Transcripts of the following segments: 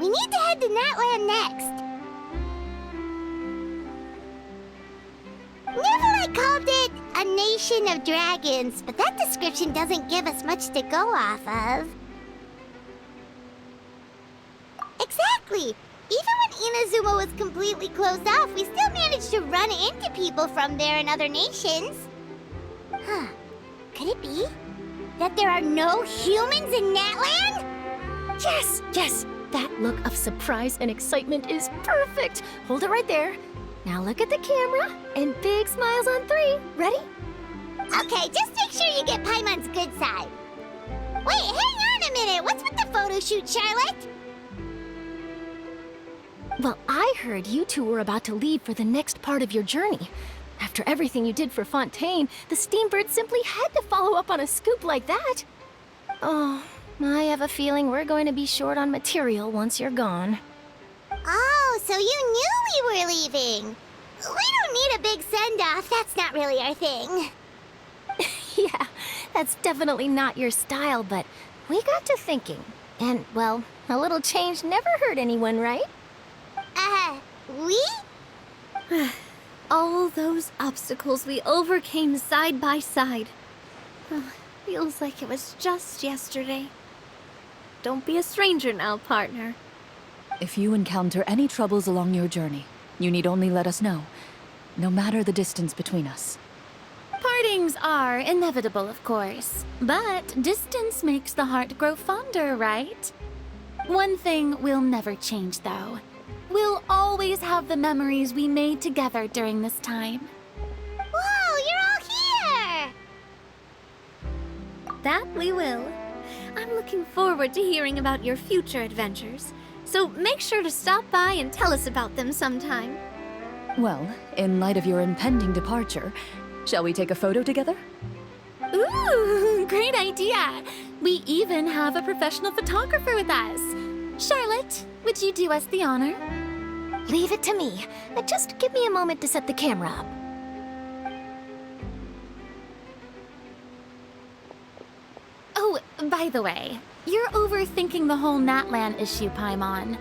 We need to head to Natlan next. Neverlight called it a nation of dragons, but that description doesn't give us much to go off of. Exactly! Even when Inazuma was completely closed off, we still managed to run into people from there in other nations. Huh. Could it be that there are no humans in Natlan? Yes, yes! That look of surprise and excitement is perfect! Hold it right there. Now look at the camera, and big smiles on 3. Ready? Okay, just make sure you get Paimon's good side. Wait, hang on a minute! What's with the photo shoot, Charlotte? Well, I heard you two were about to leave for the next part of your journey. After everything you did for Fontaine, the Steambird simply had to follow up on a scoop like that. Oh, I have a feeling we're going to be short on material once you're gone. Oh, so you knew we were leaving. We don't need a big send-off. That's not really our thing. Yeah, that's definitely not your style, but we got to thinking. And, well, a little change never hurt anyone, right? We? All those obstacles we overcame side by side. Feels like it was just yesterday. Don't be a stranger now, partner. If you encounter any troubles along your journey, you need only let us know, no matter the distance between us. Partings are inevitable, of course, but distance makes the heart grow fonder, right? One thing will never change, though. We'll always have the memories we made together during this time. Whoa, you're all here! That we will. I'm looking forward to hearing about your future adventures, so make sure to stop by and tell us about them sometime. Well, in light of your impending departure, shall we take a photo together? Ooh, great idea! We even have a professional photographer with us. Charlotte, would you do us the honor? Leave it to me. Just give me a moment to set the camera up. Oh, by the way, you're overthinking the whole Natlan issue, Paimon.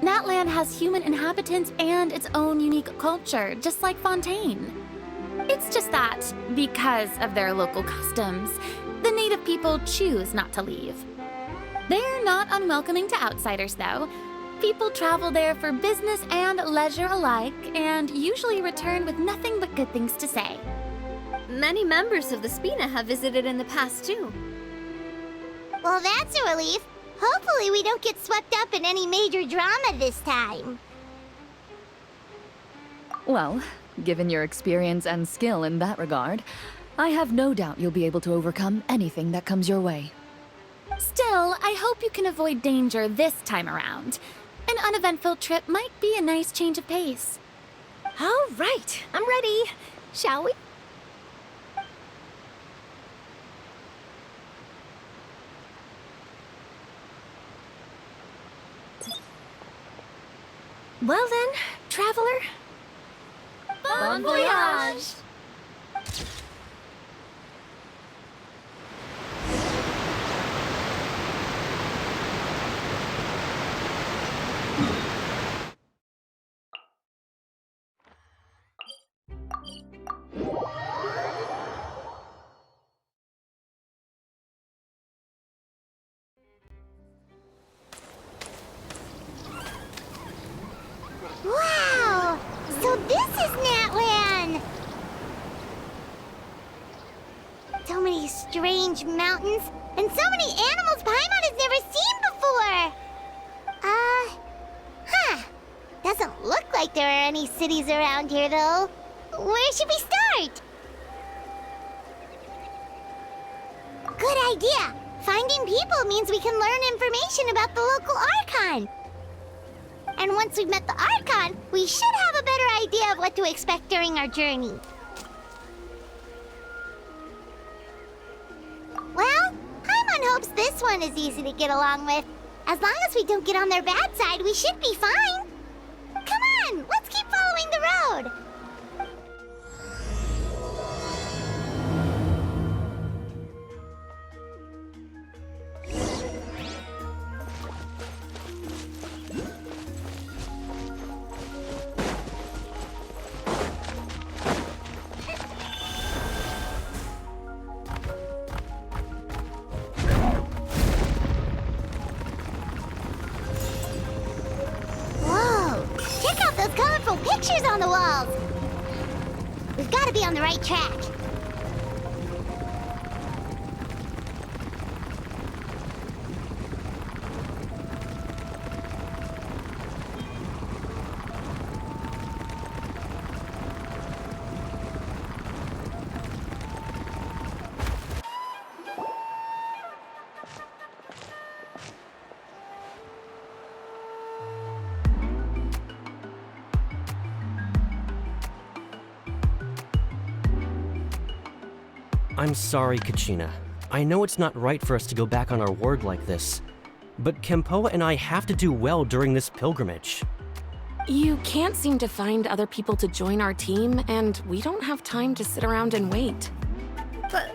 Natlan has human inhabitants and its own unique culture, just like Fontaine. It's just that, because of their local customs, the native people choose not to leave. They're not unwelcoming to outsiders, though. People travel there for business and leisure alike, and usually return with nothing but good things to say. Many members of the Spina have visited in the past, too. Well, that's a relief. Hopefully we don't get swept up in any major drama this time. Well, given your experience and skill in that regard, I have no doubt you'll be able to overcome anything that comes your way. Still, I hope you can avoid danger this time around. An uneventful trip might be a nice change of pace. All right, I'm ready. Shall we? Well then, traveler. Bon voyage! Wow! So this is Natlan! So many strange mountains, and so many animals Paimon has never seen before! Doesn't look like there are any cities around here, though. Where should we start? Good idea! Finding people means we can learn information about the local Archon. And once we've met the Archon, we should have a better idea of what to expect during our journey. Well, Paimon hopes this one is easy to get along with. As long as we don't get on their bad side, we should be fine. Come on, let's keep following the road. colorful pictures on the walls! We've got to be on the right track. I'm sorry, Kachina. I know it's not right for us to go back on our word like this, but Kempoa and I have to do well during this pilgrimage. You can't seem to find other people to join our team, and we don't have time to sit around and wait. But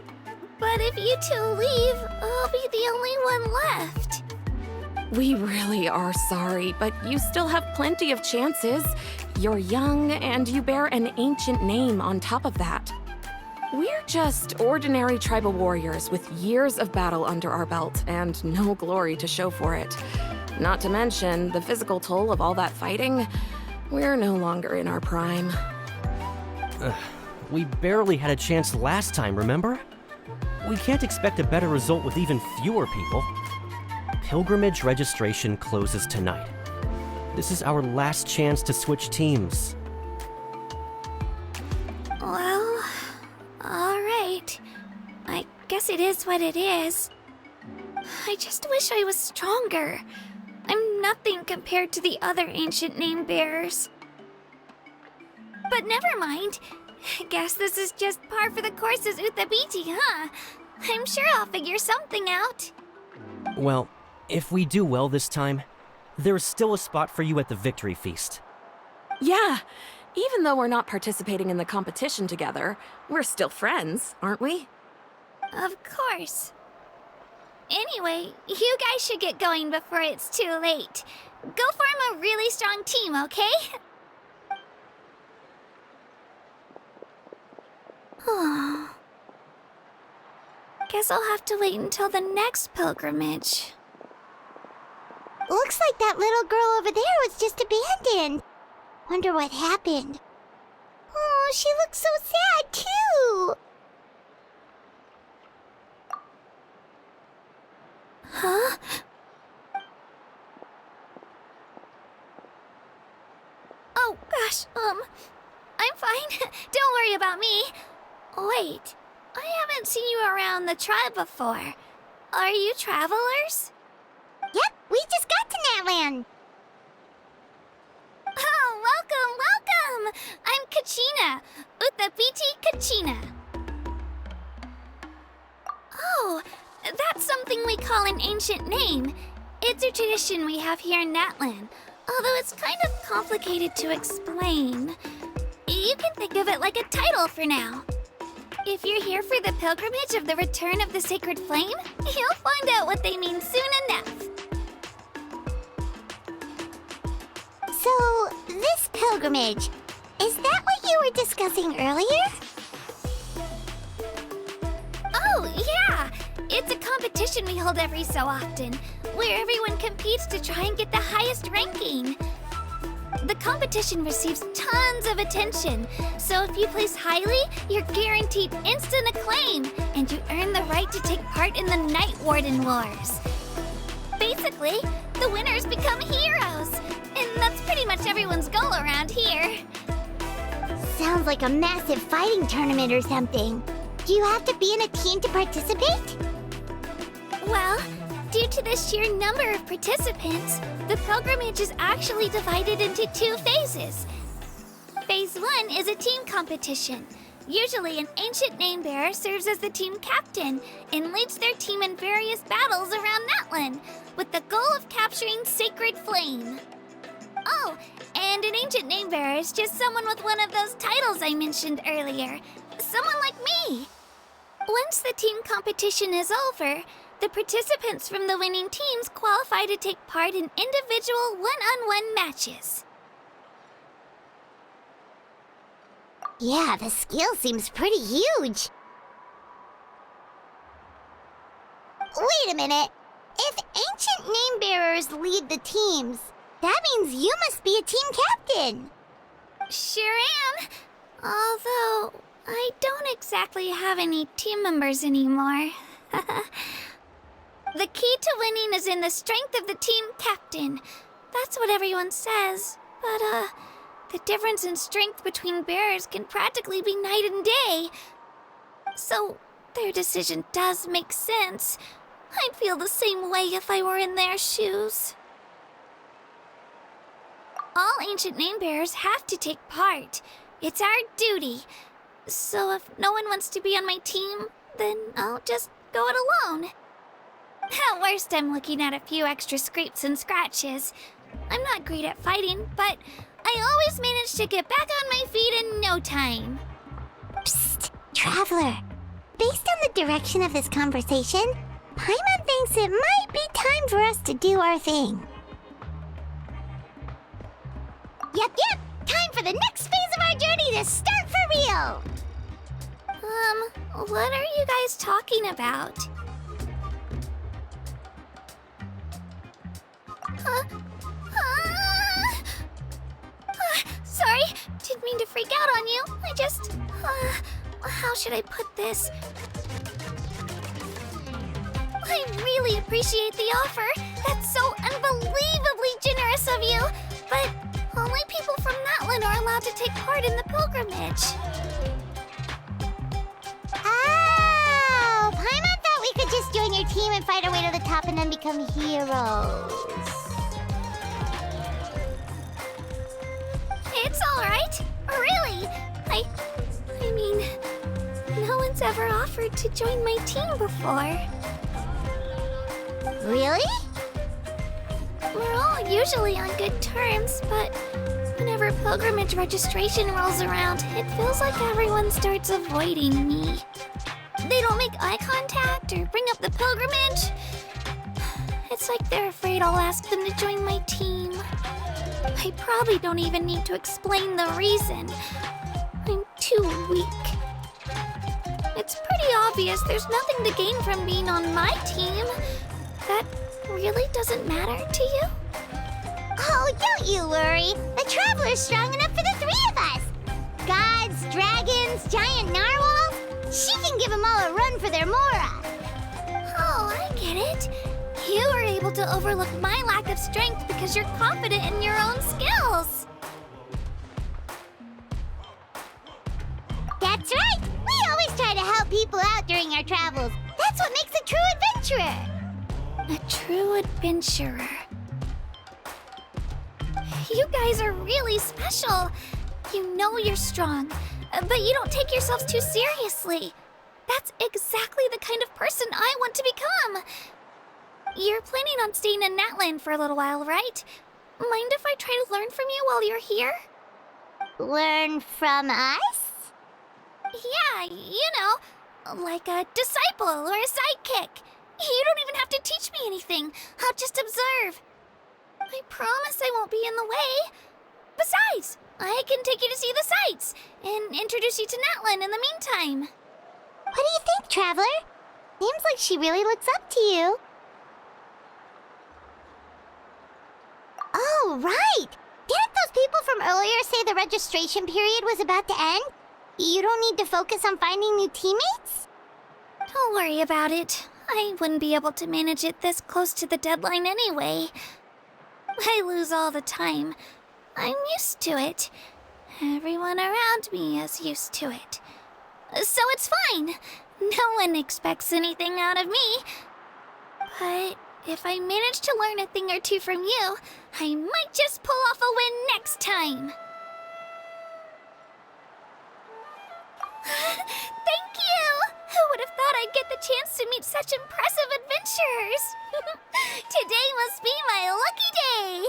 if you two leave, I'll be the only one left. We really are sorry, but you still have plenty of chances. You're young, and you bear an ancient name on top of that. We're just ordinary tribal warriors with years of battle under our belt and no glory to show for it. Not to mention the physical toll of all that fighting. We're no longer in our prime. We barely had a chance last time, remember? We can't expect a better result with even fewer people. Pilgrimage registration closes tonight. This is our last chance to switch teams. Well, alright. I guess it is what it is. I just wish I was stronger. I'm nothing compared to the other ancient name bearers. But never mind. Guess this is just par for the course as Uthabiti, huh? I'm sure I'll figure something out. Well, if we do well this time, there's still a spot for you at the victory feast. Yeah, even though we're not participating in the competition together, we're still friends, aren't we? Of course. Anyway, you guys should get going before it's too late. Go form a really strong team, okay? Guess I'll have to wait until the next pilgrimage. Looks like that little girl over there was just abandoned. Wonder what happened. Oh, she looks so sad, too. Huh? Oh, gosh, I'm fine. Don't worry about me. Wait, I haven't seen you around the tribe before. Are you travelers? Yep, we just got to Natlan. Oh, welcome, welcome! I'm Kachina, Uthabiti Kachina. Oh, that's something we call an ancient name. It's a tradition we have here in Natlan, although it's kind of complicated to explain. You can think of it like a title for now. If you're here for the pilgrimage of the return of the sacred flame, you'll find out what they mean soon enough. So, this pilgrimage, is that what you were discussing earlier? Oh, yeah! It's a competition we hold every so often, where everyone competes to try and get the highest ranking. The competition receives tons of attention, so if you place highly, you're guaranteed instant acclaim, and you earn the right to take part in the Night Warden Wars. Basically, the winners become heroes, and that's pretty much everyone's goal around here. Sounds like a massive fighting tournament or something. Do you have to be in a team to participate? Well, due to the sheer number of participants, the pilgrimage is actually divided into 2 phases. Phase 1 is a team competition. Usually an ancient name bearer serves as the team captain and leads their team in various battles around Natlan, with the goal of capturing Sacred Flame. Oh, and an ancient name bearer is just someone with one of those titles I mentioned earlier. Someone like me. Once the team competition is over, the participants from the winning teams qualify to take part in individual one-on-one matches. Yeah, the skill seems pretty huge. Wait a minute. If ancient name bearers lead the teams, that means you must be a team captain. Sure am. Although, I don't exactly have any team members anymore. The key to winning is in the strength of the team captain. That's what everyone says. But, the difference in strength between bears can practically be night and day. So, their decision does make sense. I'd feel the same way if I were in their shoes. All ancient name bearers have to take part. It's our duty. So if no one wants to be on my team, then I'll just go it alone. At worst, I'm looking at a few extra scrapes and scratches. I'm not great at fighting, but I always manage to get back on my feet in no time. Psst, Traveler. Based on the direction of this conversation, Paimon thinks it might be time for us to do our thing. Yep, time for the next phase of our journey to start for real! What are you guys talking about? Sorry, didn't mean to freak out on you. How should I put this? I really appreciate the offer. That's so unbelievably generous of you. But only people from Natlan are allowed to take part in the pilgrimage. Oh, Paimon thought we could just join your team and fight our way to the top and then become heroes. It's alright. Really. I mean, no one's ever offered to join my team before. Really? We're all usually on good terms, but whenever pilgrimage registration rolls around, it feels like everyone starts avoiding me. They don't make eye contact or bring up the pilgrimage. It's like they're afraid I'll ask them to join my team. I probably don't even need to explain the reason. I'm too weak. It's pretty obvious there's nothing to gain from being on my team. That really doesn't matter to you? Oh, don't you worry. The Traveler's strong enough for the three of us. Gods, dragons, giant narwhals. She can give them all a run for their mora. Oh, I get it. You were able to overlook my lack of strength because you're confident in your own skills. That's right. We always try to help people out during our travels. That's what makes a true adventurer. A true adventurer. You guys are really special. You know you're strong, but you don't take yourselves too seriously. That's exactly the kind of person I want to become. You're planning on staying in Natlan for a little while, right? Mind if I try to learn from you while you're here? Learn from us? Yeah, you know, like a disciple or a sidekick. You don't even have to teach me anything. I'll just observe. I promise I won't be in the way. Besides, I can take you to see the sights and introduce you to Natlan in the meantime. What do you think, Traveler? Seems like she really looks up to you. Oh, right! Didn't those people from earlier say the registration period was about to end? You don't need to focus on finding new teammates? Don't worry about it. I wouldn't be able to manage it this close to the deadline anyway. I lose all the time. I'm used to it. Everyone around me is used to it. So it's fine. No one expects anything out of me. But if I manage to learn a thing or two from you, I might just pull off a win next time. Thank you! Who would have thought I'd get the chance to meet such impressive adventurers? Today must be my lucky day!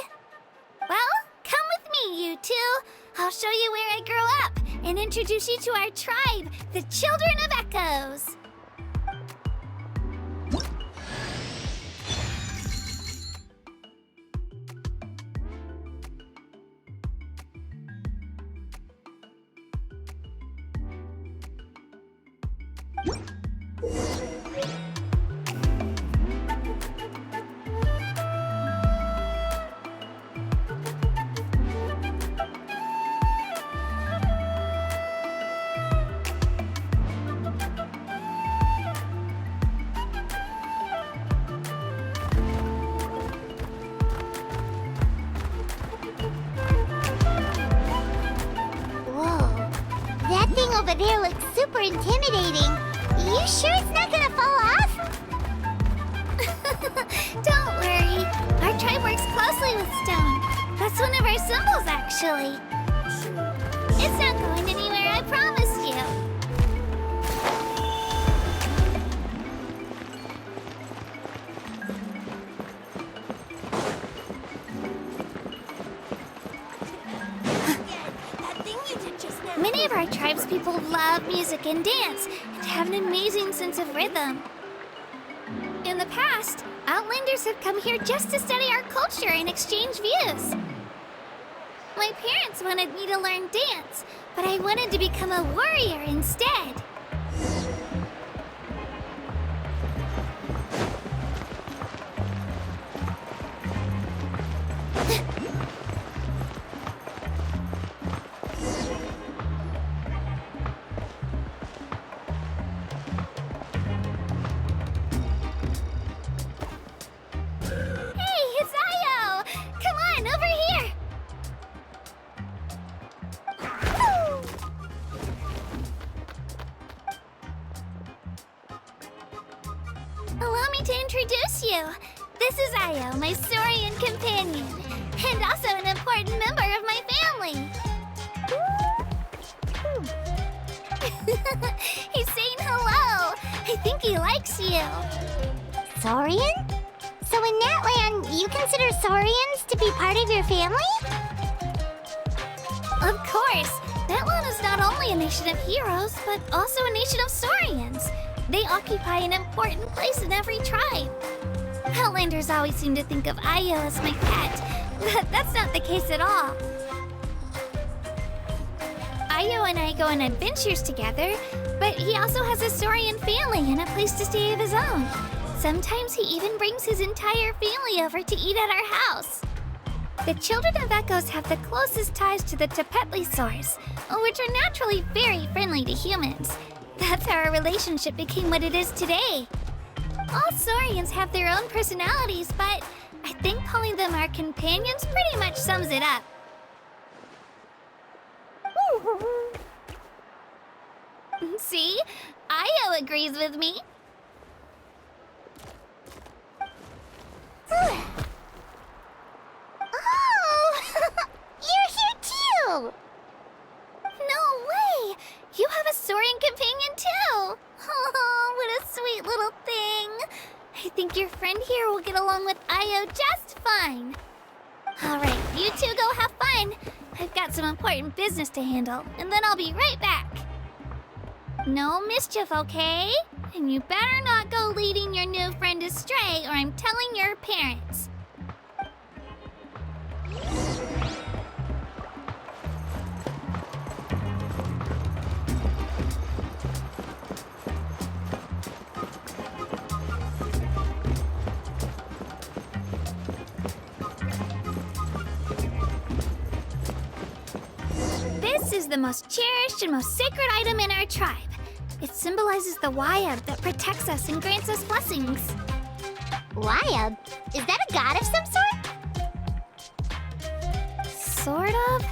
Well, come with me, you two. I'll show you where I grew up and introduce you to our tribe, the Children of Echoes. over there looks super intimidating. You sure it's not gonna fall off? Don't worry. Our tribe works closely with stone. That's one of our symbols, actually. It's not going anywhere, I promise you. Many of our tribespeople love music and dance and have an amazing sense of rhythm. In the past, outlanders have come here just to study our culture and exchange views. My parents wanted me to learn dance, but I wanted to become a warrior instead. This is Ayo, my Saurian companion, and also an important member of my family. He's saying hello. I think he likes you. Saurian? So in Natlan, you consider Saurians to be part of your family? Of course. Natlan is not only a nation of heroes, but also a nation of Saurians. They occupy an important place in every tribe. Outlanders always seem to think of Ayo as my pet, but that's not the case at all. Ayo and I go on adventures together, but he also has a Saurian family and a place to stay of his own. Sometimes he even brings his entire family over to eat at our house. The children of Echoes have the closest ties to the Tepetli source, which are naturally very friendly to humans. That's how our relationship became what it is today. All Saurians have their own personalities, but I think calling them our companions pretty much sums it up. See? Ayo agrees with me. Oh! You're here too! No way! You have a Saurian companion too! Oh, what a sweet little thing! I think your friend here will get along with Ayo just fine. Alright, you two go have fun. I've got some important business to handle, and then I'll be right back. No mischief, okay? And you better not go leading your new friend astray, or I'm telling your parents. This is the most cherished and most sacred item in our tribe. It symbolizes the Wayab that protects us and grants us blessings. Wayab? Is that a god of some sort? Sort of.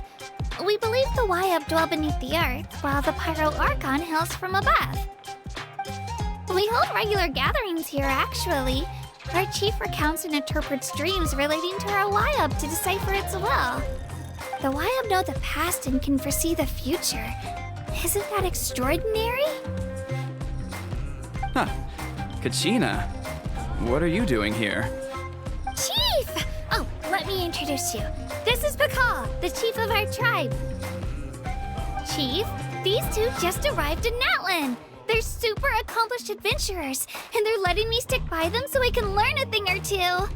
We believe the Wayab dwell beneath the earth, while the Pyro Archon hails from above. We hold regular gatherings here, actually. Our chief recounts and interprets dreams relating to our Wayab to decipher its will. The Wayab know the past and can foresee the future. Isn't that extraordinary? Huh. Kachina, what are you doing here? Chief! Oh, let me introduce you. This is Pake, the chief of our tribe. Chief, these two just arrived in Natlan. They're super accomplished adventurers, and they're letting me stick by them so I can learn a thing or two.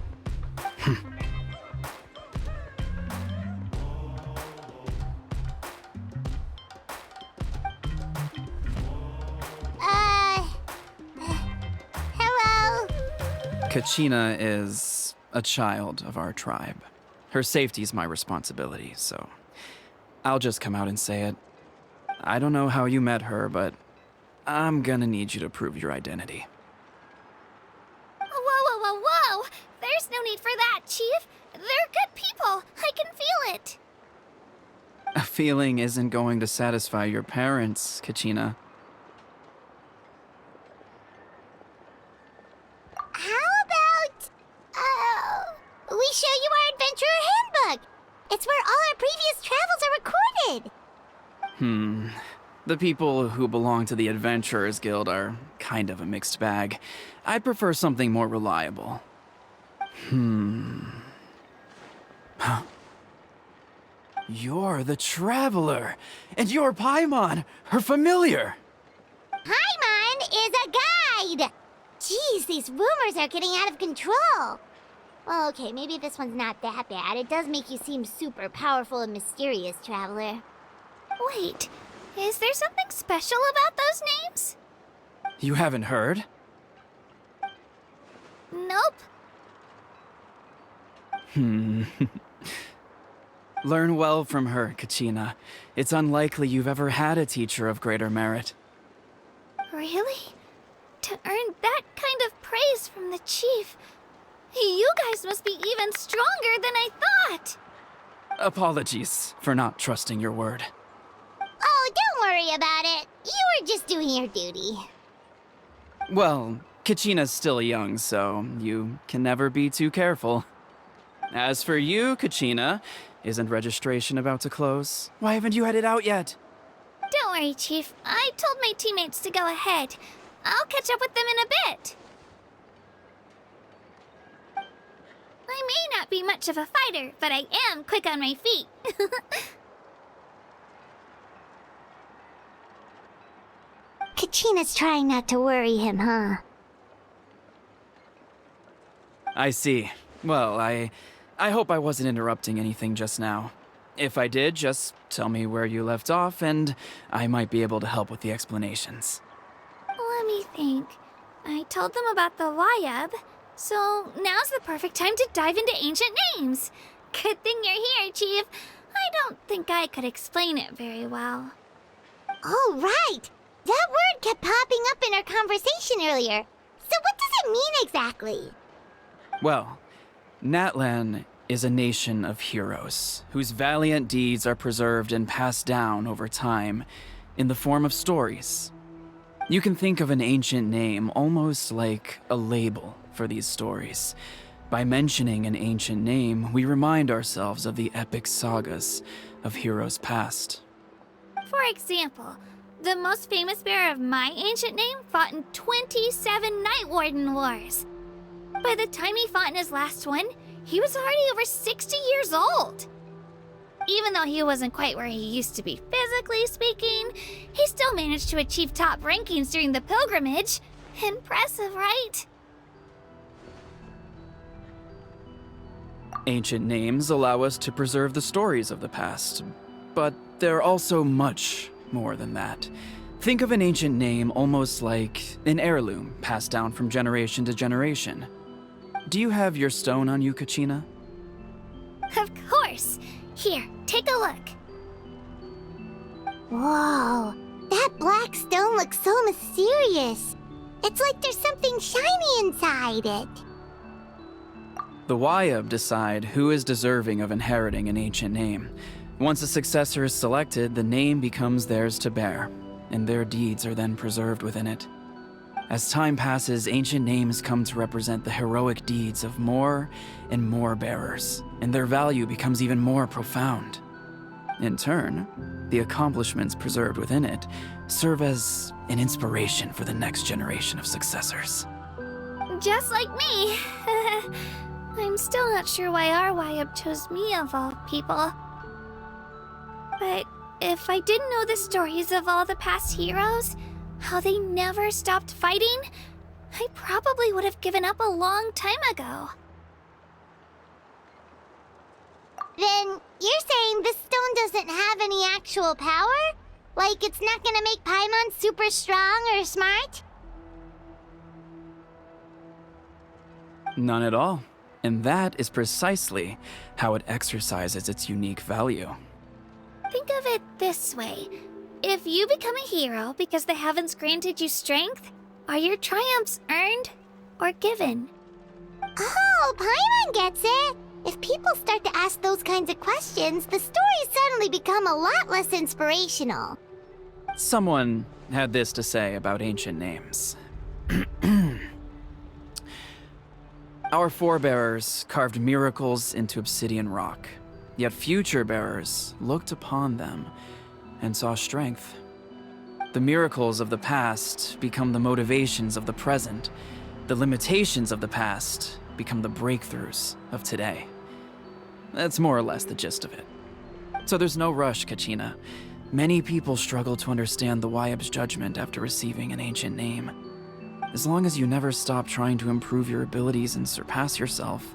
Hello? Kachina is a child of our tribe. Her safety's my responsibility, so I'll just come out and say it. I don't know how you met her, but I'm gonna need you to prove your identity. Whoa. There's no need for that, Chief. They're good people. I can feel it. A feeling isn't going to satisfy your parents, Kachina. How about, we show you our adventurer handbook? It's where all our previous travels are recorded. The people who belong to the Adventurers Guild are kind of a mixed bag. I'd prefer something more reliable. Huh. You're the Traveler, and you're Paimon, her familiar. Paimon is a guide! Jeez, these rumors are getting out of control. Well, okay, maybe this one's not that bad. It does make you seem super powerful and mysterious, Traveler. Wait, is there something special about those names? You haven't heard? Nope. Learn well from her, Kachina. It's unlikely you've ever had a teacher of greater merit. Really? To earn that kind of praise from the chief, you guys must be even stronger than I thought. Apologies for not trusting your word. Oh, don't worry about it. You were just doing your duty. Well, Kachina's still young, so you can never be too careful. As for you, Kachina, isn't registration about to close? Why haven't you had it out yet? Don't worry, Chief. I told my teammates to go ahead. I'll catch up with them in a bit. I may not be much of a fighter, but I am quick on my feet. Kachina's trying not to worry him, huh? I see. Well, I hope I wasn't interrupting anything just now. If I did, just tell me where you left off, and I might be able to help with the explanations. Let me think. I told them about the Wayab, so now's the perfect time to dive into ancient names. Good thing you're here, Chief. I don't think I could explain it very well. Oh, right! That word kept popping up in our conversation earlier. So what does it mean exactly? Well, Natlan is a nation of heroes whose valiant deeds are preserved and passed down over time in the form of stories. You can think of an ancient name almost like a label for these stories. By mentioning an ancient name, we remind ourselves of the epic sagas of heroes past. For example, the most famous bearer of my ancient name fought in 27 Night Warden Wars. By the time he fought in his last one, he was already over 60 years old. Even though he wasn't quite where he used to be physically speaking, he still managed to achieve top rankings during the pilgrimage. Impressive, right? Ancient names allow us to preserve the stories of the past, but they're also much more than that. Think of an ancient name almost like an heirloom passed down from generation to generation. Do you have your stone on you, Kachina? Of course. Here, take a look. Whoa, that black stone looks so mysterious. It's like there's something shiny inside it. The Wayab decide who is deserving of inheriting an ancient name. Once a successor is selected, the name becomes theirs to bear, and their deeds are then preserved within it. As time passes, ancient names come to represent the heroic deeds of more and more bearers, and their value becomes even more profound. In turn, the accomplishments preserved within it serve as an inspiration for the next generation of successors. Just like me. I'm still not sure why our Wayab chose me of all people. But if I didn't know the stories of all the past heroes, how they never stopped fighting, I probably would have given up a long time ago. Then you're saying this stone doesn't have any actual power? Like it's not gonna make Paimon super strong or smart? None at all. And that is precisely how it exercises its unique value. Think of it this way. If you become a hero because the heavens granted you strength, are your triumphs earned or given? Oh, Paimon gets it! If people start to ask those kinds of questions, the stories suddenly become a lot less inspirational. Someone had this to say about ancient names. Our forebears carved miracles into obsidian rock, yet future bearers looked upon them and saw strength. The miracles of the past become the motivations of the present. The limitations of the past become the breakthroughs of today. That's more or less the gist of it. So there's no rush, Kachina. Many people struggle to understand the Wyeb's judgment after receiving an ancient name. As long as you never stop trying to improve your abilities and surpass yourself,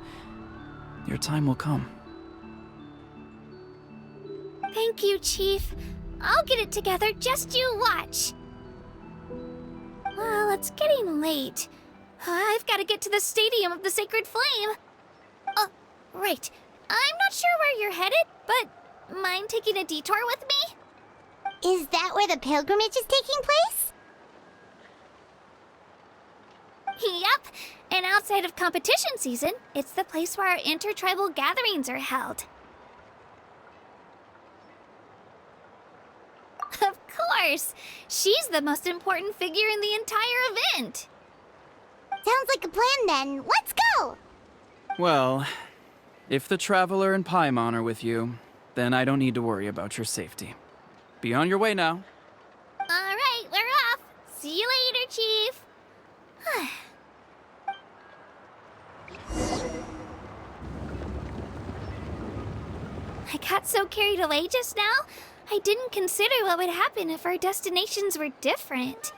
your time will come. Thank you, Chief. I'll get it together, just you watch. Well, it's getting late. I've got to get to the Stadium of the Sacred Flame. Oh, right. I'm not sure where you're headed, but mind taking a detour with me? Is that where the pilgrimage is taking place? Yep, and outside of competition season, it's the place where our intertribal gatherings are held. Of course! She's the most important figure in the entire event! Sounds like a plan then. Let's go! Well, if the Traveler and Paimon are with you, then I don't need to worry about your safety. Be on your way now. Alright, we're off! See you later, Chief! I got so carried away just now, I didn't consider what would happen if our destinations were different.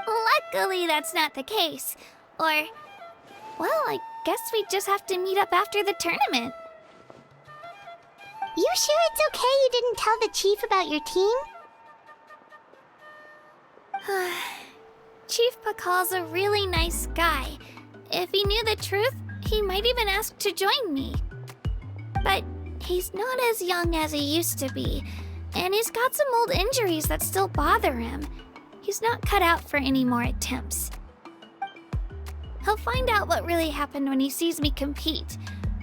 Luckily, that's not the case. Or, well, I guess we just have to meet up after the tournament. You sure it's okay you didn't tell the chief about your team? Chief Pakal's a really nice guy. If he knew the truth, he might even ask to join me. But he's not as young as he used to be, and he's got some old injuries that still bother him. He's not cut out for any more attempts. He'll find out what really happened when he sees me compete.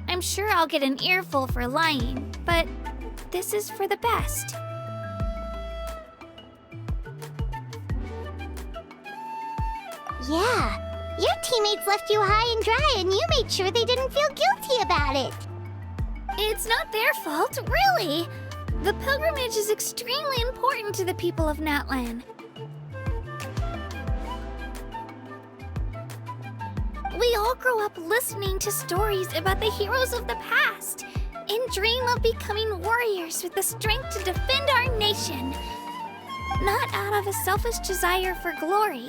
I'm sure I'll get an earful for lying, but this is for the best. Yeah, your teammates left you high and dry and you made sure they didn't feel guilty about it. It's not their fault, really. The pilgrimage is extremely important to the people of Natlan. We all grow up listening to stories about the heroes of the past and dream of becoming warriors with the strength to defend our nation. Not out of a selfish desire for glory,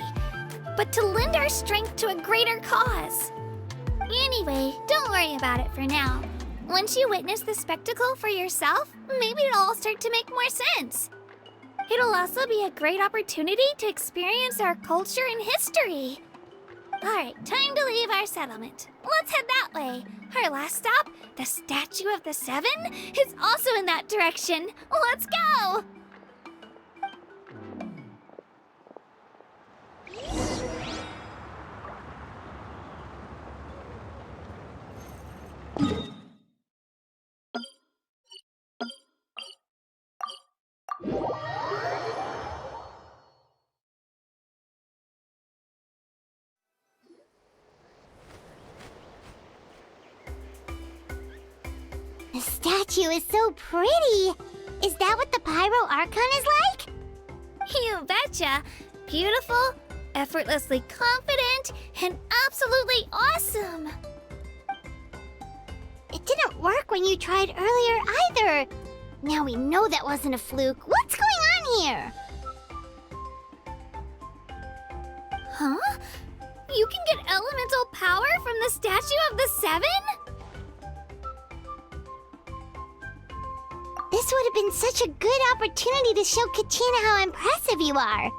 but to lend our strength to a greater cause. Anyway, don't worry about it for now. Once you witness the spectacle for yourself, maybe it'll all start to make more sense. It'll also be a great opportunity to experience our culture and history. Alright, time to leave our settlement. Let's head that way. Our last stop, the Statue of the Seven, is also in that direction. Let's go! The statue is so pretty. Is that what the Pyro Archon is like? You betcha. Beautiful, effortlessly confident, and absolutely awesome. It didn't work when you tried earlier either. Now we know that wasn't a fluke. What's going on here? Huh? You can get elemental power from the Statue of the Seven? This would have been such a good opportunity to show Kachina how impressive you are.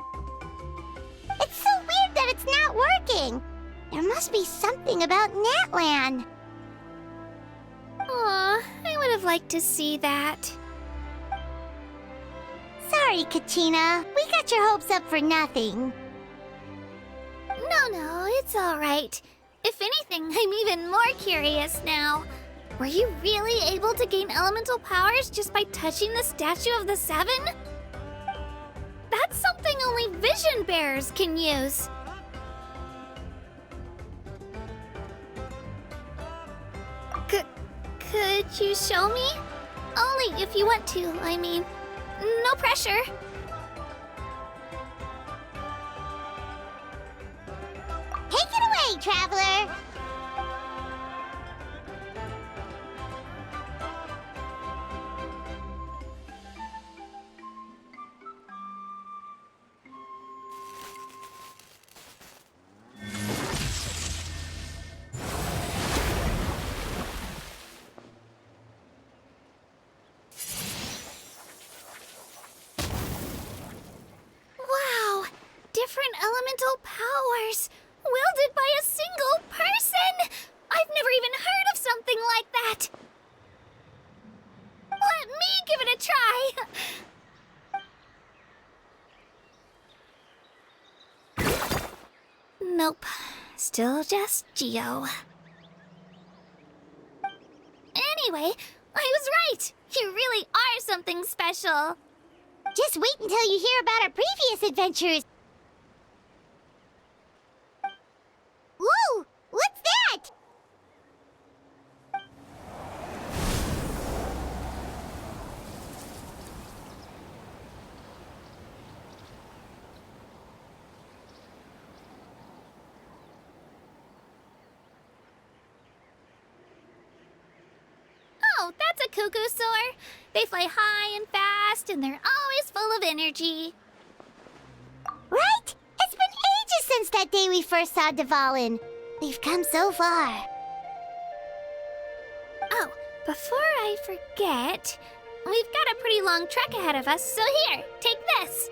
It's so weird that it's not working. There must be something about Natlan. Aw, I would have liked to see that. Sorry, Kachina. We got your hopes up for nothing. No, it's all right. If anything, I'm even more curious now. Were you really able to gain elemental powers just by touching the Statue of the Seven? That's vision bearers can use. Could you show me? Only if you want to, I mean. No pressure. Take it away, traveler! Wow! Different elemental powers, wielded by a single person! I've never even heard of something like that! Let me give it a try! Nope. Still just Geo. Anyway, I was right! You really are something special! Just wait until you hear about our previous adventures. Whoa! What's that? Oh, that's a cuckoo soar. They fly high and fast, and they're always full of energy. Right? It's been ages since that day we first saw Dvalin. We've come so far. Oh, before I forget, we've got a pretty long trek ahead of us, so here, take this.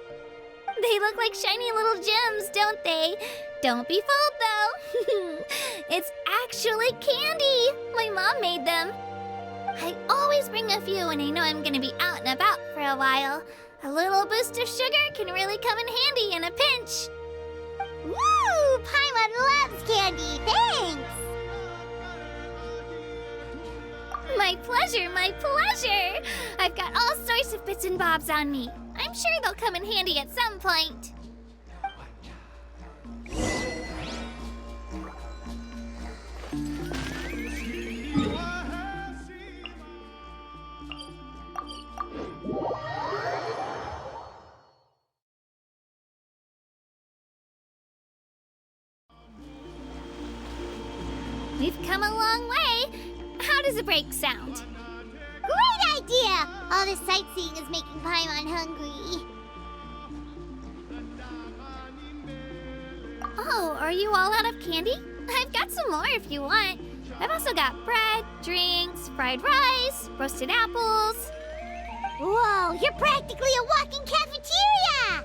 They look like shiny little gems, don't they? Don't be fooled, though. It's actually candy. My mom made them. I always bring a few when I know I'm gonna be out and about for a while. A little boost of sugar can really come in handy in a pinch. Woo! Paimon loves candy, thanks! My pleasure, my pleasure! I've got all sorts of bits and bobs on me. I'm sure they'll come in handy at some point. We've come a long way. How does a break sound? Great idea! All this sightseeing is making Paimon hungry. Oh, are you all out of candy? I've got some more if you want. I've also got bread, drinks, fried rice, roasted apples. Whoa, you're practically a walking cafeteria!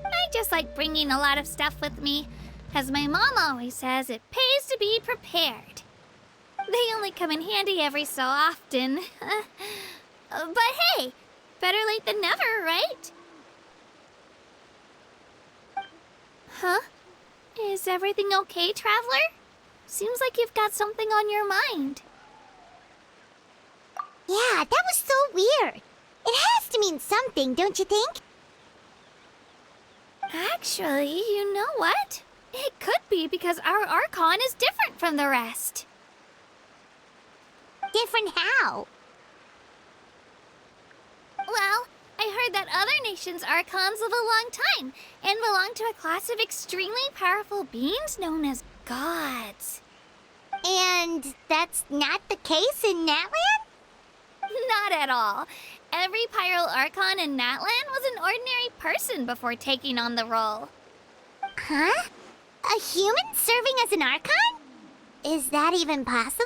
I just like bringing a lot of stuff with me. As my mom always says, it pays to be prepared. They only come in handy every so often. But hey, better late than never, right? Huh? Is everything okay, Traveler? Seems like you've got something on your mind. Yeah, that was so weird. It has to mean something, don't you think? Actually, you know what? It could be because our Archon is different from the rest. Different how? Well, I heard that other nations' Archons live a long time and belong to a class of extremely powerful beings known as gods. And that's not the case in Natlan? Not at all. Every Pyro Archon in Natlan was an ordinary person before taking on the role. Huh? A human serving as an Archon? Is that even possible?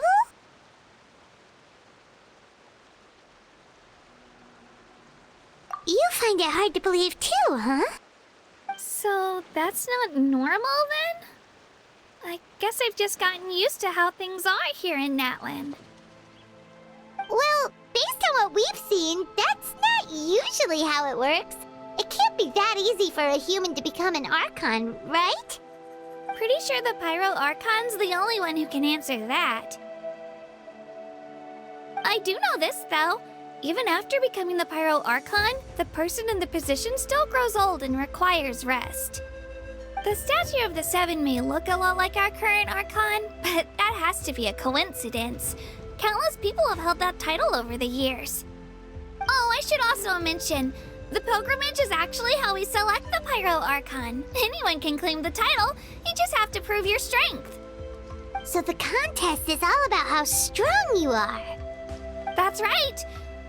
You find it hard to believe too, huh? So that's not normal then? I guess I've just gotten used to how things are here in Natlan. Well, based on what we've seen, that's not usually how it works. It can't be that easy for a human to become an Archon, right? Pretty sure the Pyro Archon's the only one who can answer that. I do know this, though. Even after becoming the Pyro Archon, the person in the position still grows old and requires rest. The statue of the Seven may look a lot like our current Archon, but that has to be a coincidence. Countless people have held that title over the years. Oh, I should also mention, the pilgrimage is actually how we select the Pyro Archon. Anyone can claim the title, you just have to prove your strength. So the contest is all about how strong you are. That's right.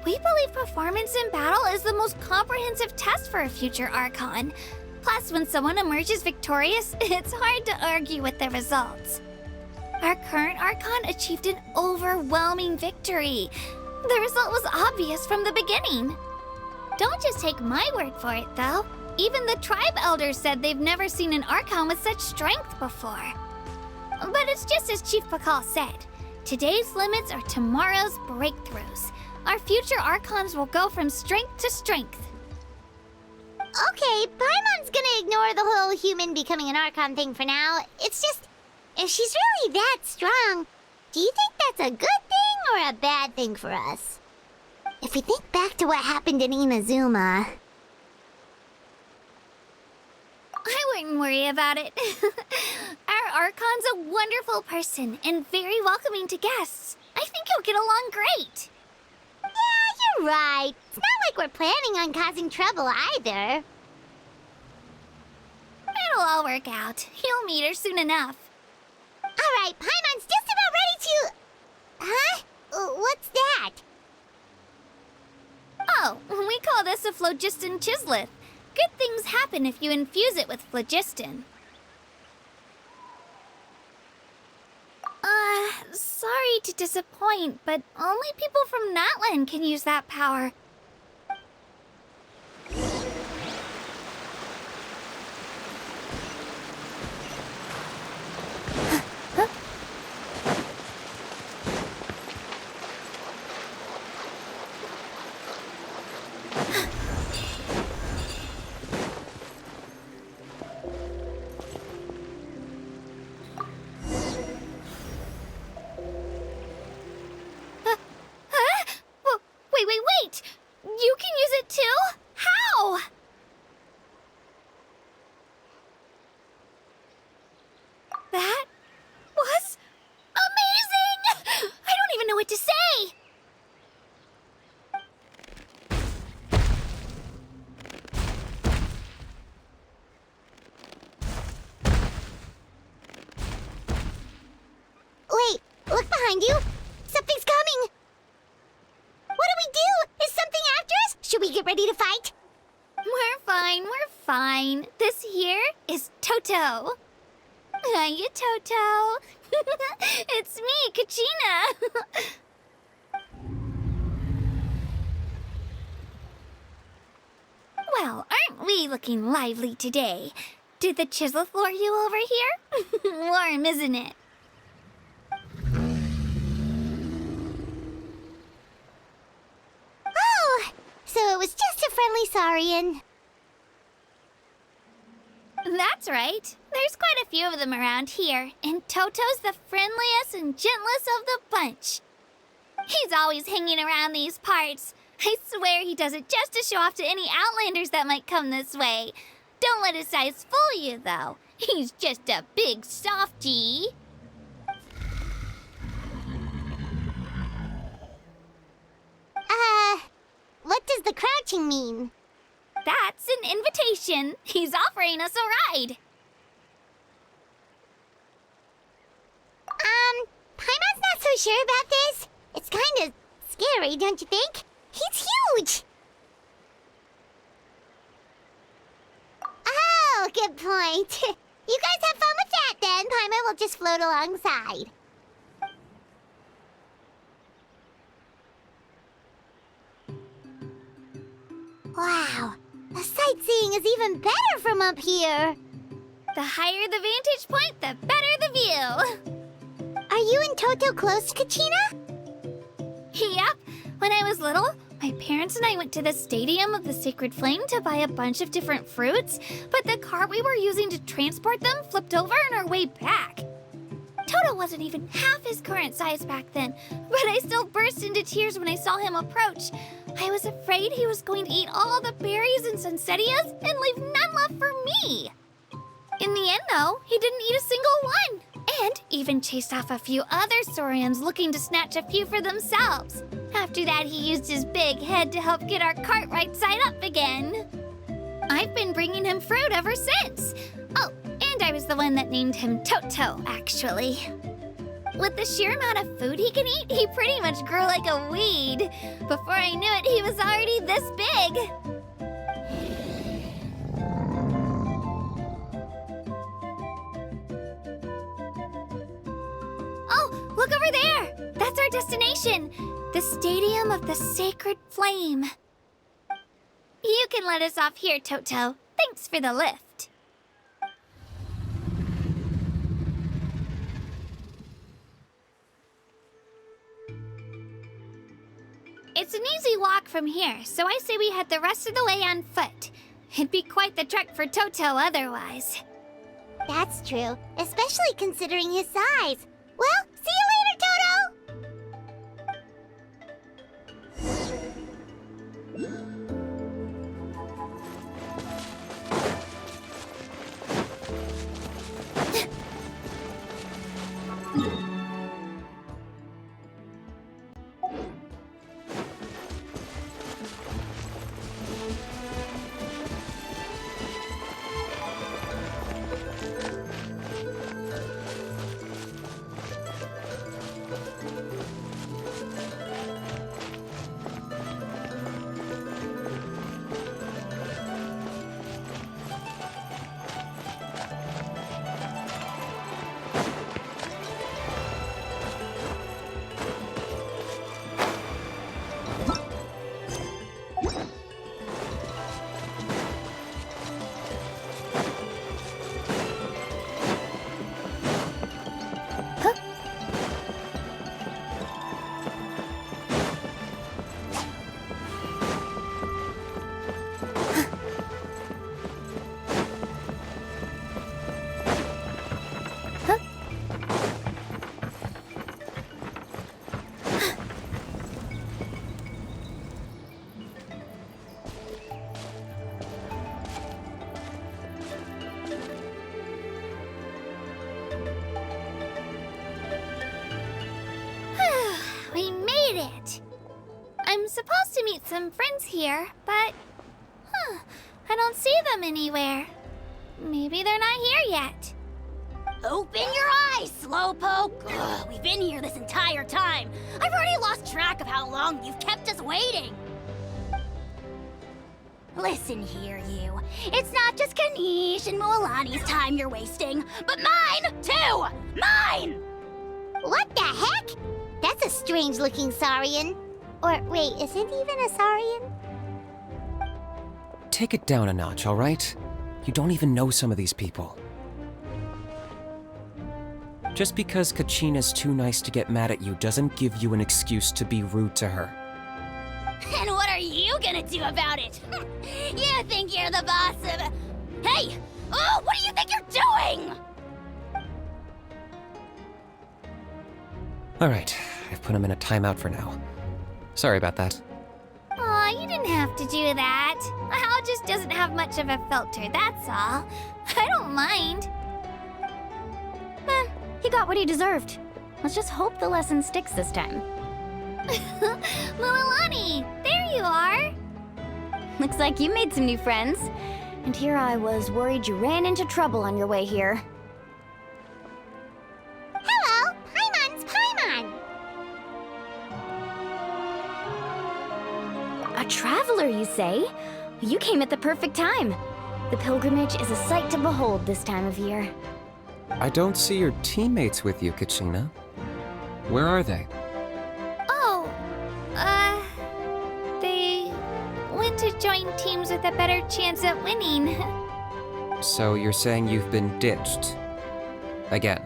We believe performance in battle is the most comprehensive test for a future Archon. Plus, when someone emerges victorious, it's hard to argue with the results. Our current Archon achieved an overwhelming victory. The result was obvious from the beginning. Don't just take my word for it, though. Even the tribe elders said they've never seen an Archon with such strength before. But it's just as Chief Pakal said. Today's limits are tomorrow's breakthroughs. Our future Archons will go from strength to strength. Okay, Paimon's gonna ignore the whole human becoming an Archon thing for now. It's just, if she's really that strong, do you think that's a good thing or a bad thing for us? If we think back to what happened in Inazuma... I wouldn't worry about it. Our Archon's a wonderful person and very welcoming to guests. I think you'll get along great. Yeah, you're right. It's not like we're planning on causing trouble either. It'll all work out. You'll meet her soon enough. Alright, Paimon's just about ready to... Huh? What's that? Oh, we call this a phlogiston chisleth. Good things happen if you infuse it with phlogiston. Sorry to disappoint, but only people from Natlan can use that power. Wait! You can use it too? How? That was amazing! I don't even know what to say! Wait, look behind you! Something's coming! What do we do? Is something after us? Should we get ready to fight? We're fine. This here is Toto. Hiya, Toto. It's me, Kachina. Well, aren't we looking lively today? Did the chisleth lure you over here? Warm, isn't it? Oh, so it was just a friendly Saurian. That's right. There's quite a few of them around here, and Toto's the friendliest and gentlest of the bunch. He's always hanging around these parts. I swear he does it just to show off to any outlanders that might come this way. Don't let his size fool you, though. He's just a big softie. What does the crouching mean? That's an invitation. He's offering us a ride. Paimon's not so sure about this. It's kind of scary, don't you think? He's huge! Oh, good point. You guys have fun with that then. Paimon will just float alongside. Wow, the sightseeing is even better from up here. The higher the vantage point, the better the view. Are you and Toto close, Kachina? Yep. When I was little, my parents and I went to the Stadium of the Sacred Flame to buy a bunch of different fruits, but the cart we were using to transport them flipped over on our way back. Toto wasn't even half his current size back then, but I still burst into tears when I saw him approach. I was afraid he was going to eat all the berries and sunsettias and leave none left for me. In the end, though, he didn't eat a single one, and even chased off a few other Saurians looking to snatch a few for themselves. After that, he used his big head to help get our cart right side up again. I've been bringing him fruit ever since. Oh, and I was the one that named him Toto, actually. With the sheer amount of food he can eat, he pretty much grew like a weed. Before I knew it, he was already this big. Oh, look over there! That's our destination! The Stadium of the Sacred Flame. You can let us off here, Toto. Thanks for the lift. It's an easy walk from here, so I say we head the rest of the way on foot. It'd be quite the trek for Toto otherwise. That's true, especially considering his size. Well, see you later, Toto! I'm supposed to meet some friends here, but... I don't see them anywhere. Maybe they're not here yet. Open your eyes, Slowpoke! Ugh, we've been here this entire time. I've already lost track of how long you've kept us waiting. Listen here, you. It's not just Kanish and Moalani's time you're wasting, but mine, too! Mine! What the heck? That's a strange-looking Saurian. Or, wait, is it even a Saurian? Take it down a notch, all right? You don't even know some of these people. Just because Kachina's too nice to get mad at you doesn't give you an excuse to be rude to her. And what are you gonna do about it? You think you're the boss of... Hey! Oh, what do you think you're doing? All right, I've put him in a timeout for now. Sorry about that. Aw, you didn't have to do that. Hal just doesn't have much of a filter, that's all. I don't mind. He got what he deserved. Let's just hope the lesson sticks this time. Moalani, there you are. Looks like you made some new friends. And here I was worried you ran into trouble on your way here. Hello, Paimon's Paimon. A traveler, you say? You came at the perfect time. The pilgrimage is a sight to behold this time of year. I don't see your teammates with you, Kachina. Where are they? Oh, they went to join teams with a better chance at winning. So you're saying you've been ditched? Again.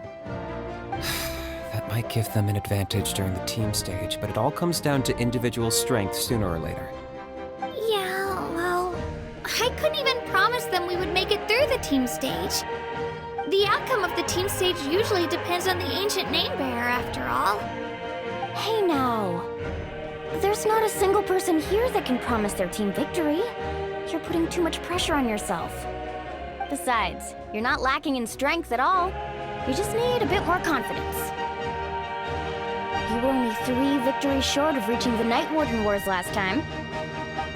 That might give them an advantage during the team stage, but it all comes down to individual strength sooner or later. Yeah, well, I couldn't even promise them we would make it through the team stage. The outcome of the team stage usually depends on the ancient name bearer, after all. Hey now. There's not a single person here that can promise their team victory. You're putting too much pressure on yourself. Besides, you're not lacking in strength at all. You just need a bit more confidence. You were only 3 victories short of reaching the Night Warden Wars last time.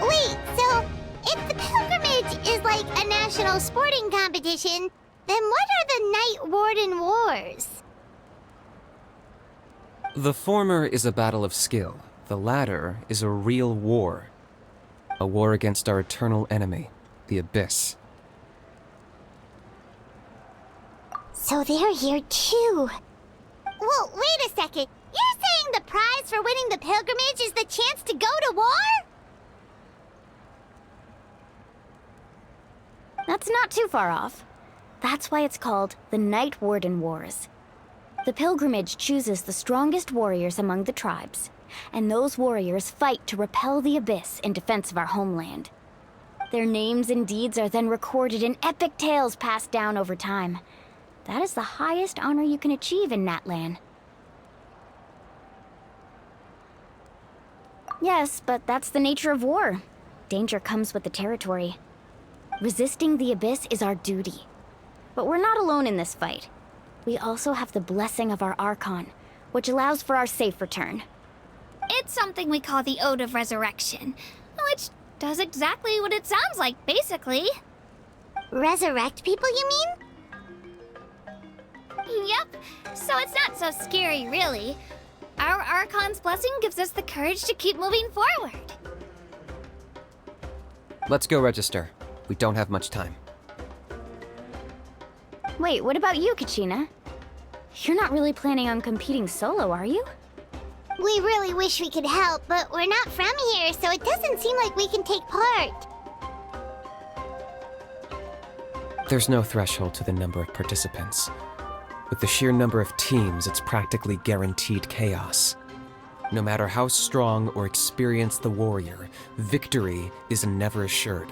Wait, so if the pilgrimage is like a national sporting competition, then what are the Night Warden Wars? The former is a battle of skill. The latter is a real war. A war against our eternal enemy, the Abyss. So they're here too. Well, wait a second. You're saying the prize for winning the pilgrimage is the chance to go to war? That's not too far off. That's why it's called the Night Warden Wars. The pilgrimage chooses the strongest warriors among the tribes, and those warriors fight to repel the Abyss in defense of our homeland. Their names and deeds are then recorded in epic tales passed down over time. That is the highest honor you can achieve in Natlan. Yes, but that's the nature of war. Danger comes with the territory. Resisting the Abyss is our duty. But we're not alone in this fight. We also have the blessing of our Archon, which allows for our safe return. It's something we call the Ode of Resurrection, which does exactly what it sounds like, basically. Resurrect people, you mean? Yep, so it's not so scary, really. Our Archon's blessing gives us the courage to keep moving forward. Let's go register. We don't have much time. Wait, what about you, Kachina? You're not really planning on competing solo, are you? We really wish we could help, but we're not from here, so it doesn't seem like we can take part. There's no threshold to the number of participants. With the sheer number of teams, it's practically guaranteed chaos. No matter how strong or experienced the warrior, victory is never assured.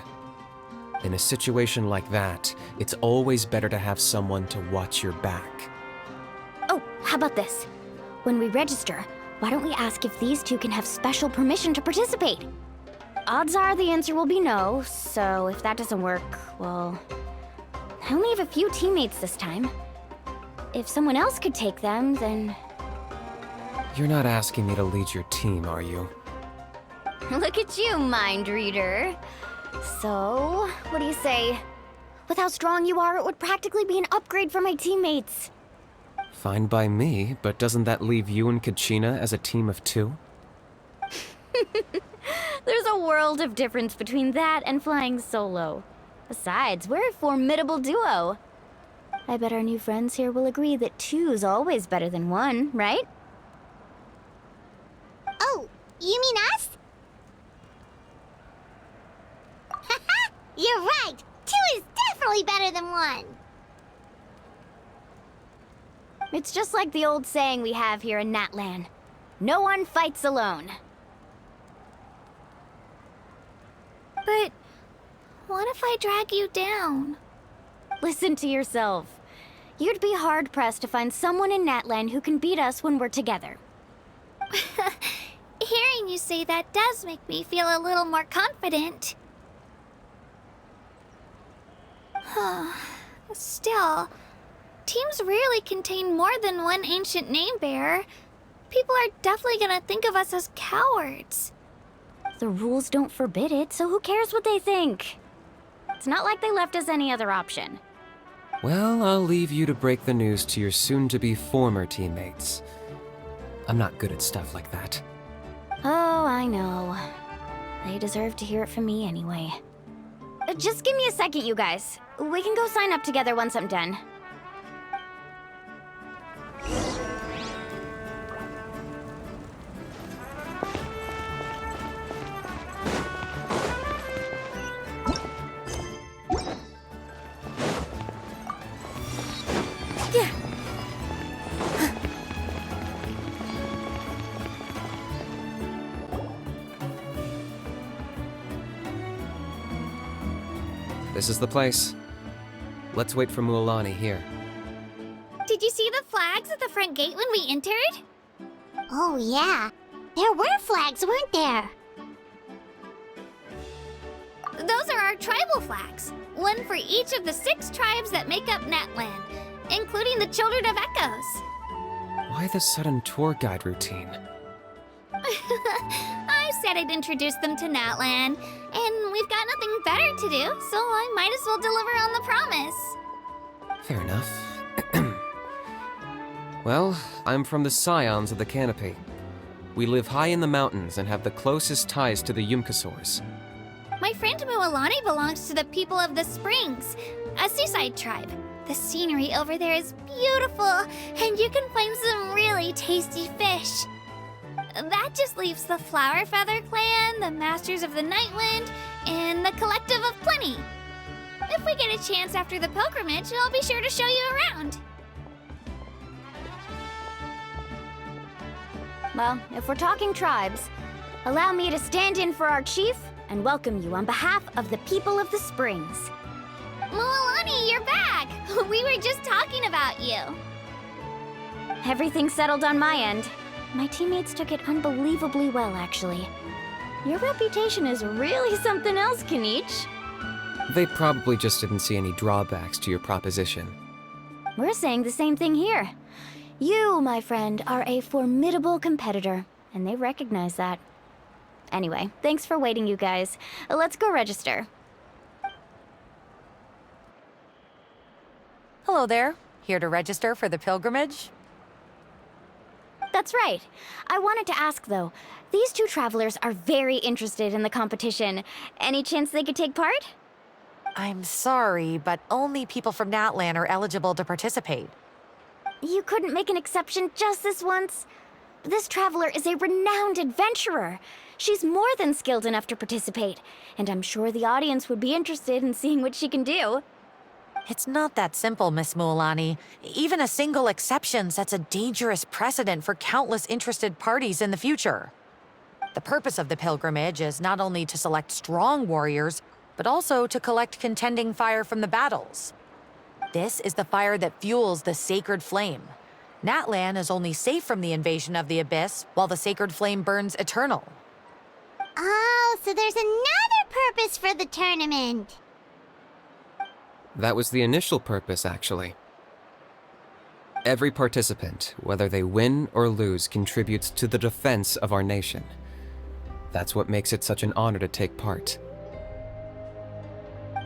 In a situation like that, it's always better to have someone to watch your back. Oh, how about this? When we register, why don't we ask if these two can have special permission to participate? Odds are the answer will be no, so if that doesn't work, well... I only have a few teammates this time. If someone else could take them, then... You're not asking me to lead your team, are you? Look at you, mind reader. So, what do you say? With how strong you are, it would practically be an upgrade for my teammates. Fine by me, but doesn't that leave you and Kachina as a team of 2? There's a world of difference between that and flying solo. Besides, we're a formidable duo. I bet our new friends here will agree that 2's always better than 1, right? Oh, you mean us? Haha, you're right! 2 is definitely better than 1! It's just like the old saying we have here in Natlan. No one fights alone. But what if I drag you down? Listen to yourself. You'd be hard-pressed to find someone in Natlan who can beat us when we're together. Hearing you say that does make me feel a little more confident. Still, teams rarely contain more than one ancient name bearer. People are definitely gonna think of us as cowards. The rules don't forbid it, so who cares what they think? It's not like they left us any other option. Well, I'll leave you to break the news to your soon-to-be former teammates. I'm not good at stuff like that. Oh, I know. They deserve to hear it from me anyway. Just give me a second, you guys. We can go sign up together once I'm done. This is the place. Let's wait for Mualani here. Did you see the flags at the front gate when we entered? Oh, yeah. There were flags, weren't there? Those are our tribal flags. One for each of the 6 tribes that make up Natlan, including the Children of Echoes. Why the sudden tour guide routine? I said I'd introduce them to Natlan, and we've got nothing better to do, so I might as well deliver on the promise. Fair enough. Well, I'm from the Scions of the Canopy. We live high in the mountains and have the closest ties to the Yumkasaurs. My friend Mualani belongs to the people of the Springs, a seaside tribe. The scenery over there is beautiful, and you can find some really tasty fish. That just leaves the Flower Feather Clan, the Masters of the Nightwind, and the Collective of Plenty. If we get a chance after the pilgrimage, I'll be sure to show you around. Well, if we're talking tribes, allow me to stand in for our chief and welcome you on behalf of the people of the Springs. Mualani, you're back! We were just talking about you. Everything's settled on my end. My teammates took it unbelievably well, actually. Your reputation is really something else, Kanich. They probably just didn't see any drawbacks to your proposition. We're saying the same thing here. You, my friend, are a formidable competitor, and they recognize that. Anyway, thanks for waiting, you guys. Let's go register. Hello there. Here to register for the pilgrimage? That's right. I wanted to ask, though. These 2 travelers are very interested in the competition. Any chance they could take part? I'm sorry, but only people from Natlan are eligible to participate. You couldn't make an exception just this once? This traveler is a renowned adventurer. She's more than skilled enough to participate, and I'm sure the audience would be interested in seeing what she can do. It's not that simple, Miss Mualani. Even a single exception sets a dangerous precedent for countless interested parties in the future. The purpose of the pilgrimage is not only to select strong warriors, but also to collect contending fire from the battles. This is the fire that fuels the sacred flame. Natlan is only safe from the invasion of the Abyss, while the sacred flame burns eternal. Oh, so there's another purpose for the tournament. That was the initial purpose, actually. Every participant, whether they win or lose, contributes to the defense of our nation. That's what makes it such an honor to take part.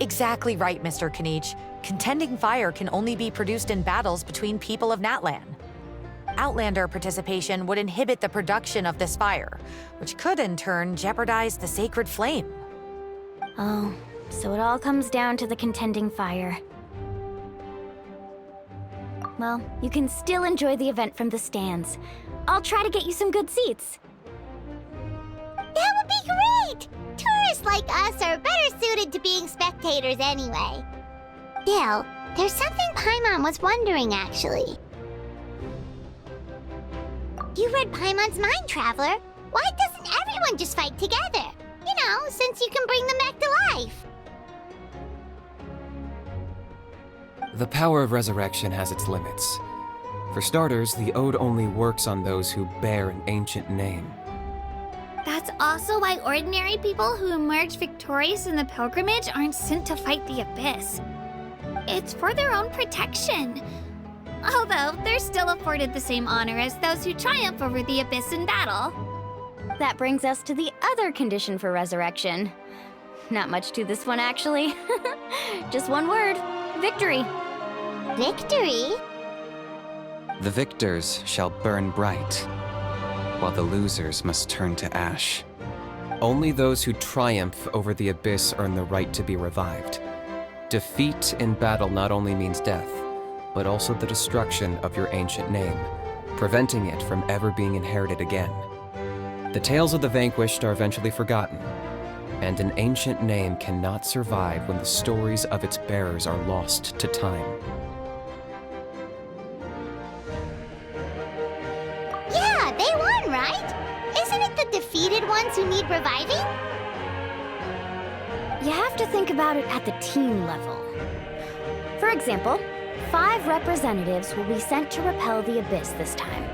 Exactly right, Mr. Kanich. Contending fire can only be produced in battles between people of Natlan. Outlander participation would inhibit the production of this fire, which could in turn jeopardize the sacred flame. Oh, so it all comes down to the contending fire. Well, you can still enjoy the event from the stands. I'll try to get you some good seats. That would be great! Tourists like us are better suited to being spectators anyway. Still, there's something Paimon was wondering, actually. You read Paimon's mind, Traveler. Why doesn't everyone just fight together? You know, since you can bring them back to life. The power of resurrection has its limits. For starters, the ode only works on those who bear an ancient name. That's also why ordinary people who emerge victorious in the pilgrimage aren't sent to fight the Abyss. It's for their own protection. Although, they're still afforded the same honor as those who triumph over the Abyss in battle. That brings us to the other condition for resurrection. Not much to this one, actually. Just one word: victory. Victory? The victors shall burn bright, while the losers must turn to ash. Only those who triumph over the Abyss earn the right to be revived. Defeat in battle not only means death, but also the destruction of your ancient name, preventing it from ever being inherited again. The tales of the vanquished are eventually forgotten, and an ancient name cannot survive when the stories of its bearers are lost to time. Yeah, they won, right? Isn't it the defeated ones who need reviving? You have to think about it at the team level. For example, 5 representatives will be sent to repel the Abyss this time.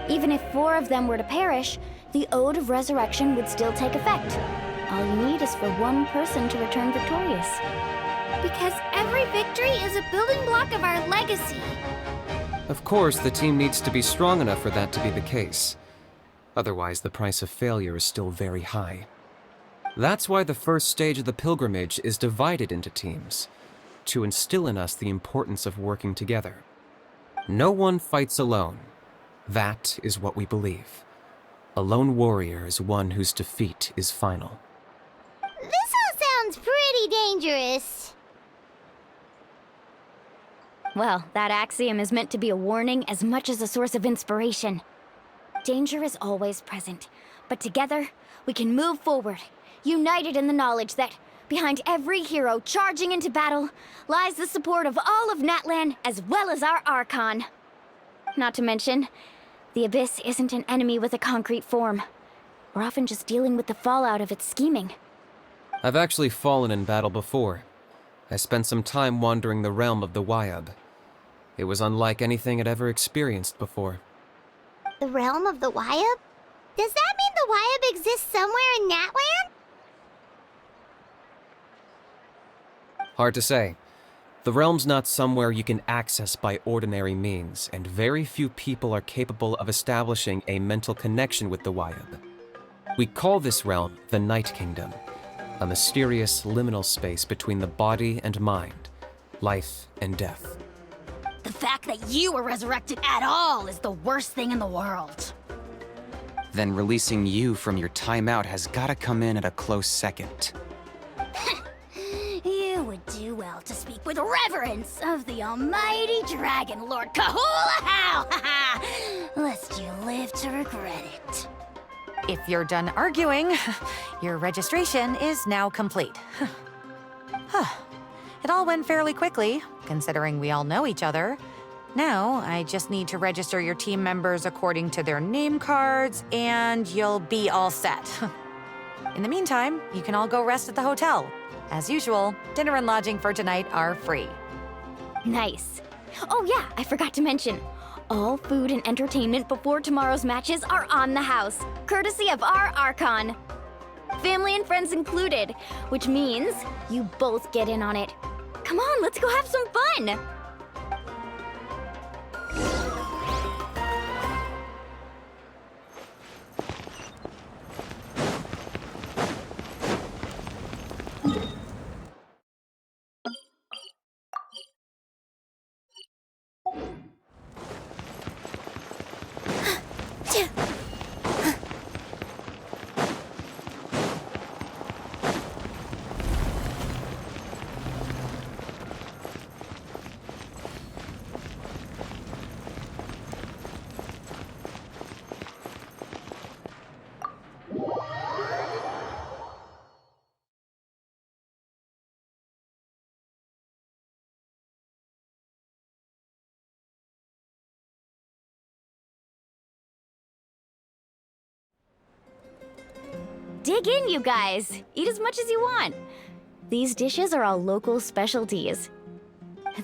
Even if 4 of them were to perish, the Ode of Resurrection would still take effect. All you need is for 1 person to return victorious. Because every victory is a building block of our legacy. Of course, the team needs to be strong enough for that to be the case. Otherwise, the price of failure is still very high. That's why the first stage of the pilgrimage is divided into teams, to instill in us the importance of working together. No one fights alone. That is what we believe. A lone warrior is one whose defeat is final. This all sounds pretty dangerous. Well, that axiom is meant to be a warning as much as a source of inspiration. Danger is always present, but together, we can move forward, united in the knowledge that behind every hero charging into battle lies the support of all of Natlan as well as our Archon. Not to mention, the Abyss isn't an enemy with a concrete form. We're often just dealing with the fallout of its scheming. I've actually fallen in battle before. I spent some time wandering the realm of the Wyab. It was unlike anything I'd ever experienced before. The realm of the Wyab? Does that mean the Wyab exists somewhere in Natlan? Hard to say. The realm's not somewhere you can access by ordinary means, and very few people are capable of establishing a mental connection with the Wyab. We call this realm the Night Kingdom, a mysterious liminal space between the body and mind, life and death. The fact that you were resurrected at all is the worst thing in the world. Then releasing you from your timeout has gotta come in at a close second. You would do well to speak with reverence of the almighty Dragon Lord Kahula-How! Lest you live to regret it. If you're done arguing, your registration is now complete. It all went fairly quickly, considering we all know each other. Now, I just need to register your team members according to their name cards, and you'll be all set. In the meantime, you can all go rest at the hotel. As usual, dinner and lodging for tonight are free. Nice. Oh yeah, I forgot to mention. All food and entertainment before tomorrow's matches are on the house, courtesy of our Archon. Family and friends included, which means you both get in on it. Come on, let's go have some fun! Dig in, you guys! Eat as much as you want. These dishes are all local specialties.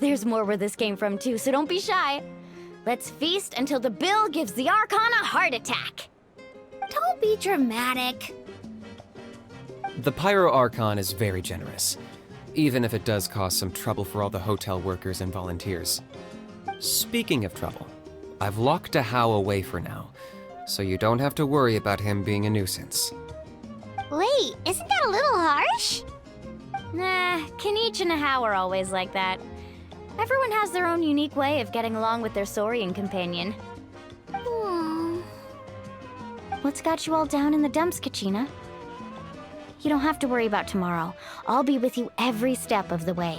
There's more where this came from too, so don't be shy. Let's feast until the bill gives the Archon a heart attack. Don't be dramatic. The Pyro Archon is very generous, even if it does cause some trouble for all the hotel workers and volunteers. Speaking of trouble, I've locked a How away for now, so you don't have to worry about him being a nuisance. Wait, isn't that a little harsh? Nah, Kenichi and How are always like that. Everyone has their own unique way of getting along with their Saurian companion. What's got you all down in the dumps, Kachina? You don't have to worry about tomorrow. I'll be with you every step of the way.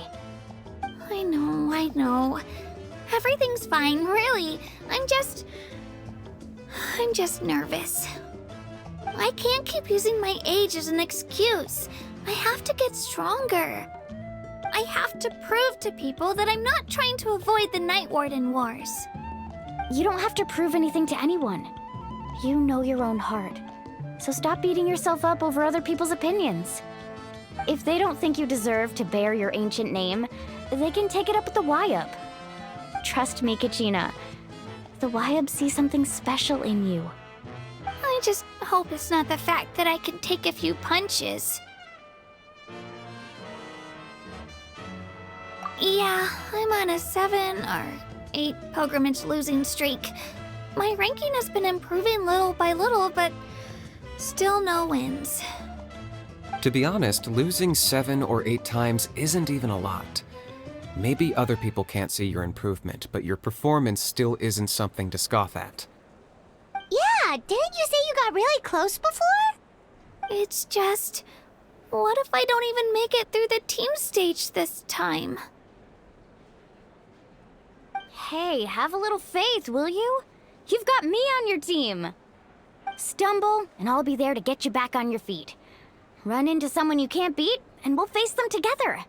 I know. Everything's fine, really. I'm just nervous. I can't keep using my age as an excuse. I have to get stronger. I have to prove to people that I'm not trying to avoid the Night Warden Wars. You don't have to prove anything to anyone. You know your own heart. So stop beating yourself up over other people's opinions. If they don't think you deserve to bear your ancient name, they can take it up with the Wyab. Trust me, Kachina. The Wyab see something special in you. I just hope it's not the fact that I can take a few punches. Yeah, I'm on a 7 or 8 pilgrimage losing streak. My ranking has been improving little by little, but still no wins. To be honest, losing 7 or 8 times isn't even a lot. Maybe other people can't see your improvement, but your performance still isn't something to scoff at. Yeah, didn't you say you got really close before? It's just, what if I don't even make it through the team stage this time? Hey, have a little faith, will you? You've got me on your team. Stumble, and I'll be there to get you back on your feet. Run into someone you can't beat, and we'll face them together.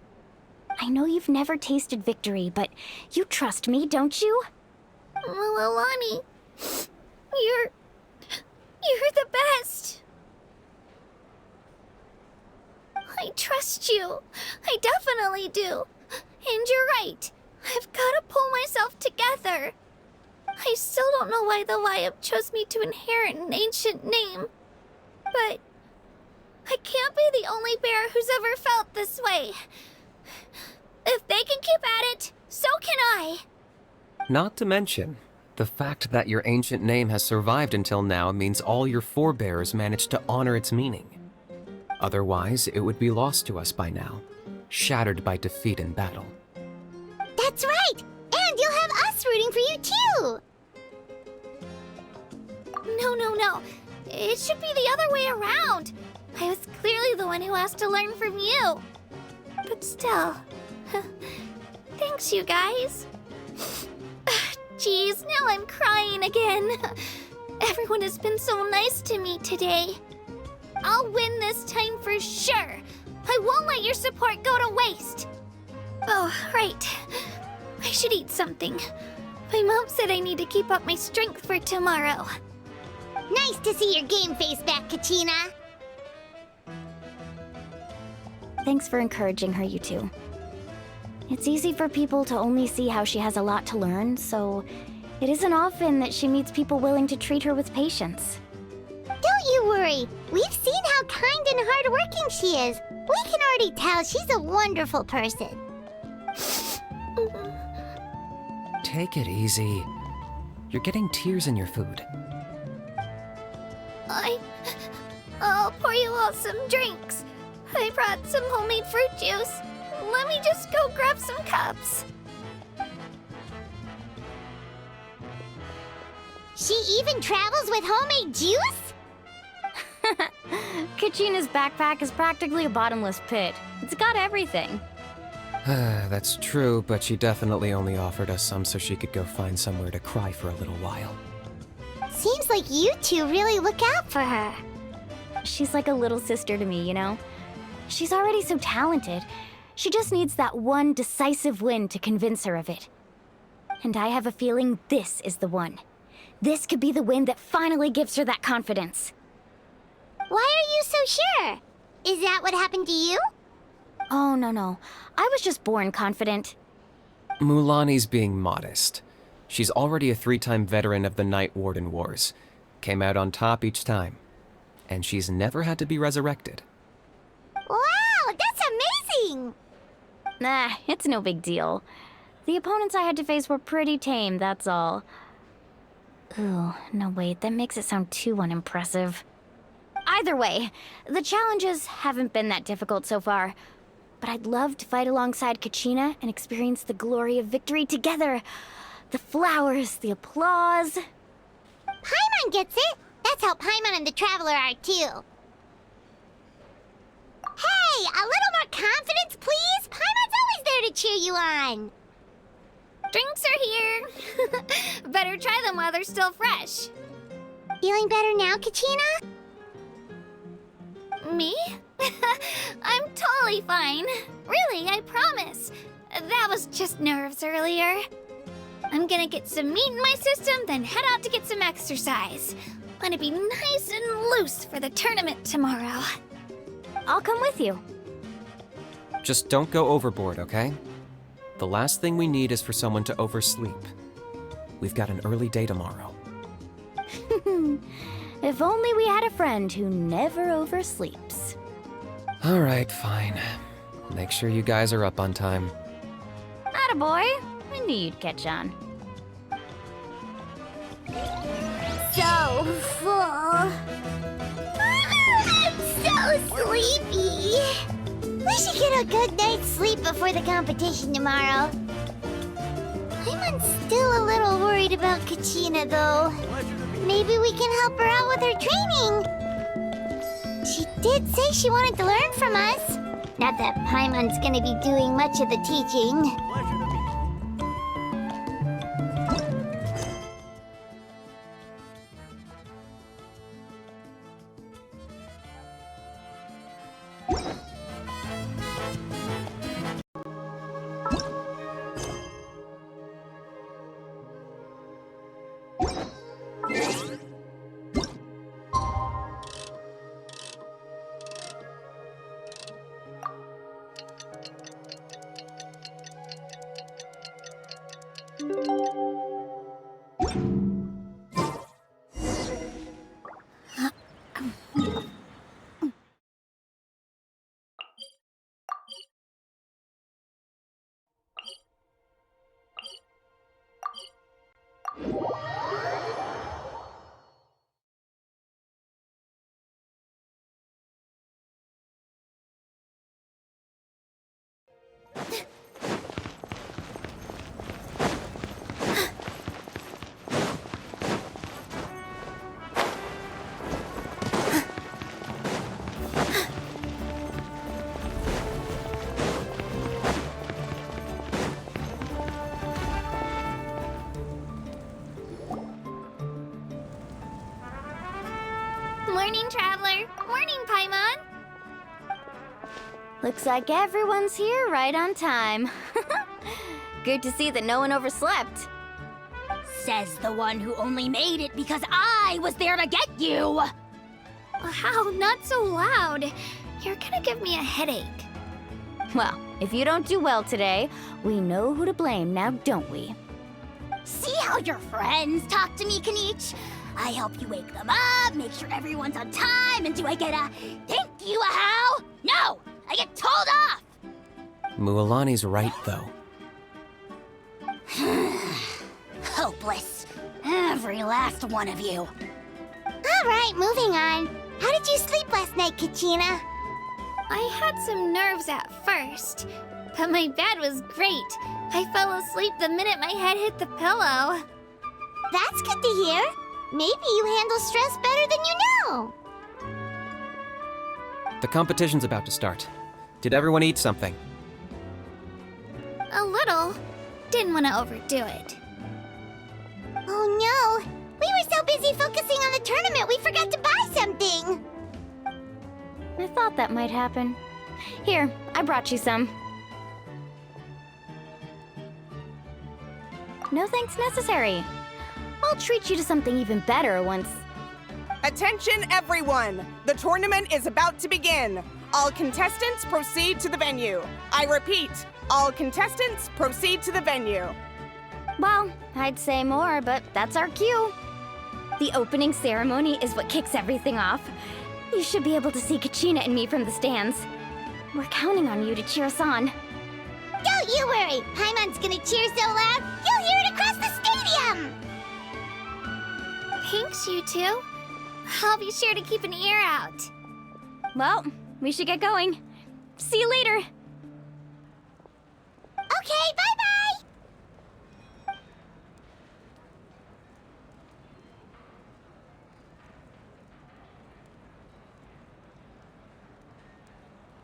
I know you've never tasted victory, but you trust me, don't you? Alani, you're the best. I trust you. I definitely do. And you're right. I've got to pull myself together. I still don't know why the Wyab chose me to inherit an ancient name. But I can't be the only bear who's ever felt this way. If they can keep at it, so can I. Not to mention, the fact that your ancient name has survived until now means all your forebears managed to honor its meaning. Otherwise, it would be lost to us by now, shattered by defeat in battle. That's right! And you'll have us rooting for you too! No. It should be the other way around. I was clearly the one who asked to learn from you. But still, thanks you guys. Geez, now I'm crying again. Everyone has been so nice to me today. I'll win this time for sure. I won't let your support go to waste. Oh, right. I should eat something. My mom said I need to keep up my strength for tomorrow. Nice to see your game face back, Kachina. Thanks for encouraging her, you two. It's easy for people to only see how she has a lot to learn, so it isn't often that she meets people willing to treat her with patience. Don't you worry. We've seen how kind and hardworking she is. We can already tell she's a wonderful person. Take it easy. You're getting tears in your food. I'll pour you all some drinks. I brought some homemade fruit juice. Let me just go grab some cups. She even travels with homemade juice? Kachina's backpack is practically a bottomless pit. It's got everything. That's true, but she definitely only offered us some so she could go find somewhere to cry for a little while. Seems like you two really look out for her. She's like a little sister to me, you know? She's already so talented. She just needs that one decisive win to convince her of it. And I have a feeling this is the one. This could be the win that finally gives her that confidence. Why are you so sure? Is that what happened to you? Oh, no. I was just born confident. Mulani's being modest. She's already a 3-time veteran of the Night Warden Wars. Came out on top each time. And she's never had to be resurrected. Wow, that's amazing! Nah, it's no big deal. The opponents I had to face were pretty tame, that's all. Ooh, no wait, that makes it sound too unimpressive. Either way, the challenges haven't been that difficult so far. But I'd love to fight alongside Kachina and experience the glory of victory together. The flowers, the applause. Paimon gets it! That's how Paimon and the Traveler are too. Hey, a little more confidence, please! Paimon's always there to cheer you on! Drinks are here. Better try them while they're still fresh. Feeling better now, Kachina? Me? I'm totally fine. Really, I promise. That was just nerves earlier. I'm gonna get some meat in my system, then head out to get some exercise. Want to be nice and loose for the tournament tomorrow. I'll come with you. Just don't go overboard, okay? The last thing we need is for someone to oversleep. We've got an early day tomorrow. If only we had a friend who never oversleeps. All right, fine. I'll make sure you guys are up on time. Attaboy. I knew you'd catch on. So full. I'm so sleepy. We should get a good night's sleep before the competition tomorrow. I'm still a little worried about Kachina, though. Maybe we can help her out with her training. She did say she wanted to learn from us. Not that Paimon's gonna be doing much of the teaching. Morning, Traveler. Morning, Paimon. Looks like everyone's here right on time. Good to see that no one overslept. Says the one who only made it because I was there to get you! Wow, not so loud. You're gonna give me a headache. Well, if you don't do well today, we know who to blame now, don't we? See how your friends talk to me, Kanich? I help you wake them up, make sure everyone's on time, and do I get a thank you, a how? No! I get told off! Mualani's right, though. Hopeless. Every last one of you. All right, moving on. How did you sleep last night, Kachina? I had some nerves at first, but my bed was great. I fell asleep the minute my head hit the pillow. That's good to hear. Maybe you handle stress better than you know. The competition's about to start. Did everyone eat something? A little. Didn't want to overdo it. Oh no! We were so busy focusing on the tournament we forgot to buy something! I thought that might happen. Here, I brought you some. No thanks necessary. I'll treat you to something even better once... Attention everyone! The tournament is about to begin. All contestants proceed to the venue. I repeat, all contestants proceed to the venue. Well, I'd say more, but that's our cue. The opening ceremony is what kicks everything off. You should be able to see Kachina and me from the stands. We're counting on you to cheer us on. Don't you worry! Paimon's gonna cheer so loud, you'll hear it across the stadium! Thanks, you two. I'll be sure to keep an ear out. Well, we should get going. See you later. Okay, bye-bye!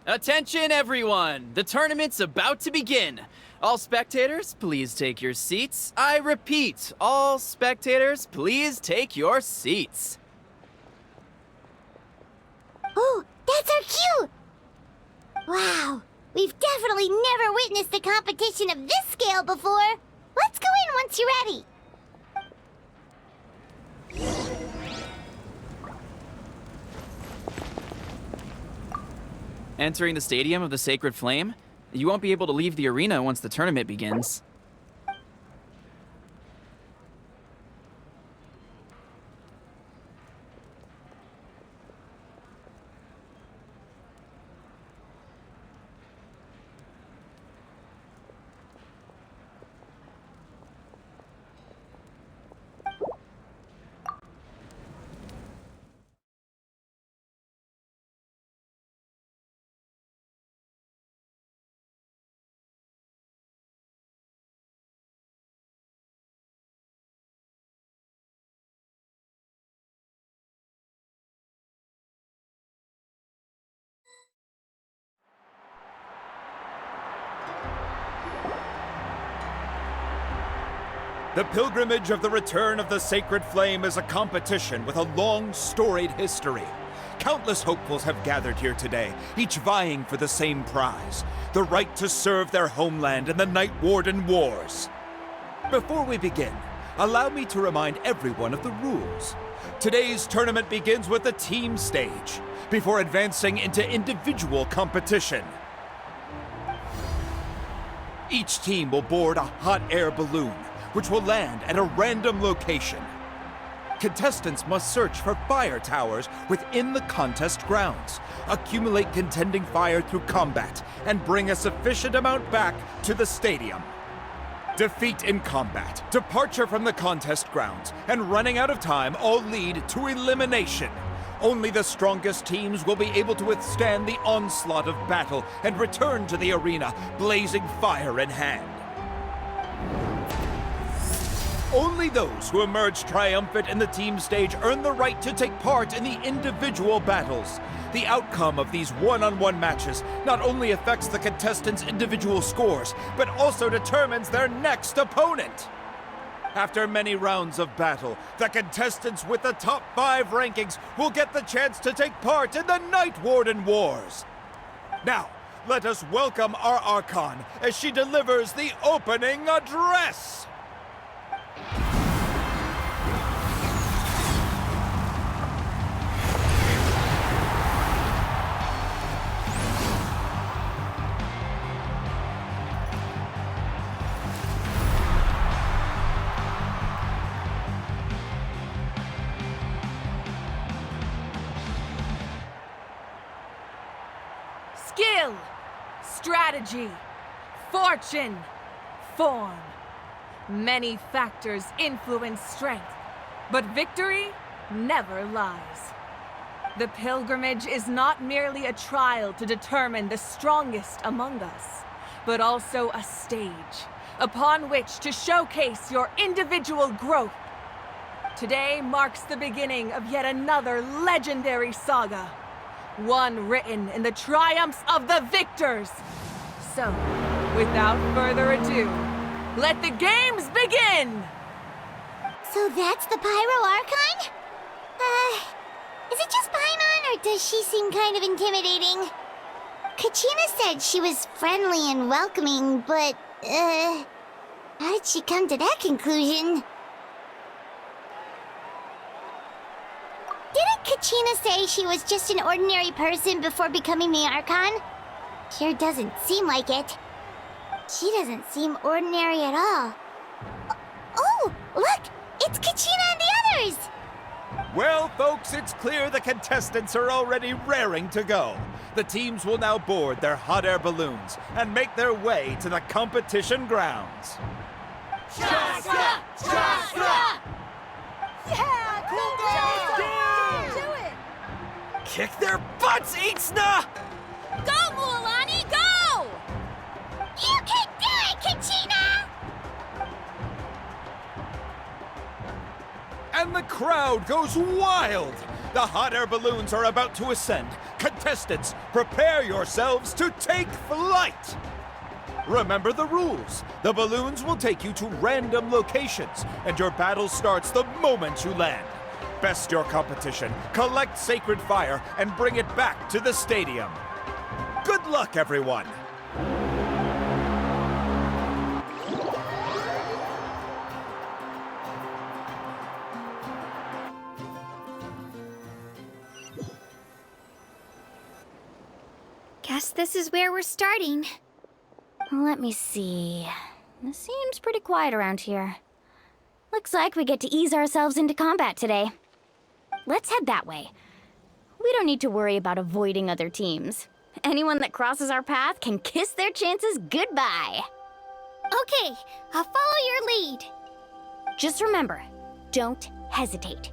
Attention, everyone! The tournament's about to begin. All spectators, please take your seats. I repeat, all spectators, please take your seats. Oh, that's our cue! Wow, we've definitely never witnessed a competition of this scale before. Let's go in once you're ready. Entering the Stadium of the Sacred Flame, You won't be able to leave the arena once the tournament begins. The Pilgrimage of the Return of the Sacred Flame is a competition with a long, storied history. Countless hopefuls have gathered here today, each vying for the same prize, the right to serve their homeland in the Night Warden Wars. Before we begin, allow me to remind everyone of the rules. Today's tournament begins with the team stage, before advancing into individual competition. Each team will board a hot air balloon, which will land at a random location. Contestants must search for fire towers within the contest grounds, accumulate contending fire through combat, and bring a sufficient amount back to the stadium. Defeat in combat, departure from the contest grounds, and running out of time all lead to elimination. Only the strongest teams will be able to withstand the onslaught of battle and return to the arena, blazing fire in hand. Only those who emerge triumphant in the team stage earn the right to take part in the individual battles. The outcome of these one-on-one matches not only affects the contestants' individual scores, but also determines their next opponent. After many rounds of battle, the contestants with the top 5 rankings will get the chance to take part in the Night Warden Wars. Now, let us welcome our Archon as she delivers the opening address. Skill, strategy, fortune, form. Many factors influence strength, but victory never lies. The pilgrimage is not merely a trial to determine the strongest among us, but also a stage upon which to showcase your individual growth. Today marks the beginning of yet another legendary saga, one written in the triumphs of the victors. So, without further ado, let the games begin! So that's the Pyro Archon? Is it just Paimon, or does she seem kind of intimidating? Kachina said she was friendly and welcoming, but, how did she come to that conclusion? Didn't Kachina say she was just an ordinary person before becoming the Archon? Sure doesn't seem like it. She doesn't seem ordinary at all. Oh, look! It's Kachina and the others! Well, folks, it's clear the contestants are already raring to go. The teams will now board their hot air balloons and make their way to the competition grounds. Shasta! Shasta! Yeah, cool do it! Kick their butts, Itzna! Go, Mualani, go! You can do it, Kachina! And the crowd goes wild! The hot air balloons are about to ascend. Contestants, prepare yourselves to take flight! Remember the rules. The balloons will take you to random locations, and your battle starts the moment you land. Best your competition, collect sacred fire, and bring it back to the stadium. Good luck, everyone! Guess this is where we're starting. Let me see. It seems pretty quiet around here. Looks like we get to ease ourselves into combat today. Let's head that way. We don't need to worry about avoiding other teams. Anyone that crosses our path can kiss their chances goodbye. Okay, I'll follow your lead. Just remember, don't hesitate.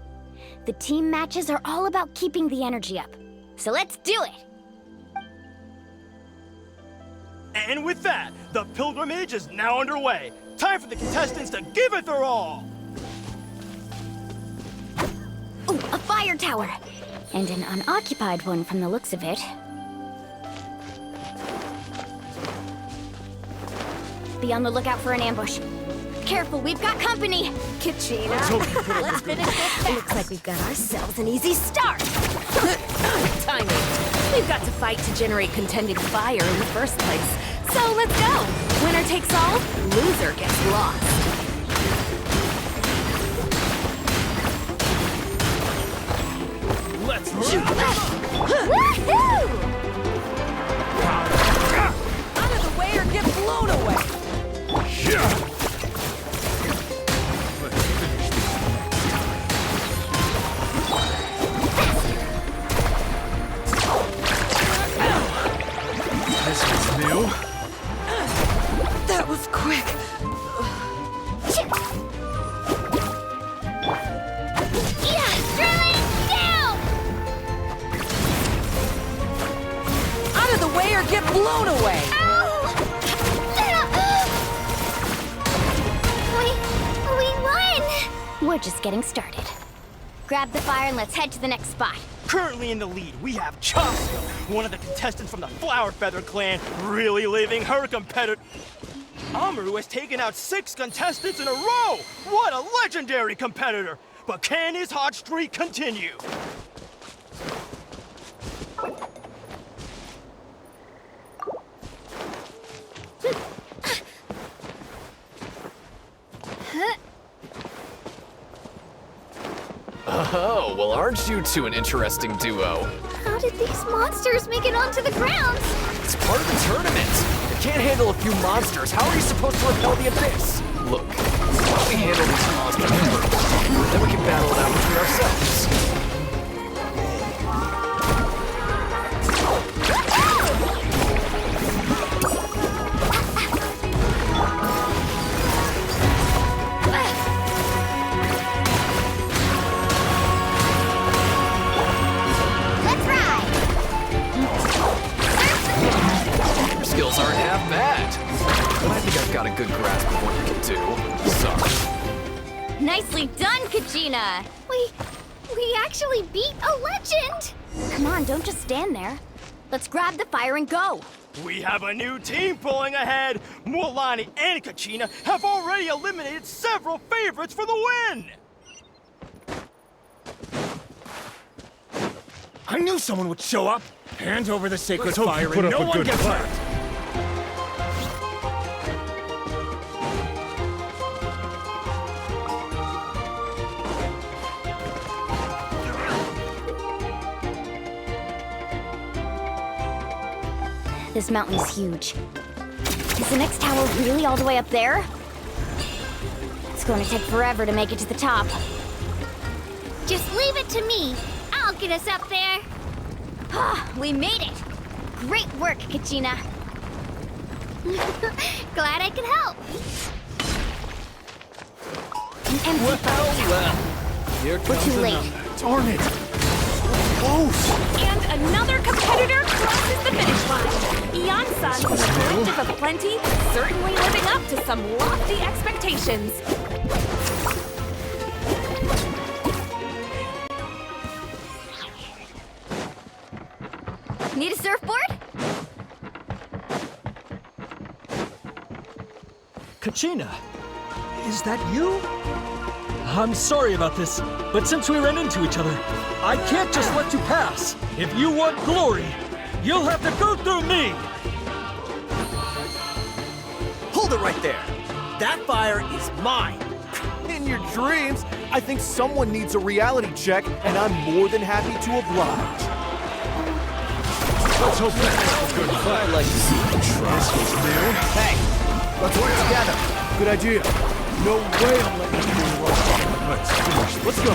The team matches are all about keeping the energy up. So let's do it! And with that, the pilgrimage is now underway. Time for the contestants to give it their all! Ooh, a fire tower! And an unoccupied one from the looks of it. Be on the lookout for an ambush. Careful, we've got company! Kachina, let's finish this. Looks like we've got ourselves an easy start! Timing. We've got to fight to generate contending fire in the first place. So let's go! Winner takes all, loser gets lost. Let's Woohoo! Out of the way or get blown away! This was new. That was quick. Out of the way or get blown away! We won! We're just getting started. Grab the fire and let's head to the next spot. Currently in the lead, we have Chaska, one of the contestants from the Flower Feather clan, really leaving her competitor. Amaru has taken out 6 contestants in a row! What a legendary competitor! But can his hot streak continue? Oh, well, aren't you two an interesting duo? How did these monsters make it onto the ground? It's part of the tournament. You can't handle a few monsters. How are you supposed to repel the abyss? Look, why don't we handle these monsters first? Then we can battle it out between ourselves. Skills aren't half bad, but I think I've got a good grasp of what you can do. Sorry. Nicely done, Kachina! We actually beat a legend! Come on, don't just stand there. Let's grab the fire and go! We have a new team pulling ahead! Mualani and Kachina have already eliminated several favorites for the win! I knew someone would show up! Hand over the sacred Let's hope fire you put and up no a one good gets fight. hurt! This mountain's huge. Is the next tower really all the way up there? It's going to take forever to make it to the top. Just leave it to me. I'll get us up there. Ah, we made it! Great work, Kachina. Glad I could help. An empty fire tower. Here We're too late. Darn it! Close! And another competitor crosses the finish line. Ian-san from the Collective of Plenty, certainly living up to some lofty expectations. Need a surfboard? Kachina, is that you? I'm sorry about this, but since we ran into each other, I can't just let you pass. If you want glory, you'll have to go through me! Hold it right there! That fire is mine! In your dreams, I think someone needs a reality check, and I'm more than happy to oblige. Let's hope that makes a good fight. I'd like to see you try. This was new. Hey, let's work together. Good idea. No way I'm letting you do the work. Let's finish this. Let's go.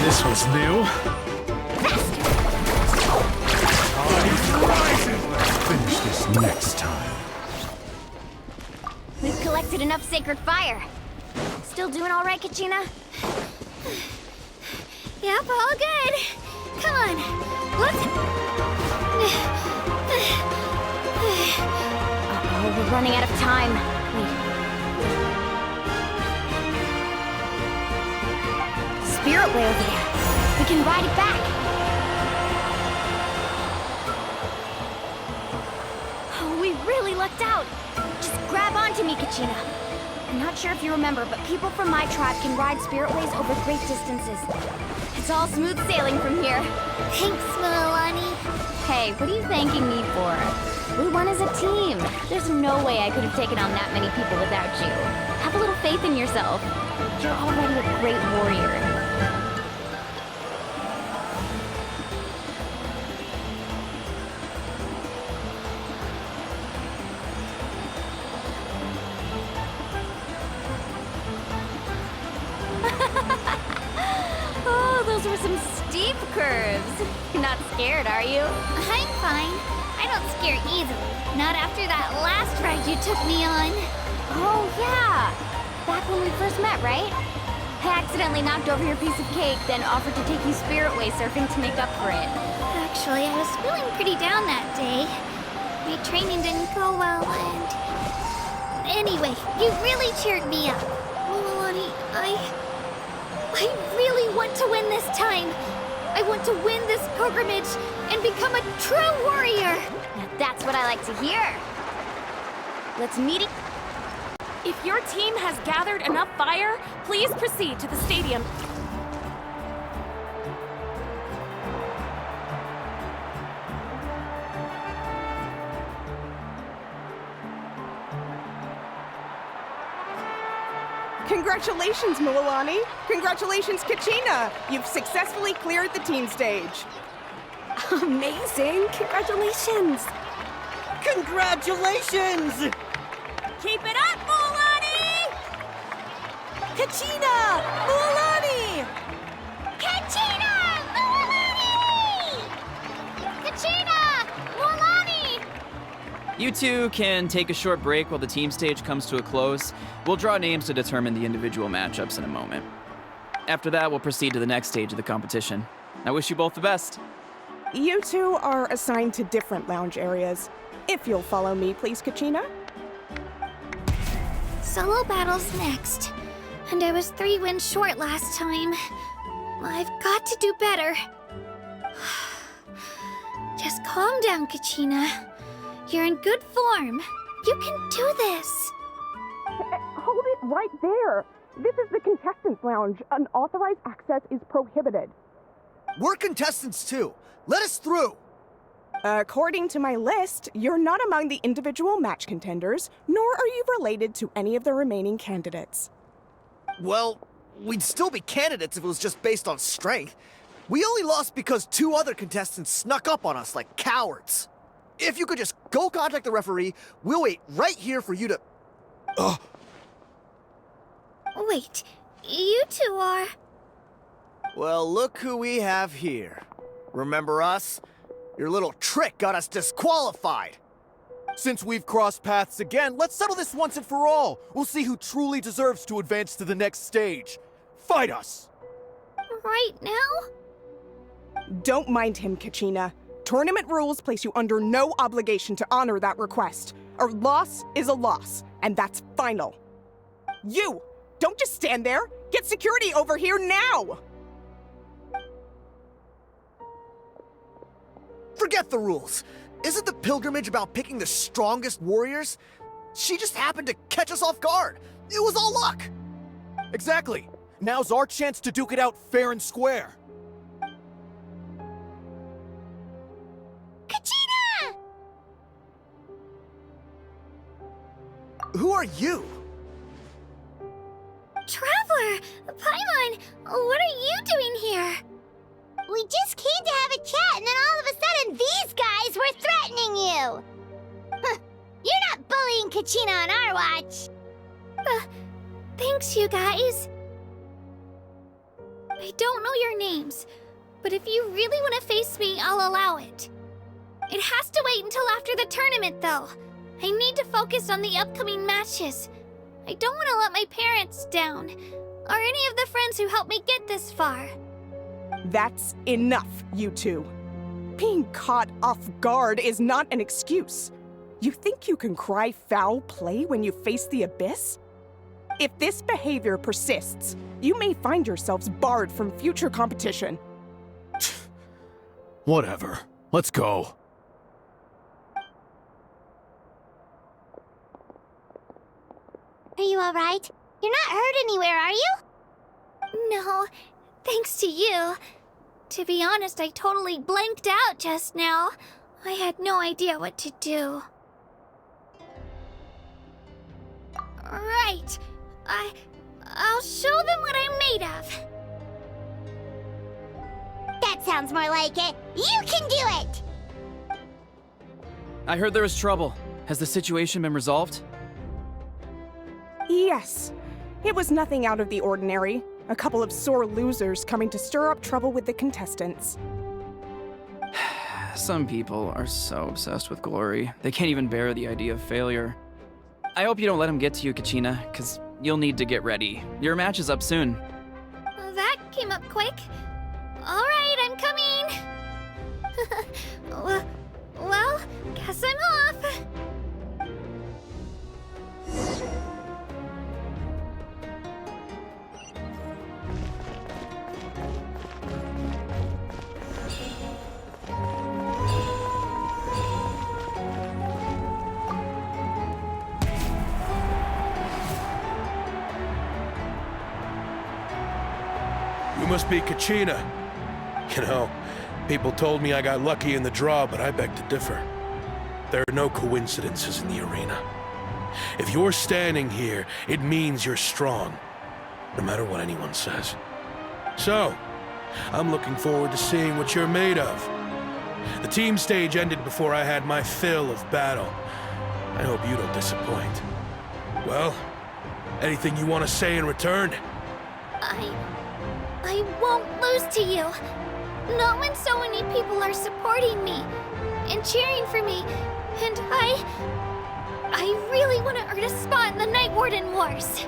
This was new. Time rises. Let's finish this next time. We've collected enough sacred fire. Still doing all right, Kachina? Yep, all good. Come on. Let's... Uh-oh, we're running out of time. Wait. Spirit way over there. We can ride it back. Oh, we really lucked out. Just grab onto me, Kachina. I'm not sure if you remember, but people from my tribe can ride spiritways over great distances. It's all smooth sailing from here. Thanks, Milani. Hey, what are you thanking me for? We won as a team. There's no way I could have taken on that many people without you. Have a little faith in yourself. You're already a great warrior. Oh, those were some steep curves. You're not scared, are you? I'm fine. I don't scare easily. Not after that last ride you took me on. Oh, yeah. Back when we first met, right? I accidentally knocked over your piece of cake, then offered to take you spiritway surfing to make up for it. Actually, I was feeling pretty down that day. My training didn't go well, and... Anyway, you really cheered me up. Milani, I really want to win this time. I want to win this pilgrimage and become a true warrior. Now that's what I like to hear. Let's meet it. If your team has gathered enough fire, please proceed to the stadium. Congratulations, Milani. Congratulations, Kachina. You've successfully cleared the team stage. Amazing! Congratulations! Congratulations! Keep it up, Milani! Kachina! Milani! Kachina! Milani! Kachina! Milani! You two can take a short break while the team stage comes to a close. We'll draw names to determine the individual matchups in a moment. After that, we'll proceed to the next stage of the competition. I wish you both the best. You two are assigned to different lounge areas. If you'll follow me, please, Kachina. Solo battle's next. And I was 3 wins short last time. I've got to do better. Just calm down, Kachina. You're in good form. You can do this. Hold it right there. This is the contestants' lounge. Unauthorized access is prohibited. We're contestants too. Let us through. According to my list, you're not among the individual match contenders, nor are you related to any of the remaining candidates. Well, we'd still be candidates if it was just based on strength. We only lost because 2 other contestants snuck up on us like cowards. If you could just go contact the referee, we'll wait right here for you to... Wait, you two are... Well, look who we have here. Remember us? Your little trick got us disqualified. Since we've crossed paths again, let's settle this once and for all. We'll see who truly deserves to advance to the next stage. Fight us! Right now? Don't mind him, Kachina. Tournament rules place you under no obligation to honor that request. A loss is a loss, and that's final. You! Don't just stand there! Get security over here now! Forget the rules. Isn't the pilgrimage about picking the strongest warriors? She just happened to catch us off guard. It was all luck. Exactly. Now's our chance to duke it out fair and square. Kachina! Who are you? Traveler! Paimon, what are you doing here? We just came to have a chat, and then all of a sudden these guys were threatening you! Huh, you're not bullying Kachina on our watch! Thanks, you guys. I don't know your names, but if you really want to face me, I'll allow it. It has to wait until after the tournament, though. I need to focus on the upcoming matches. I don't want to let my parents down, or any of the friends who helped me get this far. That's enough, you two. Being caught off guard is not an excuse. You think you can cry foul play when you face the abyss? If this behavior persists, you may find yourselves barred from future competition. Whatever. Let's go. Are you alright? You're not hurt anywhere, are you? No, thanks to you. To be honest, I totally blanked out just now. I had no idea what to do. Right. I'll show them what I'm made of. That sounds more like it. You can do it! I heard there was trouble. Has the situation been resolved? Yes. It was nothing out of the ordinary. A couple of sore losers coming to stir up trouble with the contestants. Some people are so obsessed with glory, they can't even bear the idea of failure. I hope you don't let him get to you, Kachina, because you'll need to get ready. Your match is up soon. That came up quick. All right, I'm coming. Well, guess I'm off. You must be Kachina. You know, people told me I got lucky in the draw, but I beg to differ. There are no coincidences in the arena. If you're standing here, it means you're strong, no matter what anyone says. So, I'm looking forward to seeing what you're made of. The team stage ended before I had my fill of battle. I hope you don't disappoint. Well, anything you want to say in return? I won't lose to you. Not when so many people are supporting me and cheering for me, and I really want to earn a spot in the Night Warden Wars.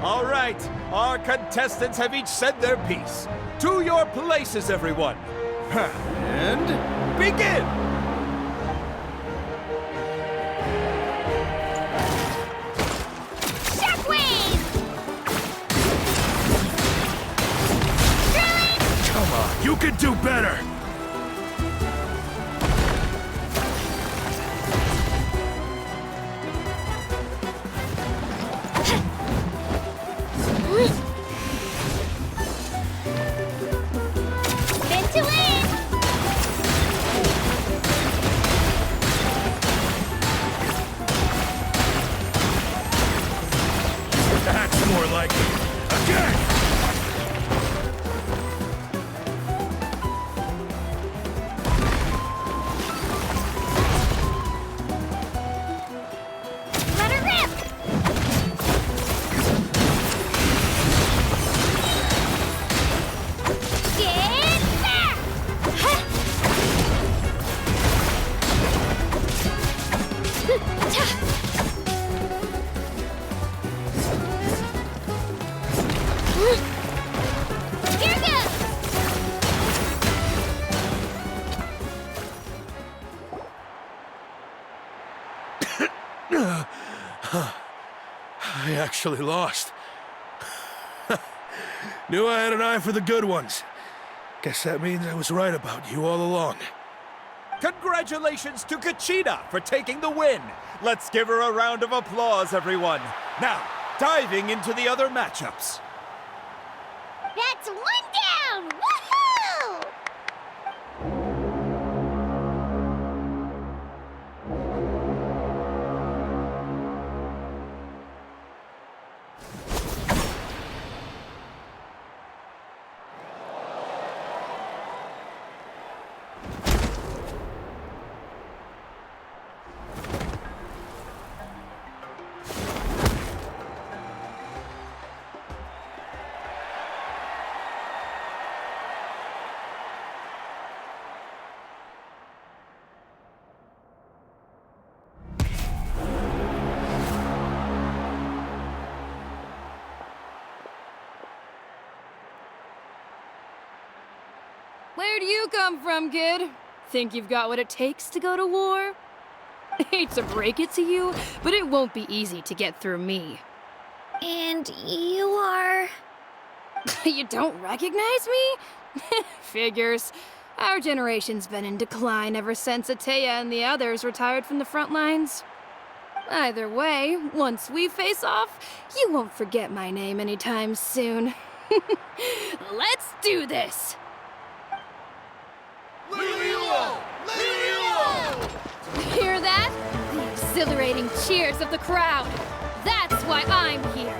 All right, our contestants have each said their piece. To your places, everyone. And begin! You can do better! Spin to win! That's more like it. Again! I actually lost. Knew I had an eye for the good ones. Guess that means I was right about you all along. Congratulations to Kachina for taking the win. Let's give her a round of applause, everyone. Now, diving into the other matchups. That's one down! Woohoo! Where do you come from, kid? Think you've got what it takes to go to war? Hate to break it to you, but it won't be easy to get through me. And you are... You don't recognize me? Figures. Our generation's been in decline ever since Ateya and the others retired from the front lines. Either way, once we face off, you won't forget my name anytime soon. Let's do this! Hear that? The exhilarating cheers of the crowd. That's why I'm here.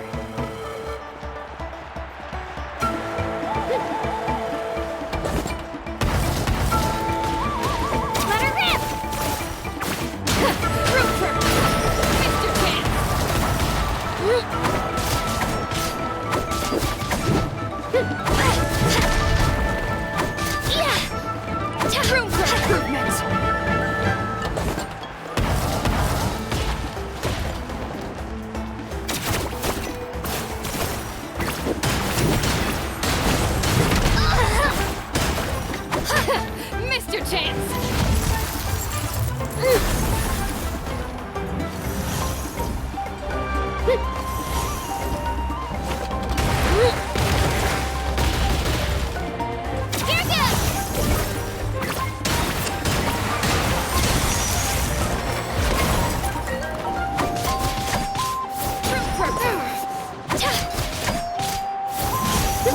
Let her rip! Root her! Mr. Chance! Room for improvement! Mr. Chance!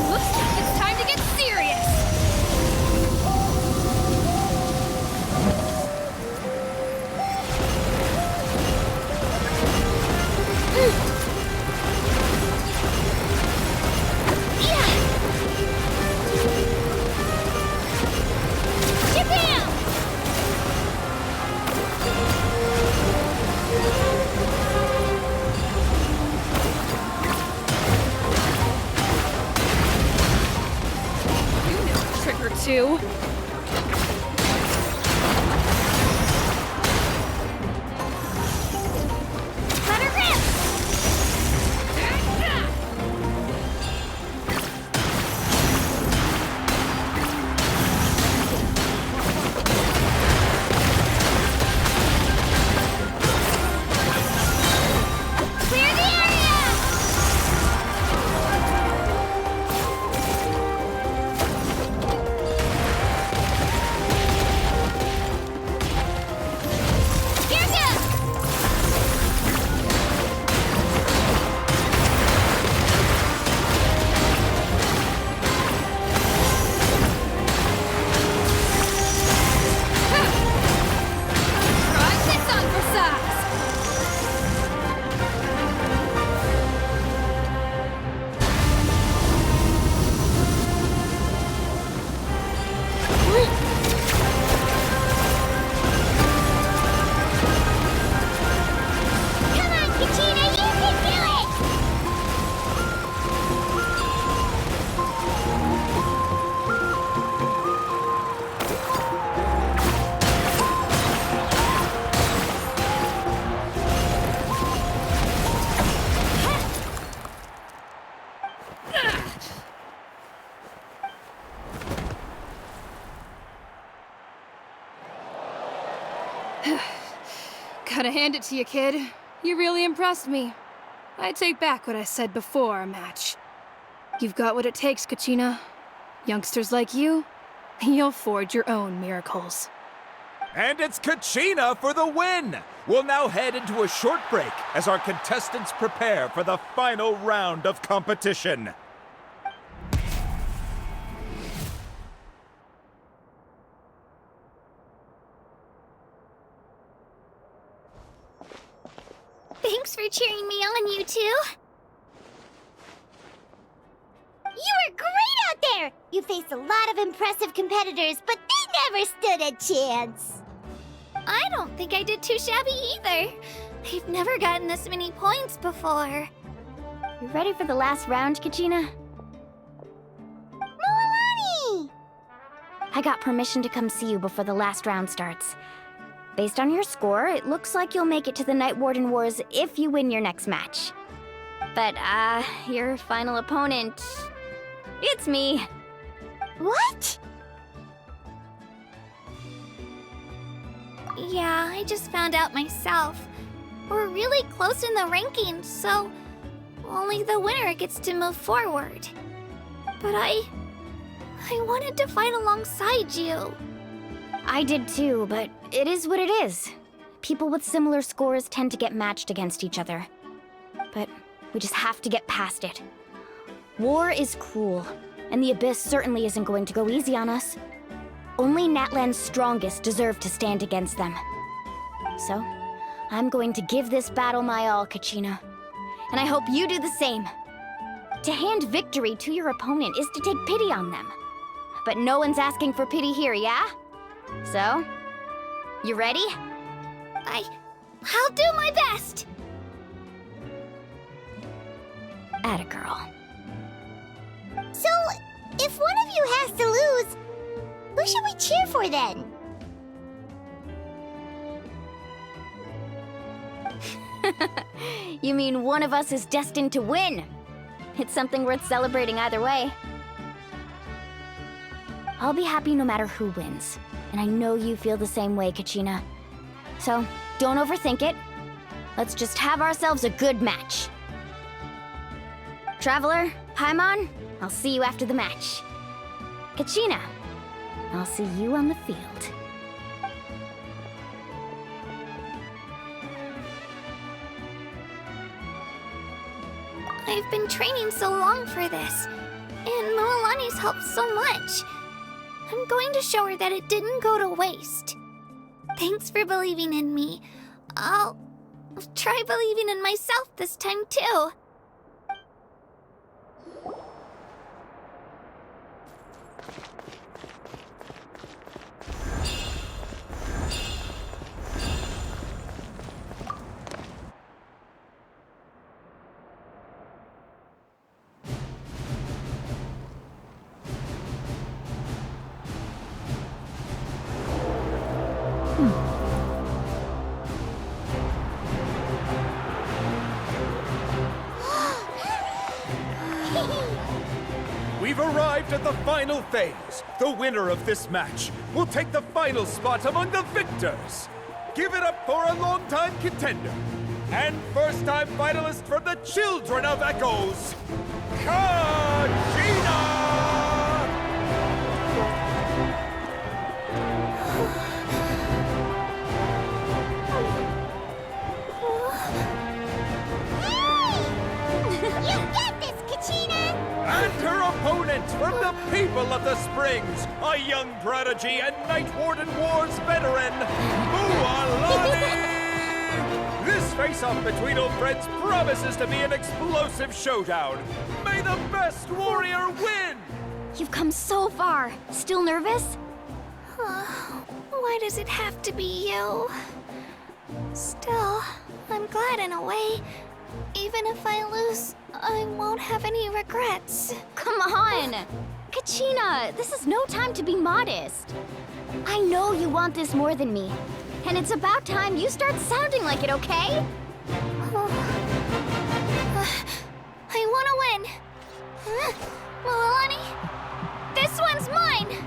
Looks like it's time to get serious! Two. Let her rip! Clear the area! Gotta hand it to you, kid. You really impressed me. I take back what I said before our match. You've got what it takes, Kachina. Youngsters like you, you'll forge your own miracles. And it's Kachina for the win! We'll now head into a short break as our contestants prepare for the final round of competition. Thanks for cheering me on, you two. You were great out there! You faced a lot of impressive competitors, but they never stood a chance. I don't think I did too shabby either. I've never gotten this many points before. You ready for the last round, Kachina? Milani! I got permission to come see you before the last round starts. Based on your score, it looks like you'll make it to the Night Warden Wars if you win your next match. But, your final opponent... it's me. What? Yeah, I just found out myself. We're really close in the rankings, so only the winner gets to move forward. But I wanted to fight alongside you. I did too, but it is what it is. People with similar scores tend to get matched against each other. But we just have to get past it. War is cruel, and the Abyss certainly isn't going to go easy on us. Only Natlan's strongest deserve to stand against them. So, I'm going to give this battle my all, Kachina. And I hope you do the same. To hand victory to your opponent is to take pity on them. But no one's asking for pity here, yeah? So, you ready? I'll do my best! Atta girl. So, if one of you has to lose, who should we cheer for then? You mean one of us is destined to win? It's something worth celebrating either way. I'll be happy no matter who wins. And I know you feel the same way, Kachina. So, don't overthink it. Let's just have ourselves a good match. Traveler, Paimon, I'll see you after the match. Kachina, I'll see you on the field. I've been training so long for this, and Mualani's helped so much. I'm going to show her that it didn't go to waste. Thanks for believing in me. I'll try believing in myself this time too. We've arrived at the final phase. The winner of this match will take the final spot among the victors. Give it up for a long-time contender and first-time finalist from the Children of Echoes, Kachina! You get this, Kachina! And her opponent from the people of the Springs, a young prodigy and Night Warden Wars veteran, Mualani! This face-off between old friends promises to be an explosive showdown. May the best warrior win! You've come so far. Still nervous? Why does it have to be you? Still, I'm glad in a way. Even if I lose, I won't have any regrets. Come on! Kachina, this is no time to be modest. I know you want this more than me. And it's about time you start sounding like it, okay? I want to win. Mualani, this one's mine!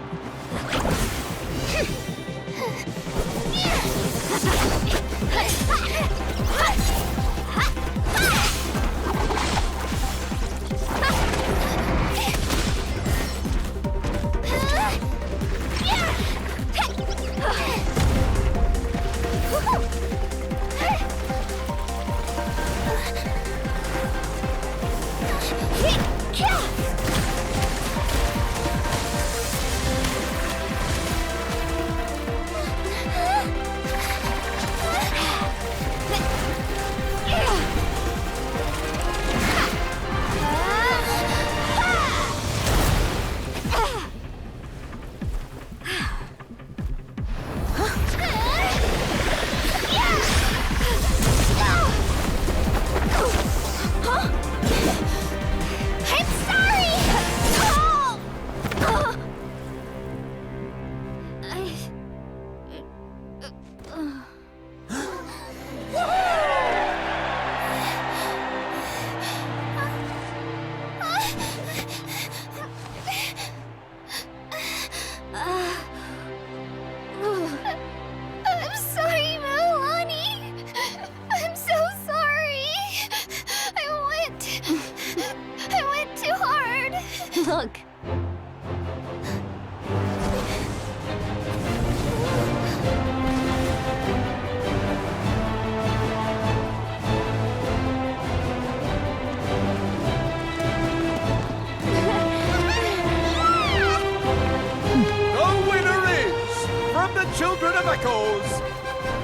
of the Children of Echoes,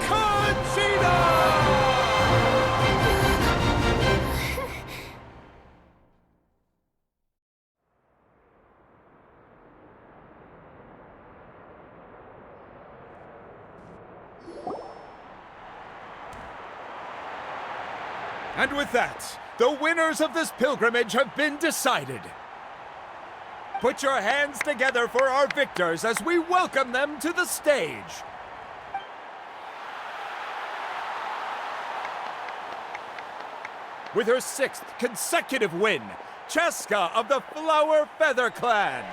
Kachina! And with that, the winners of this pilgrimage have been decided. Put your hands together for our victors as we welcome them to the stage. With her 6th consecutive win, Cheska of the Flower Feather Clan.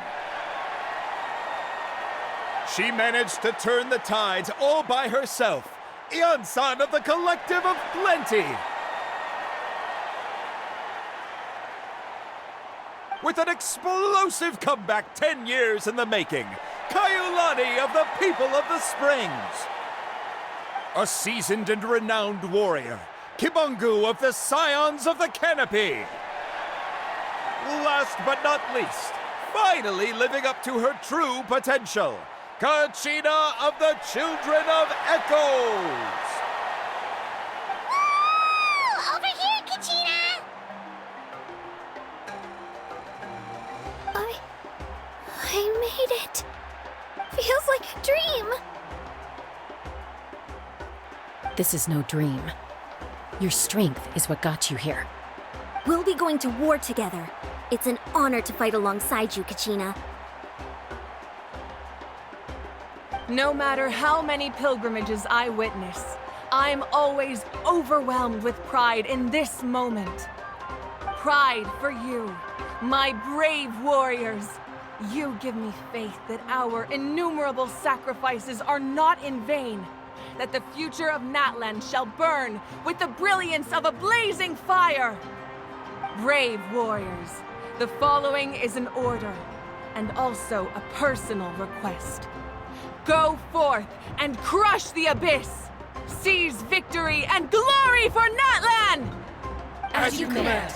She managed to turn the tides all by herself. Ian-san of the Collective of Plenty. With an explosive comeback 10 years in the making, Kaiulani of the People of the Springs. A seasoned and renowned warrior, Kibangu of the Scions of the Canopy. Last but not least, finally living up to her true potential, Kachina of the Children of Echoes. Woo! Over here, Kachina! I made it. Feels like a dream. This is no dream. Your strength is what got you here. We'll be going to war together. It's an honor to fight alongside you, Kachina. No matter how many pilgrimages I witness, I'm always overwhelmed with pride in this moment. Pride for you, my brave warriors. You give me faith that our innumerable sacrifices are not in vain, that the future of Natlan shall burn with the brilliance of a blazing fire. Brave warriors, the following is an order, and also a personal request. Go forth and crush the abyss! Seize victory and glory for Natlan! As you command.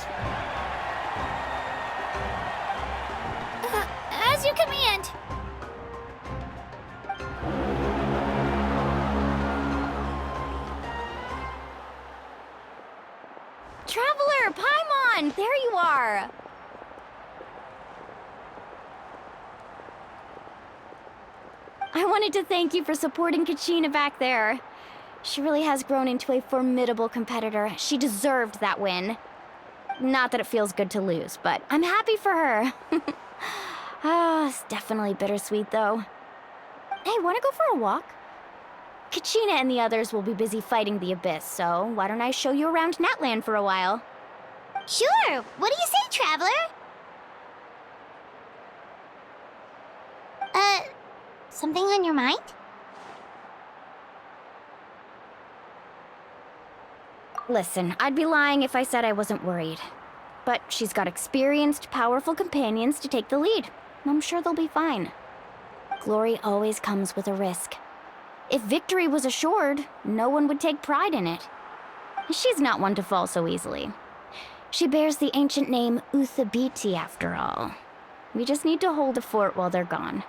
As you command. Traveler, Paimon, there you are. I wanted to thank you for supporting Kachina back there. She really has grown into a formidable competitor. She deserved that win. Not that it feels good to lose, but I'm happy for her. It's definitely bittersweet, though. Hey, wanna go for a walk? Kachina and the others will be busy fighting the Abyss, so why don't I show you around Natlan for a while? Sure. What do you say, Traveler? Something on your mind? Listen, I'd be lying if I said I wasn't worried. But she's got experienced, powerful companions to take the lead. I'm sure they'll be fine. Glory always comes with a risk. If victory was assured, no one would take pride in it. She's not one to fall so easily. She bears the ancient name Uthabiti, after all. We just need to hold the fort while they're gone.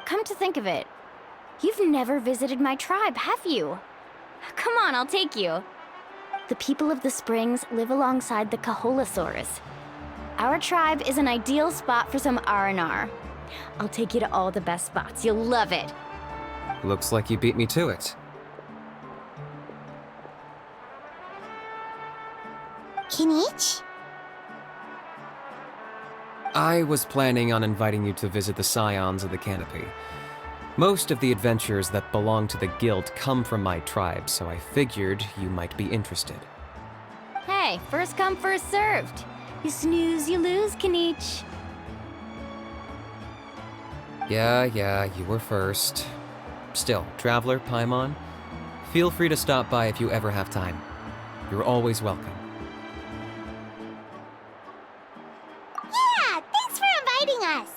Come to think of it, you've never visited my tribe, have you? Come on, I'll take you. The people of the Springs live alongside the Kaholasaurus. Our tribe is an ideal spot for some R&R. I'll take you to all the best spots. You'll love it. Looks like you beat me to it. Kinich? I was planning on inviting you to visit the Scions of the Canopy. Most of the adventurers that belong to the guild come from my tribe, so I figured you might be interested. Hey, first come, first served. You snooze, you lose, Kinich. Yeah, you were first. Still, Traveler, Paimon, feel free to stop by if you ever have time. You're always welcome. Yeah, thanks for inviting us.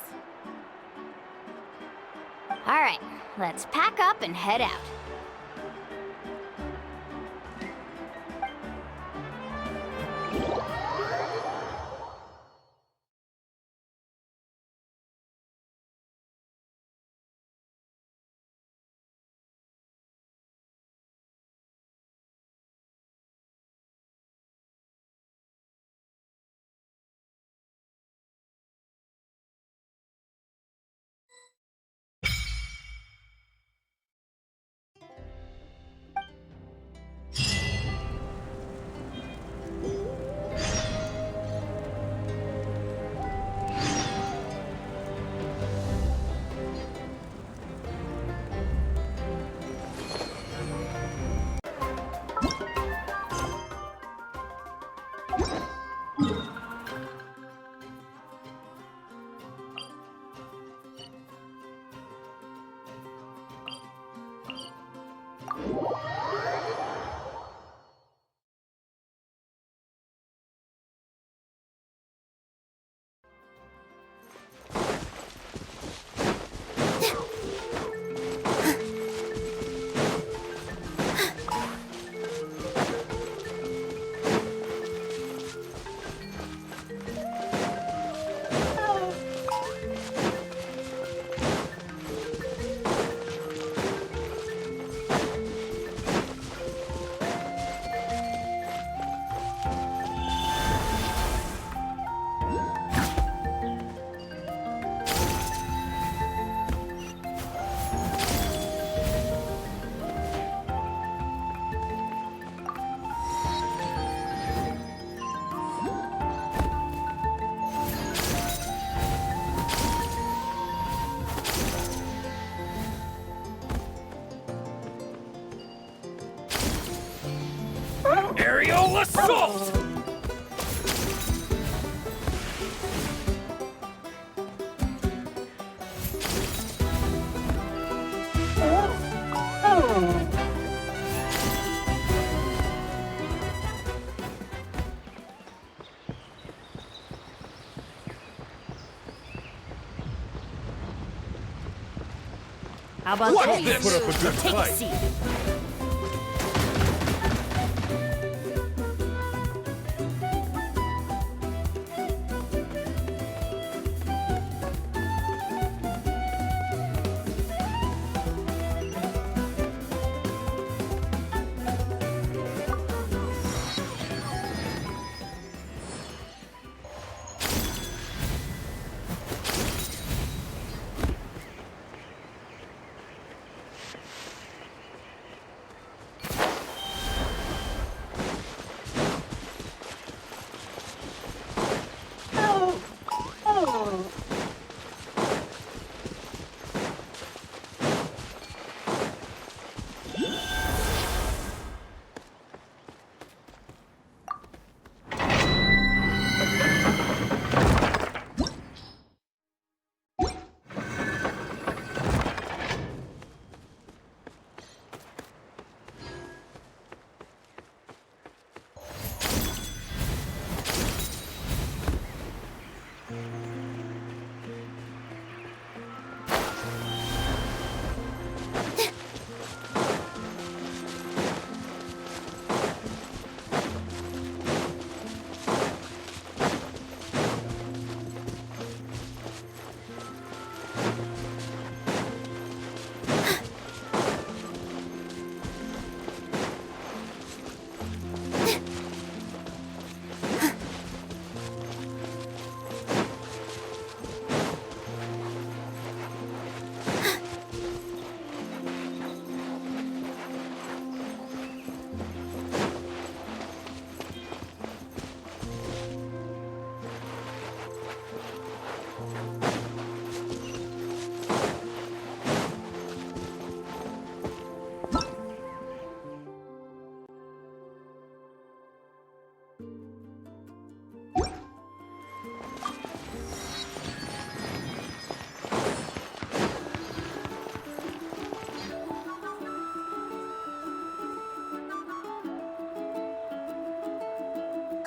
All right, let's pack up and head out. Aerial assault! How about Watch this? this. Put up a good Take fight. a seat.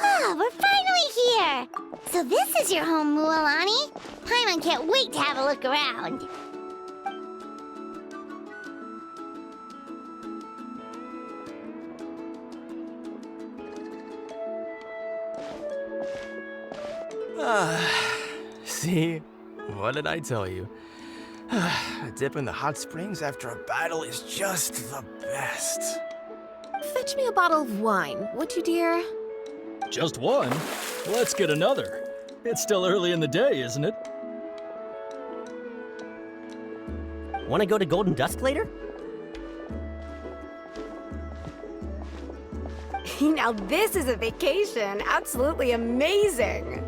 Ah, we're finally here! So this is your home, Mualani? Paimon can't wait to have a look around. See? What did I tell you? A dip in the hot springs after a battle is just the best. Fetch me a bottle of wine, would you, dear? Just one? Let's get another. It's still early in the day, isn't it? Want to go to Golden Dusk later? Now this is a vacation. Absolutely amazing.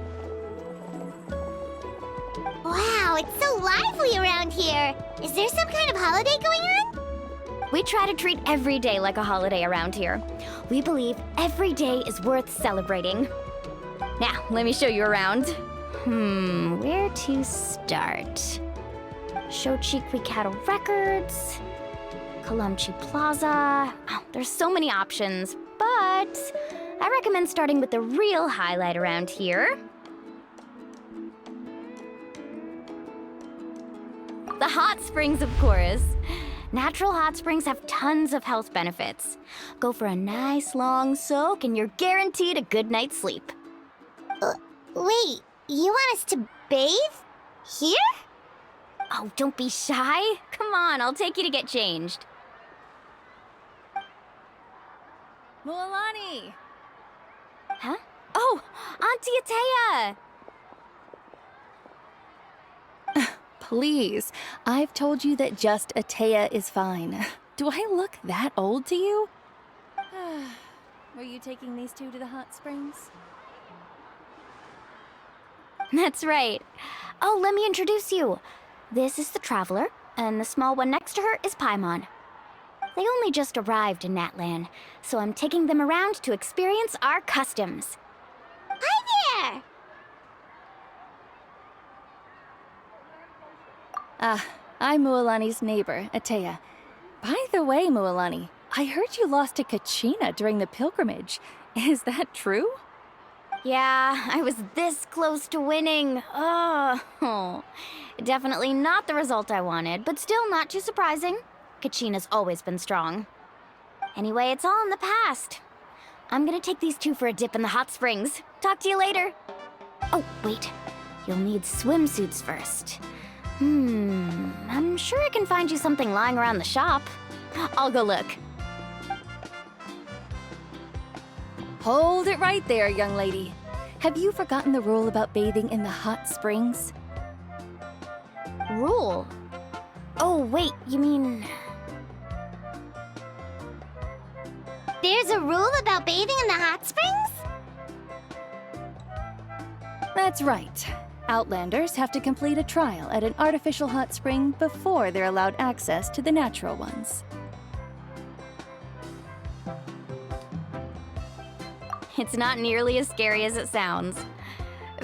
Wow, it's so lively around here. Is there some kind of holiday going on? We try to treat every day like a holiday around here. We believe every day is worth celebrating. Now, let me show you around. Where to start? Shochiku Cattle Records, Kalamchi Plaza. Oh, there's so many options, but I recommend starting with the real highlight around here. The hot springs, of course. Natural hot springs have tons of health benefits. Go for a nice long soak and you're guaranteed a good night's sleep. Wait, you want us to bathe? Here? Oh, don't be shy. Come on, I'll take you to get changed. Mualani! Huh? Oh, Auntie Atea! Please, I've told you that just Atea is fine. Do I look that old to you? Were you taking these two to the hot springs? That's right. Oh, let me introduce you. This is the Traveler, and the small one next to her is Paimon. They only just arrived in Natlan, so I'm taking them around to experience our customs. Hi there! I'm Mualani's neighbor, Atea. By the way, Mualani, I heard you lost to Kachina during the pilgrimage. Is that true? Yeah, I was this close to winning. Oh, definitely not the result I wanted, but still not too surprising. Kachina's always been strong. Anyway, it's all in the past. I'm gonna take these two for a dip in the hot springs. Talk to you later. Oh, wait. You'll need swimsuits first. I'm sure I can find you something lying around the shop. I'll go look. Hold it right there, young lady. Have you forgotten the rule about bathing in the hot springs? Rule? Oh, wait, you mean... There's a rule about bathing in the hot springs? That's right. Outlanders have to complete a trial at an artificial hot spring before they're allowed access to the natural ones. It's not nearly as scary as it sounds.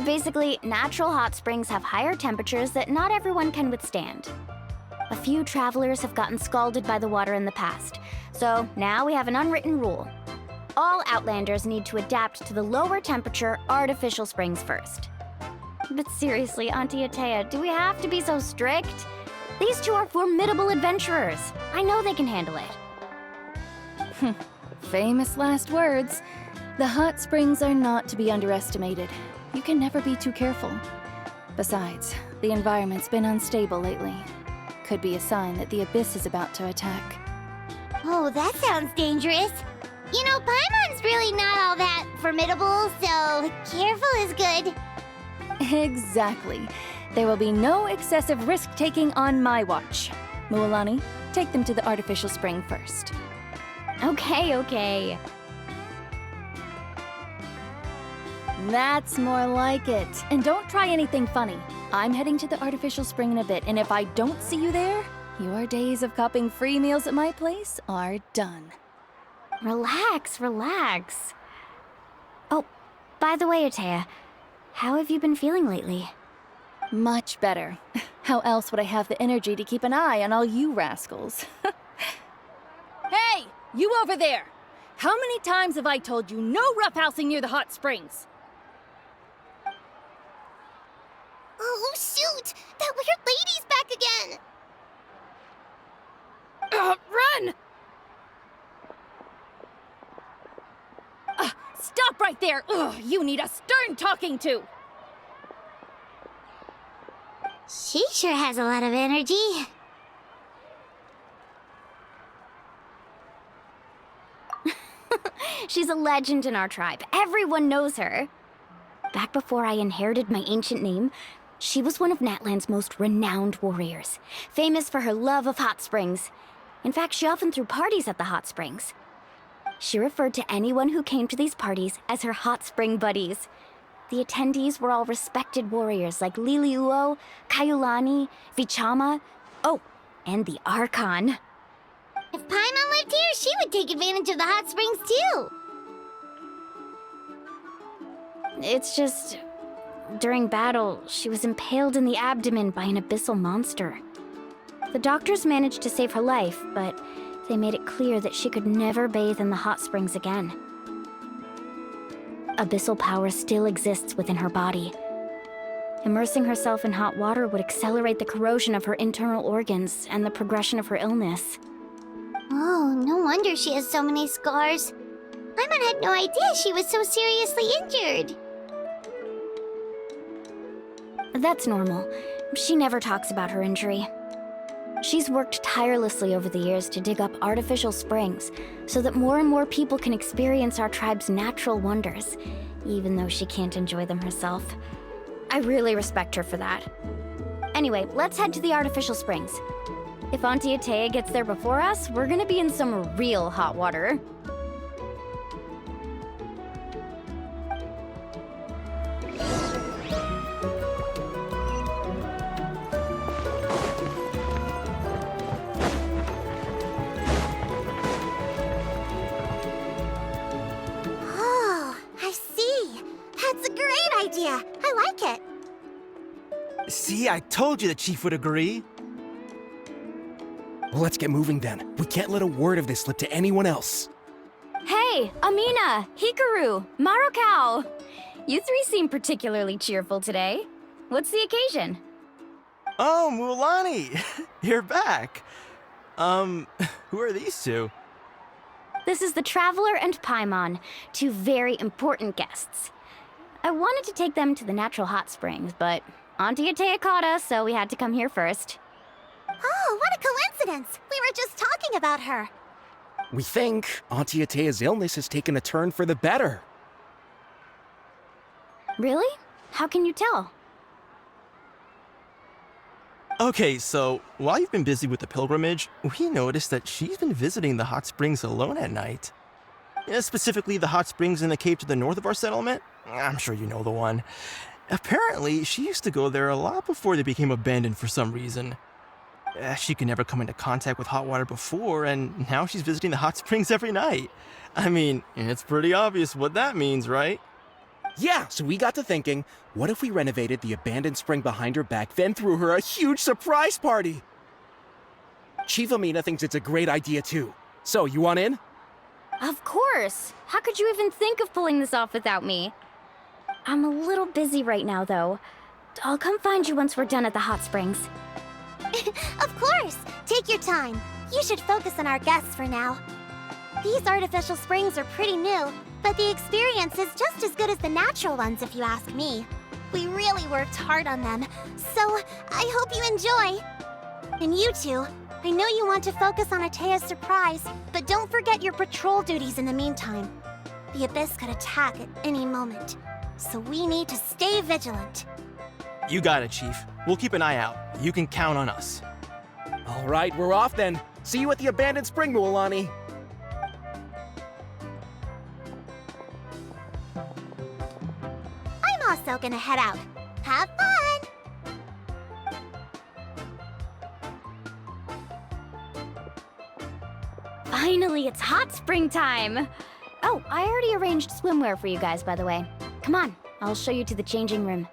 Basically, natural hot springs have higher temperatures that not everyone can withstand. A few travelers have gotten scalded by the water in the past, so now we have an unwritten rule. All Outlanders need to adapt to the lower temperature artificial springs first. But seriously, Auntie Atea, do we have to be so strict? These two are formidable adventurers. I know they can handle it. Famous last words. The hot springs are not to be underestimated. You can never be too careful. Besides, the environment's been unstable lately. Could be a sign that the abyss is about to attack. Oh, that sounds dangerous. You know, Paimon's really not all that formidable, so careful is good. Exactly. There will be no excessive risk-taking on my watch. Mualani, take them to the artificial spring first. Okay. That's more like it. And don't try anything funny. I'm heading to the artificial spring in a bit, and if I don't see you there, your days of copping free meals at my place are done. Relax. Oh, by the way, Atea, how have you been feeling lately? Much better. How else would I have the energy to keep an eye on all you rascals? Hey, you over there! How many times have I told you no roughhousing near the hot springs? Oh, shoot! That weird lady's back again! Run! Stop right there! Ugh, you need a stern talking to! She sure has a lot of energy. She's a legend in our tribe. Everyone knows her. Back before I inherited my ancient name, she was one of Natlan's most renowned warriors, famous for her love of hot springs. In fact, she often threw parties at the hot springs. She referred to anyone who came to these parties as her hot spring buddies. The attendees were all respected warriors like Liliuo, Kaiulani, Vichama, and the Archon. If Paimon lived here, she would take advantage of the hot springs too. It's just... during battle, she was impaled in the abdomen by an abyssal monster. The doctors managed to save her life, but they made it clear that she could never bathe in the hot springs again. Abyssal power still exists within her body. Immersing herself in hot water would accelerate the corrosion of her internal organs and the progression of her illness. Oh, no wonder she has so many scars. Paimon had no idea she was so seriously injured. That's normal. She never talks about her injury. She's worked tirelessly over the years to dig up artificial springs so that more and more people can experience our tribe's natural wonders, even though she can't enjoy them herself. I really respect her for that. Anyway, let's head to the artificial springs. If Auntie Atea gets there before us, we're gonna be in some real hot water. See, I told you the chief would agree. Well, let's get moving then. We can't let a word of this slip to anyone else. Hey, Amina, Hikaru, Marukao. You three seem particularly cheerful today. What's the occasion? Oh, Mulani, you're back. Who are these two? This is the Traveler and Paimon, two very important guests. I wanted to take them to the natural hot springs, but Auntie Atea caught us, so we had to come here first. Oh, what a coincidence! We were just talking about her. We think Auntie Atea's illness has taken a turn for the better. Really? How can you tell? Okay, so while you've been busy with the pilgrimage, we noticed that she's been visiting the hot springs alone at night. Specifically, the hot springs in the cave to the north of our settlement. I'm sure you know the one. Apparently, she used to go there a lot before they became abandoned for some reason. She could never come into contact with hot water before, and now she's visiting the hot springs every night. I mean, it's pretty obvious what that means, right? Yeah, so we got to thinking, what if we renovated the abandoned spring behind her back, then threw her a huge surprise party? Chief Amina thinks it's a great idea too. So, you want in? Of course! How could you even think of pulling this off without me? I'm a little busy right now, though. I'll come find you once we're done at the hot springs. Of course! Take your time. You should focus on our guests for now. These artificial springs are pretty new, but the experience is just as good as the natural ones, if you ask me. We really worked hard on them, so I hope you enjoy. And you two, I know you want to focus on Atea's surprise, but don't forget your patrol duties in the meantime. The Abyss could attack at any moment, so we need to stay vigilant. You got it, Chief. We'll keep an eye out. You can count on us. All right, we're off then. See you at the abandoned spring, Mualani. I'm also gonna head out. Have fun! Finally, it's hot spring time! Oh, I already arranged swimwear for you guys, by the way. Come on, I'll show you to the changing room.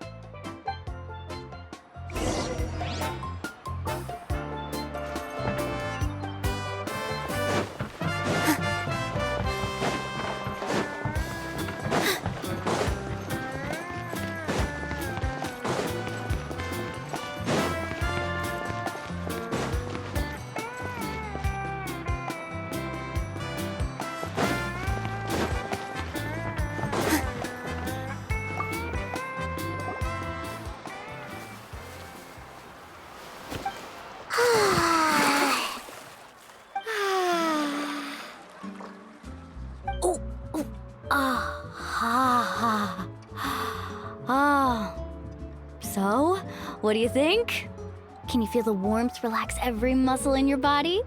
So, what do you think? Can you feel the warmth relax every muscle in your body?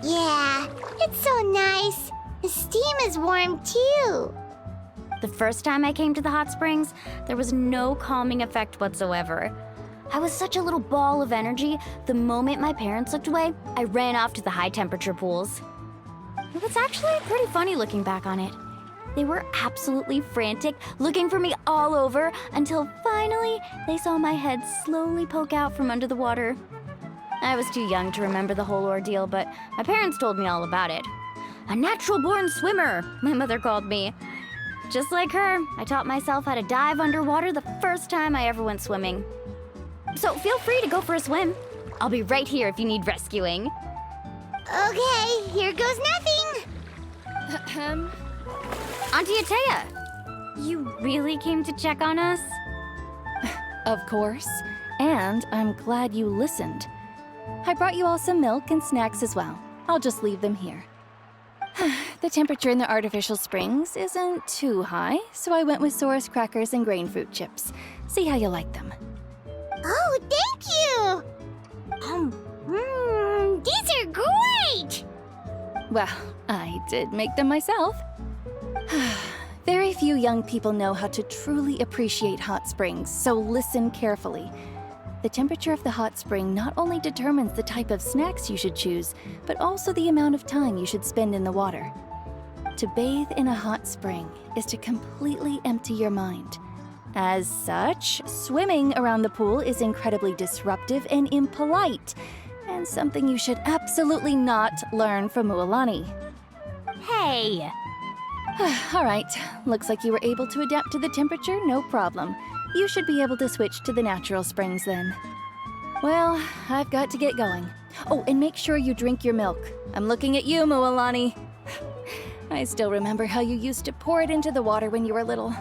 Yeah, it's so nice. The steam is warm too. The first time I came to the hot springs, there was no calming effect whatsoever. I was such a little ball of energy, the moment my parents looked away, I ran off to the high temperature pools. It was actually pretty funny looking back on it. They were absolutely frantic, looking for me all over, until finally they saw my head slowly poke out from under the water. I was too young to remember the whole ordeal, but my parents told me all about it. A natural-born swimmer, my mother called me. Just like her, I taught myself how to dive underwater the first time I ever went swimming. So feel free to go for a swim. I'll be right here if you need rescuing. Okay, here goes nothing. Auntie Atea, you really came to check on us? Of course. And I'm glad you listened. I brought you all some milk and snacks as well. I'll just leave them here. The temperature in the artificial springs isn't too high, so I went with Saurus crackers and grain fruit chips. See how you like them. Oh, thank you! These are great! Well, I did make them myself. Very few young people know how to truly appreciate hot springs, so listen carefully. The temperature of the hot spring not only determines the type of snacks you should choose, but also the amount of time you should spend in the water. To bathe in a hot spring is to completely empty your mind. As such, swimming around the pool is incredibly disruptive and impolite, and something you should absolutely not learn from Mualani. Hey! All right, looks like you were able to adapt to the temperature, no problem. You should be able to switch to the natural springs then. Well, I've got to get going. Oh, and make sure you drink your milk. I'm looking at you, Mualani. I still remember how you used to pour it into the water when you were little.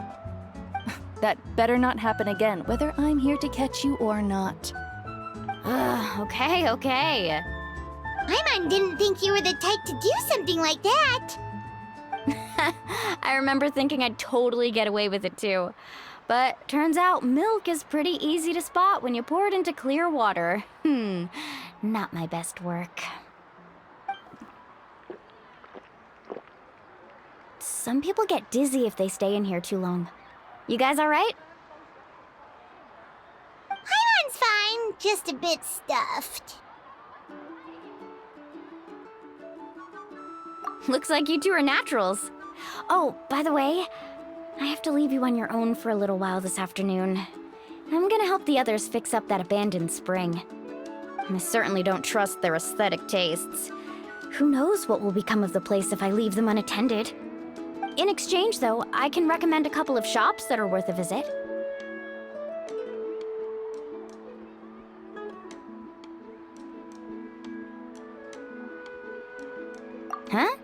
That better not happen again, whether I'm here to catch you or not. Okay. Paimon didn't think you were the type to do something like that. I remember thinking I'd totally get away with it too. But turns out milk is pretty easy to spot when you pour it into clear water. Not my best work. Some people get dizzy if they stay in here too long. You guys all right? Paimon's fine, just a bit stuffed. Looks like you two are naturals. Oh, by the way, I have to leave you on your own for a little while this afternoon. I'm gonna help the others fix up that abandoned spring. I certainly don't trust their aesthetic tastes. Who knows what will become of the place if I leave them unattended? In exchange, though, I can recommend a couple of shops that are worth a visit. Huh?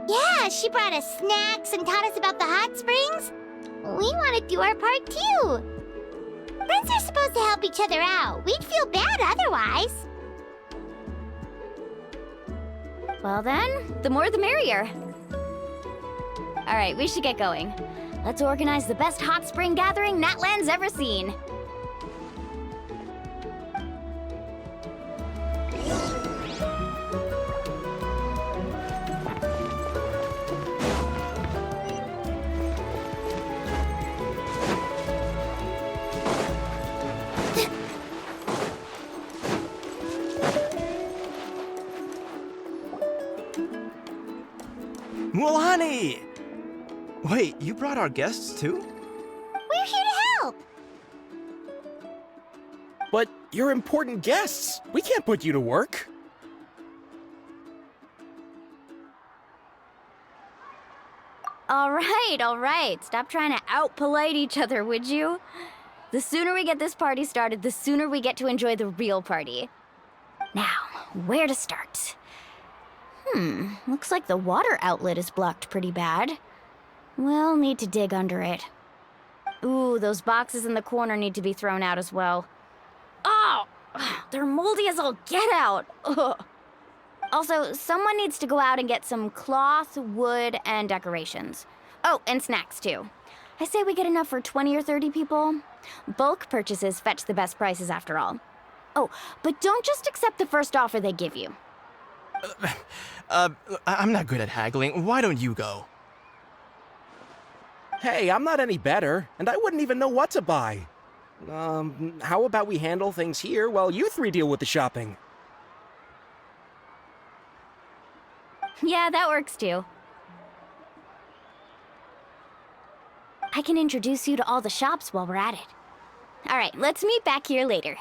Yeah, she brought us snacks and taught us about the hot springs. We want to do our part too. Friends are supposed to help each other out. We'd feel bad otherwise. Well then, the more the merrier. All right, we should get going. Let's organize the best hot spring gathering Natlan's ever seen. Mualani! Wait, you brought our guests too? We're here to help. But you're important guests. We can't put you to work. All right. Stop trying to out-polite each other, would you? The sooner we get this party started, the sooner we get to enjoy the real party. Now, where to start? Looks like the water outlet is blocked pretty bad. We'll need to dig under it. Ooh, those boxes in the corner need to be thrown out as well. Oh! They're moldy as all get out! Ugh. Also, someone needs to go out and get some cloth, wood, and decorations. Oh, and snacks too. I say we get enough for 20 or 30 people. Bulk purchases fetch the best prices after all. Oh, but don't just accept the first offer they give you. I'm not good at haggling. Why don't you go? Hey, I'm not any better, and I wouldn't even know what to buy. How about we handle things here while you three deal with the shopping? Yeah, that works too. I can introduce you to all the shops while we're at it. All right, let's meet back here later.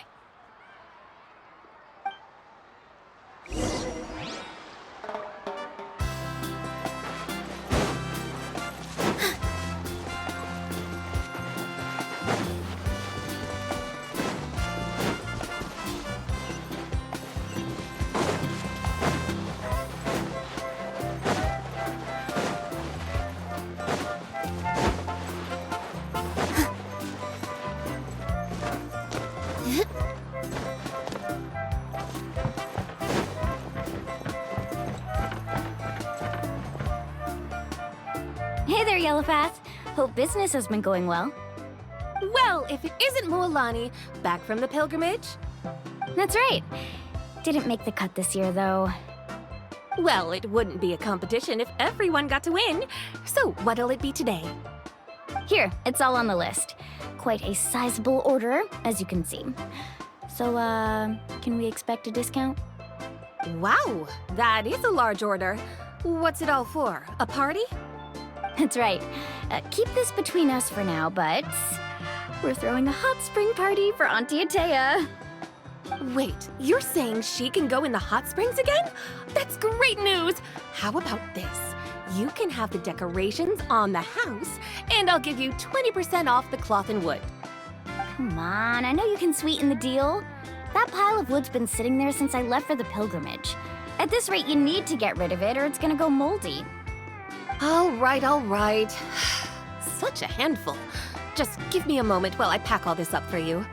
Hey there, Yellowpath. Hope business has been going well. Well, if it isn't Mualani, back from the pilgrimage? That's right. Didn't make the cut this year, though. Well, it wouldn't be a competition if everyone got to win. So what'll it be today? Here, it's all on the list. Quite a sizable order, as you can see. So, can we expect a discount? Wow, that is a large order. What's it all for? A party? That's right. Keep this between us for now, but we're throwing a hot spring party for Auntie Atea. Wait, you're saying she can go in the hot springs again? That's great news! How about this? You can have the decorations on the house, and I'll give you 20% off the cloth and wood. Come on, I know you can sweeten the deal. That pile of wood's been sitting there since I left for the pilgrimage. At this rate, you need to get rid of it or it's gonna go moldy. All right. Such a handful. Just give me a moment while I pack all this up for you.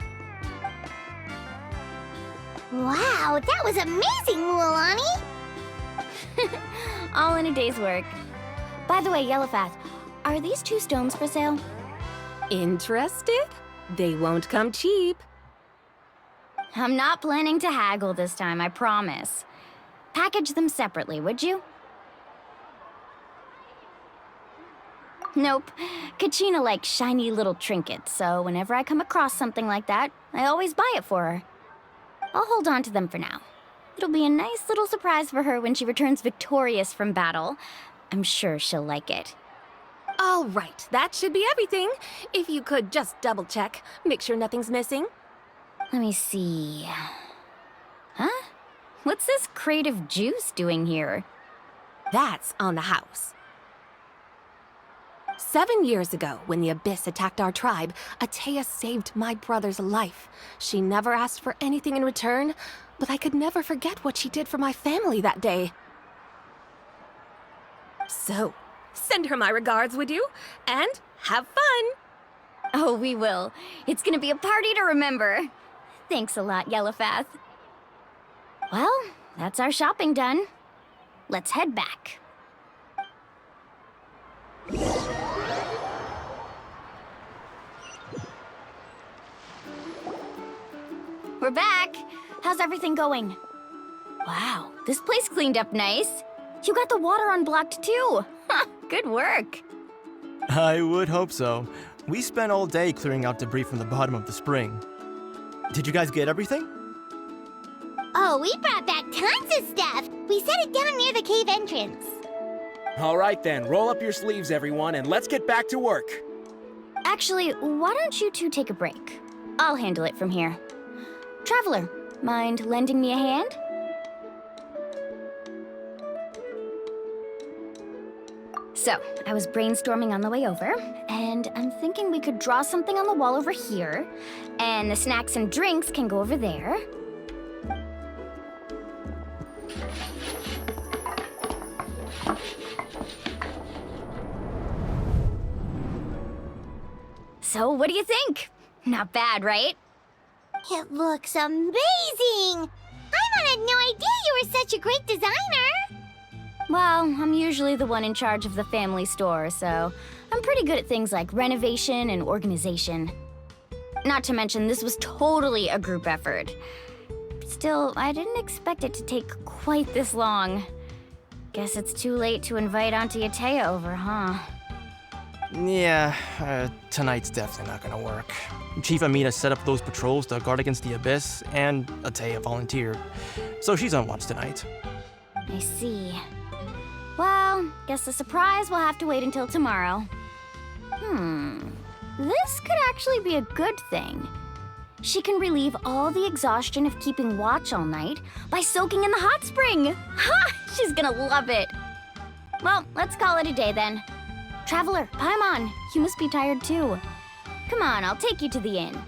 Wow, that was amazing, Luolani! All in a day's work. By the way, Yellowfath, are these 2 stones for sale? Interested? They won't come cheap. I'm not planning to haggle this time, I promise. Package them separately, would you? Nope. Kachina likes shiny little trinkets, so whenever I come across something like that, I always buy it for her. I'll hold on to them for now. It'll be a nice little surprise for her when she returns victorious from battle. I'm sure she'll like it. All right, that should be everything. If you could just double check, make sure nothing's missing. Let me see. Huh? What's this creative juice doing here? That's on the house. 7 years ago, when the Abyss attacked our tribe, Atea saved my brother's life. She never asked for anything in return, but I could never forget what she did for my family that day. So, send her my regards, would you? And have fun! Oh, we will. It's gonna be a party to remember. Thanks a lot, Yellowfath. Well, that's our shopping done. Let's head back. We're back! How's everything going? Wow, this place cleaned up nice. You got the water unblocked too. Good work. I would hope so. We spent all day clearing out debris from the bottom of the spring. Did you guys get everything? Oh, we brought back tons of stuff! We set it down near the cave entrance. All right then, roll up your sleeves, everyone, and let's get back to work. Actually, why don't you two take a break? I'll handle it from here. Traveler, mind lending me a hand? So, I was brainstorming on the way over, and I'm thinking we could draw something on the wall over here, and the snacks and drinks can go over there. So, what do you think? Not bad, right? It looks amazing! I had no idea you were such a great designer! Well, I'm usually the one in charge of the family store, so I'm pretty good at things like renovation and organization. Not to mention, this was totally a group effort. Still, I didn't expect it to take quite this long. Guess it's too late to invite Auntie Atea over, huh? Yeah, tonight's definitely not gonna work. Chief Amina set up those patrols to guard against the Abyss, and Atea volunteered. So she's on watch tonight. I see. Well, guess the surprise will have to wait until tomorrow. This could actually be a good thing. She can relieve all the exhaustion of keeping watch all night by soaking in the hot spring. Ha! She's gonna love it. Well, let's call it a day then. Traveler, Paimon, you must be tired too. Come on, I'll take you to the inn.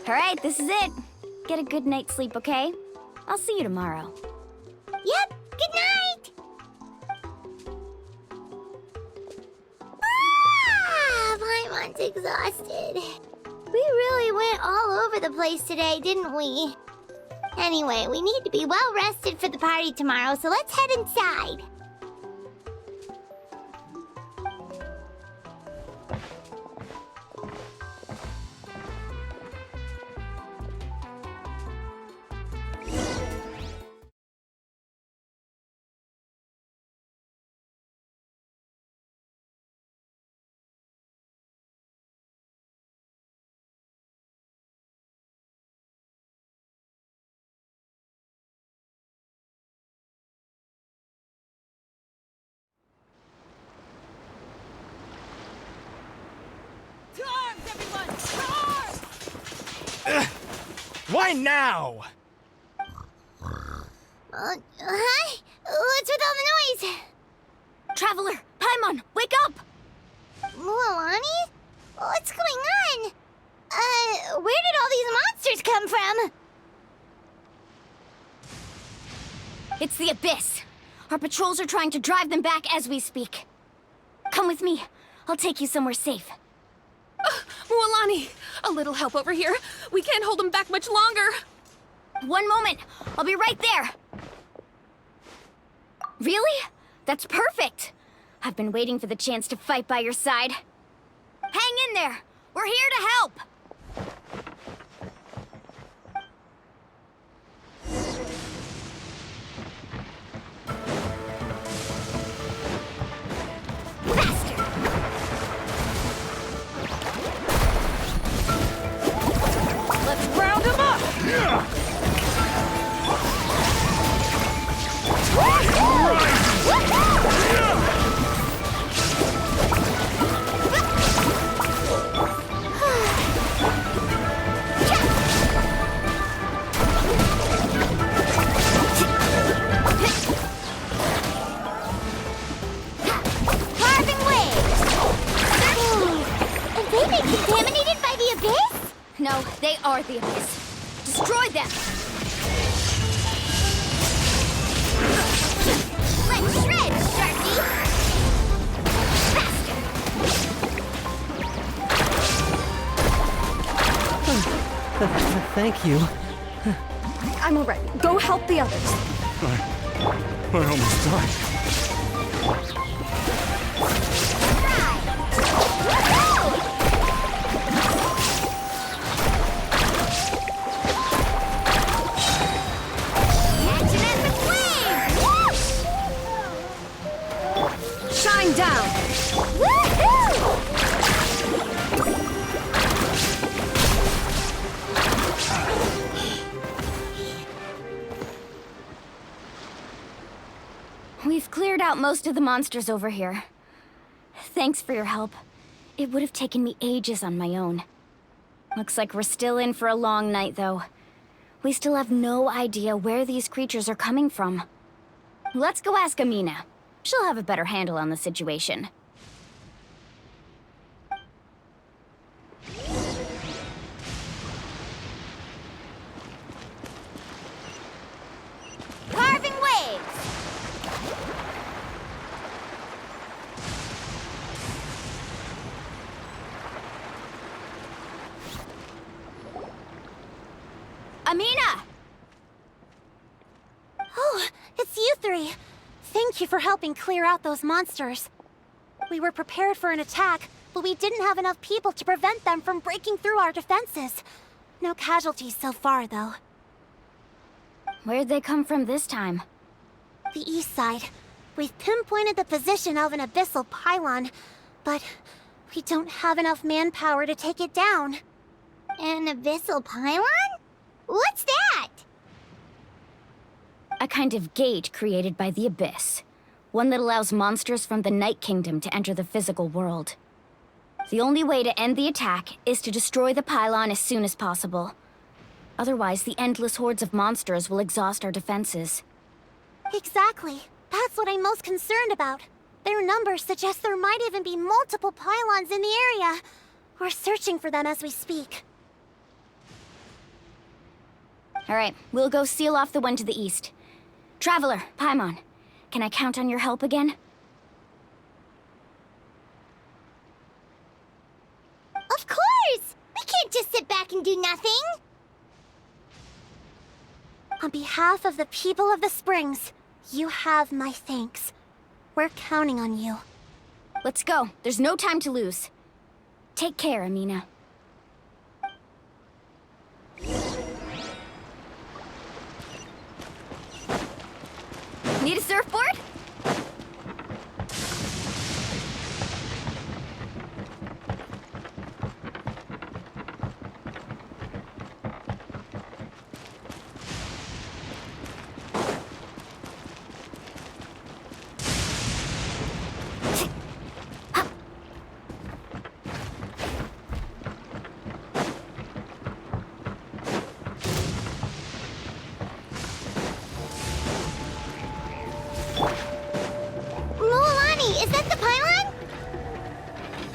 All right, this is it. Get a good night's sleep, okay? I'll see you tomorrow. Yep, good night! Paimon's exhausted. We really went all over the place today, didn't we? Anyway, we need to be well rested for the party tomorrow, so let's head inside. Why now? Hi? What's with all the noise? Traveler, Paimon, wake up! Mualani? What's going on? Where did all these monsters come from? It's the Abyss. Our patrols are trying to drive them back as we speak. Come with me. I'll take you somewhere safe. Mualani, a little help over here. We can't hold them back much longer. One moment. I'll be right there. Really? That's perfect. I've been waiting for the chance to fight by your side. Hang in there. We're here to help. Round him up! Carving waves! Have they been contaminated by the Abyss? No, they are the Abyss. Destroy them! Let's shred, Sharky! Faster! Thank you. I'm all right. Go help the others. We're almost done. Shine down! We've cleared out most of the monsters over here. Thanks for your help. It would have taken me ages on my own. Looks like we're still in for a long night, though. We still have no idea where these creatures are coming from. Let's go ask Amina. She'll have a better handle on the situation. Carving waves! Amina! Oh, it's you three. Thank you for helping clear out those monsters. We were prepared for an attack, but we didn't have enough people to prevent them from breaking through our defenses. No casualties so far, though. Where'd they come from this time? The east side. We've pinpointed the position of an abyssal pylon, but we don't have enough manpower to take it down. An abyssal pylon? What's that? A kind of gate created by the Abyss. One that allows monsters from the Night Kingdom to enter the physical world. The only way to end the attack is to destroy the pylon as soon as possible. Otherwise, the endless hordes of monsters will exhaust our defenses. Exactly. That's what I'm most concerned about. Their numbers suggest there might even be multiple pylons in the area. We're searching for them as we speak. All right, we'll go seal off the one to the east. Traveler, Paimon, can I count on your help again? Of course! We can't just sit back and do nothing! On behalf of the people of the Springs, you have my thanks. We're counting on you. Let's go. There's no time to lose. Take care, Amina. Need a surfboard?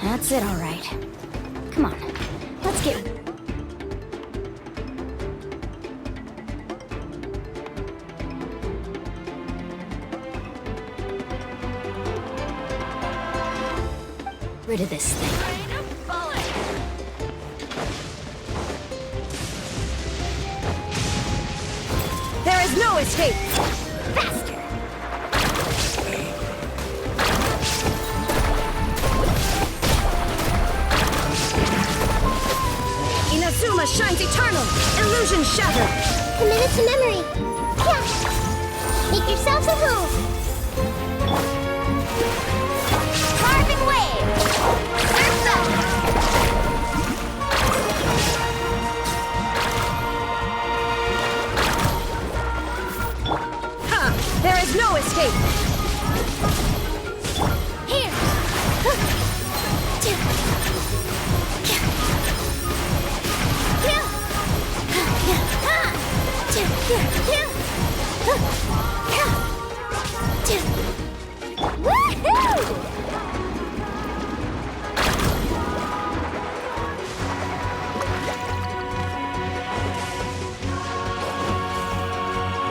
That's it, all right. Come on, let's get... rid of this thing. There is no escape! Faster! Inazuma shines eternal! Illusion shattered! Commit it to memory! Yeah. Make yourselves a move! Carving wave! Surf's up! Ha! There is no escape! Here! Woohoo!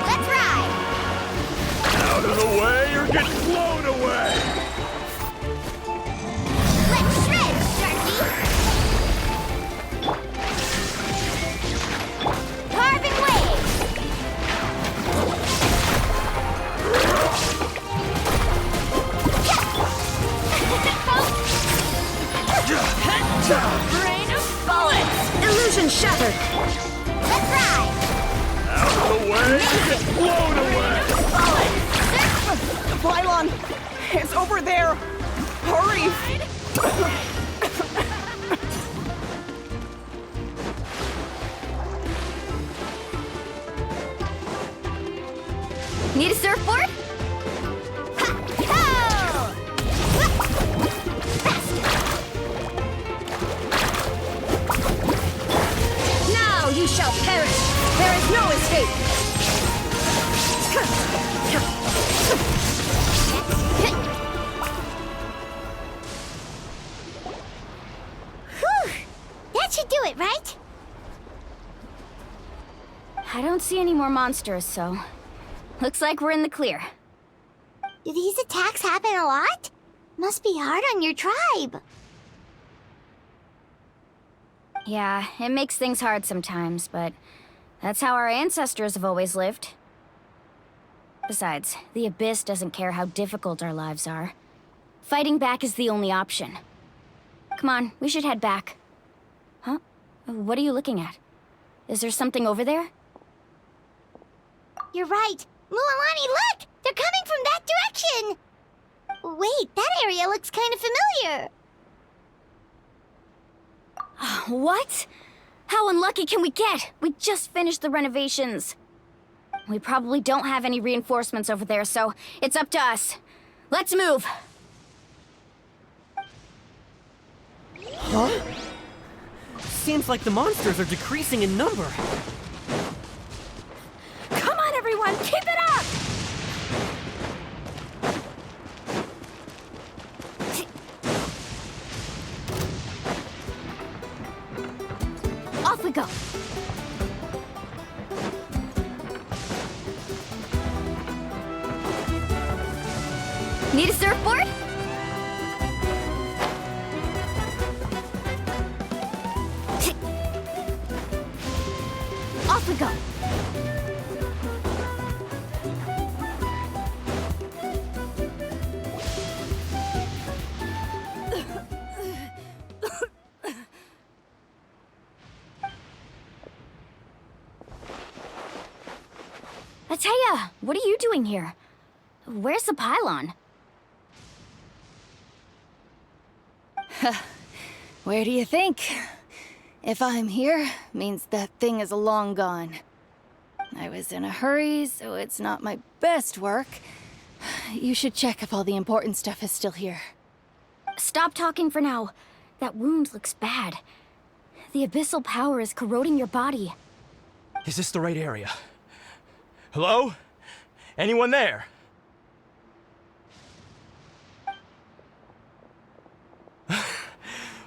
Let's ride! Out of the way or get blown away! Let's shred, Sharky! Carving wave! Rain of bullets! Illusion shattered! Let's ride! Out of the way or get blown away! The pylon! It's over there! Hurry! Need a surfboard? Now you shall perish! There is no escape! Whew! That should do it, right? I don't see any more monsters, so... looks like we're in the clear. Do these attacks happen a lot? Must be hard on your tribe. Yeah, it makes things hard sometimes, but that's how our ancestors have always lived. Besides, the Abyss doesn't care how difficult our lives are. Fighting back is the only option. Come on, we should head back. Huh? What are you looking at? Is there something over there? You're right. Mualani, look! They're coming from that direction! Wait, that area looks kind of familiar. What? How unlucky can we get? We just finished the renovations. We probably don't have any reinforcements over there, so it's up to us. Let's move! Huh? Seems like the monsters are decreasing in number. go. Need a surfboard? Off we go. Ataya, what are you doing here? Where's the pylon? Where do you think? If I'm here, means that thing is long gone. I was in a hurry, so it's not my best work. You should check if all the important stuff is still here. Stop talking for now. That wound looks bad. The abyssal power is corroding your body. Is this the right area? Hello? Anyone there?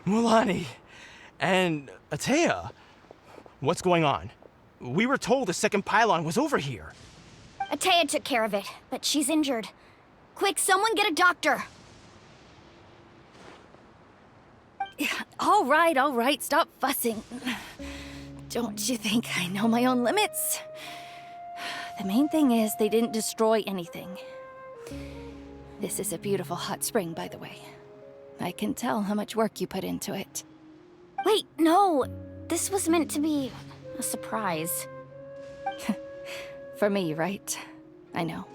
Mulani and Ataya, what's going on? We were told the second pylon was over here. Ataya took care of it, but she's injured. Quick, someone get a doctor! All right, stop fussing. Don't you think I know my own limits? The main thing is they didn't destroy anything. This is a beautiful hot spring, by the way. I can tell how much work you put into it. Wait, no! This was meant to be a surprise. For me, right? I know.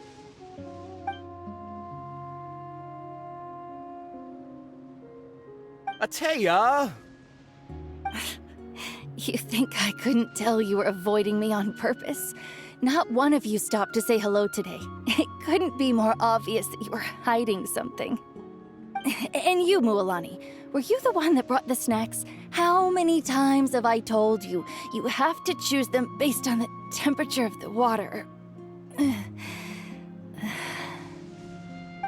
Ataya! You think I couldn't tell you were avoiding me on purpose? Not one of you stopped to say hello today. It couldn't be more obvious that you were hiding something. And you, Mualani, were you the one that brought the snacks? How many times have I told you, you have to choose them based on the temperature of the water?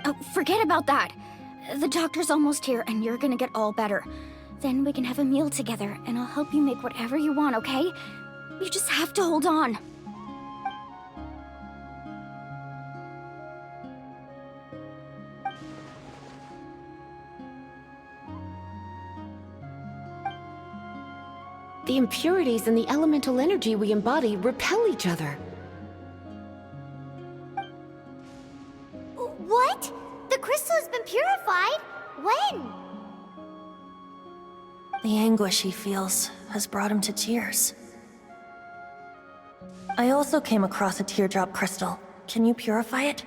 Oh, forget about that. The doctor's almost here, and you're gonna get all better. Then we can have a meal together, and I'll help you make whatever you want, okay? You just have to hold on. The impurities in the elemental energy we embody repel each other. What? The crystal has been purified? When? The anguish he feels has brought him to tears. I also came across a teardrop crystal. Can you purify it?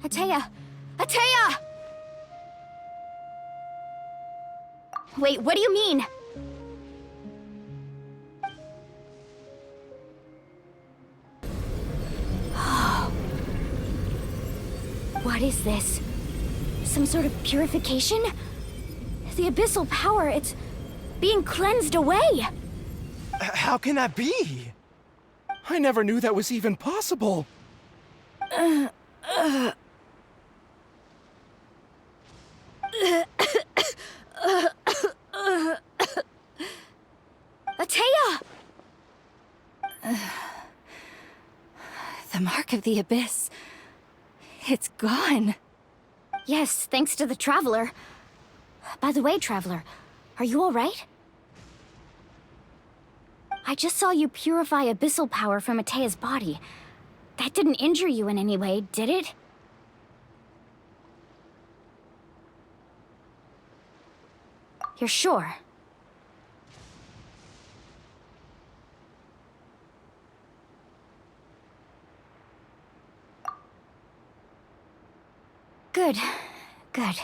Ataya! Ataya! Wait, what do you mean? What is this? Some sort of purification? The abyssal power, it's being cleansed away! How can that be? I never knew that was even possible. Ataya! The mark of the abyss. It's gone. Yes, thanks to the Traveler. By the way, Traveler, are you alright? I just saw you purify abyssal power from Ataya's body. That didn't injure you in any way, did it? You're sure? Good. Good.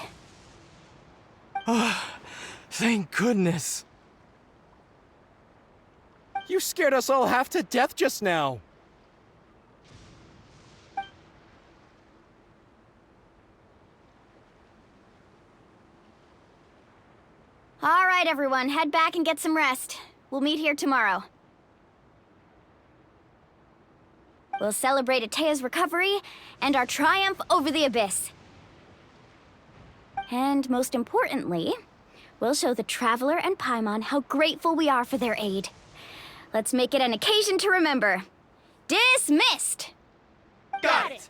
Oh, thank goodness. You scared us all half to death just now. All right, everyone, head back and get some rest. We'll meet here tomorrow. We'll celebrate Ataya's recovery and our triumph over the abyss. And most importantly, we'll show the Traveler and Paimon how grateful we are for their aid. Let's make it an occasion to remember. Dismissed! Got it!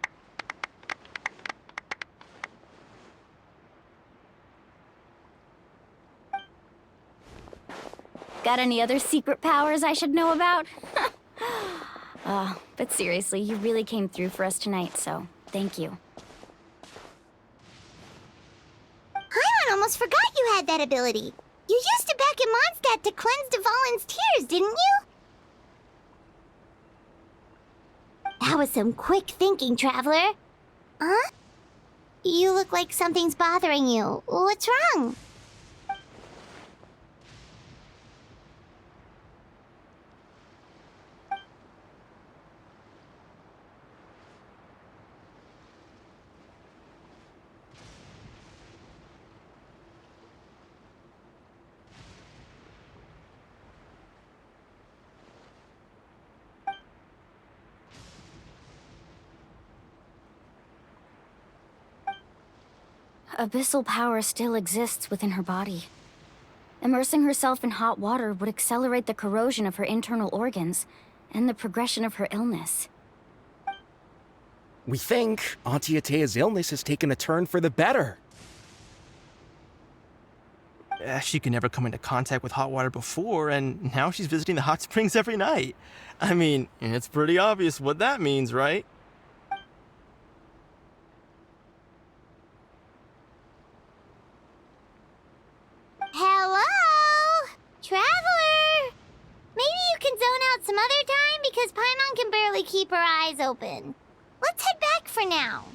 Got any other secret powers I should know about? But seriously, you really came through for us tonight, so thank you. Paimon almost forgot you had that ability. You used it back in Mondstadt to cleanse Dvalin's tears, didn't you? That was some quick thinking, Traveler. Huh? You look like something's bothering you. What's wrong? Abyssal power still exists within her body. Immersing herself in hot water would accelerate the corrosion of her internal organs and the progression of her illness. We think Auntie Atea's illness has taken a turn for the better. She could never come into contact with hot water before, and now she's visiting the hot springs every night. I mean, it's pretty obvious what that means, right? Hello? Traveler? Maybe you can zone out some other time because Paimon can barely keep her eyes open. Let's head back for now.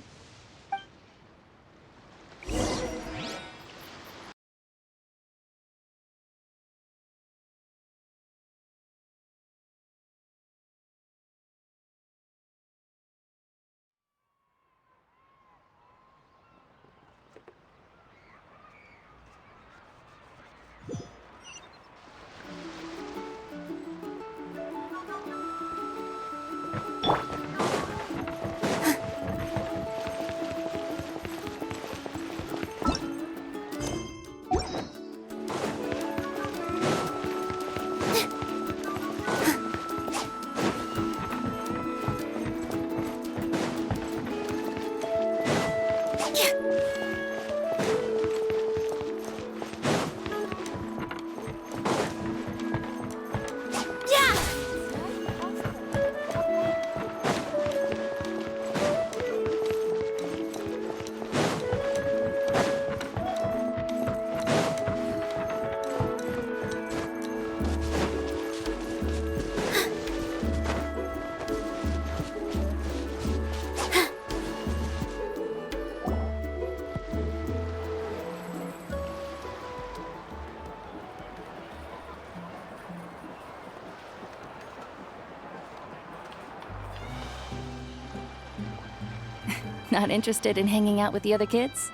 Not interested in hanging out with the other kids?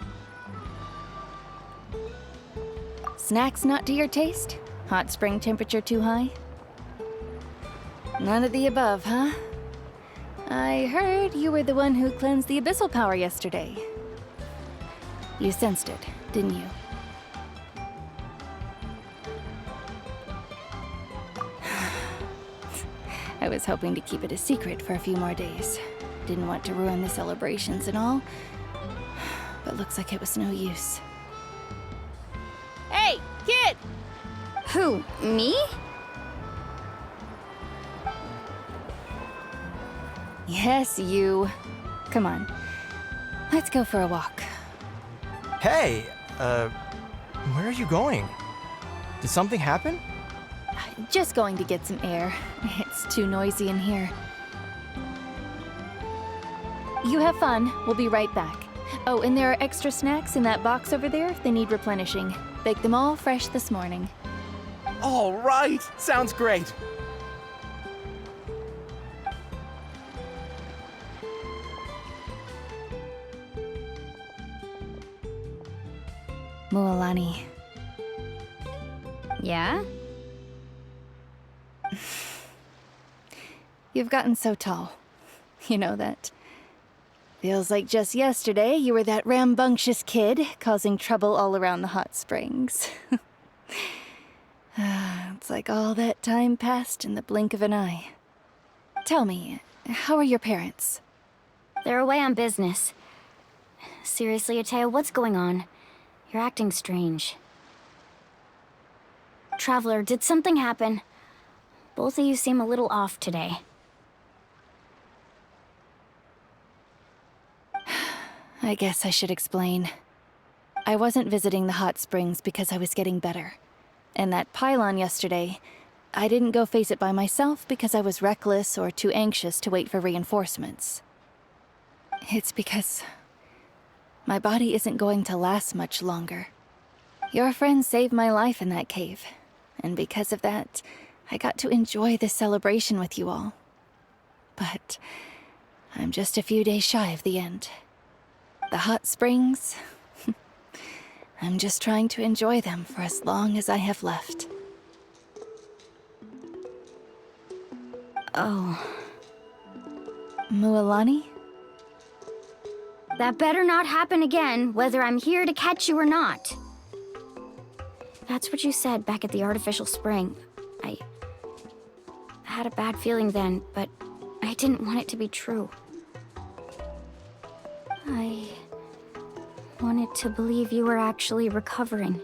Snacks not to your taste? Hot spring temperature too high? None of the above, huh? I heard you were the one who cleansed the abyssal power yesterday. You sensed it, didn't you? I was hoping to keep it a secret for a few more days. Didn't want to ruin the celebrations and all, but looks like it was no use. Hey, kid! Who, me? Yes, you. Come on. Let's go for a walk. Hey, where are you going? Did something happen? Just going to get some air. It's too noisy in here. You have fun. We'll be right back. Oh, and there are extra snacks in that box over there if they need replenishing. Baked them all fresh this morning. All right! Sounds great! Mualani. Yeah? You've gotten so tall. You know that. Feels like just yesterday you were that rambunctious kid causing trouble all around the hot springs. It's like all that time passed in the blink of an eye. Tell me, how are your parents? They're away on business. Seriously, Ateo, what's going on? You're acting strange. Traveler, did something happen? Both of you seem a little off today. I guess I should explain. I wasn't visiting the hot springs because I was getting better. And that pylon yesterday, I didn't go face it by myself because I was reckless or too anxious to wait for reinforcements. It's because my body isn't going to last much longer. Your friend saved my life in that cave, and because of that, I got to enjoy this celebration with you all. But I'm just a few days shy of the end. The hot springs, I'm just trying to enjoy them for as long as I have left. Oh. Mualani? That better not happen again, whether I'm here to catch you or not. That's what you said back at the artificial spring. I had a bad feeling then, but I didn't want it to be true. I wanted to believe you were actually recovering.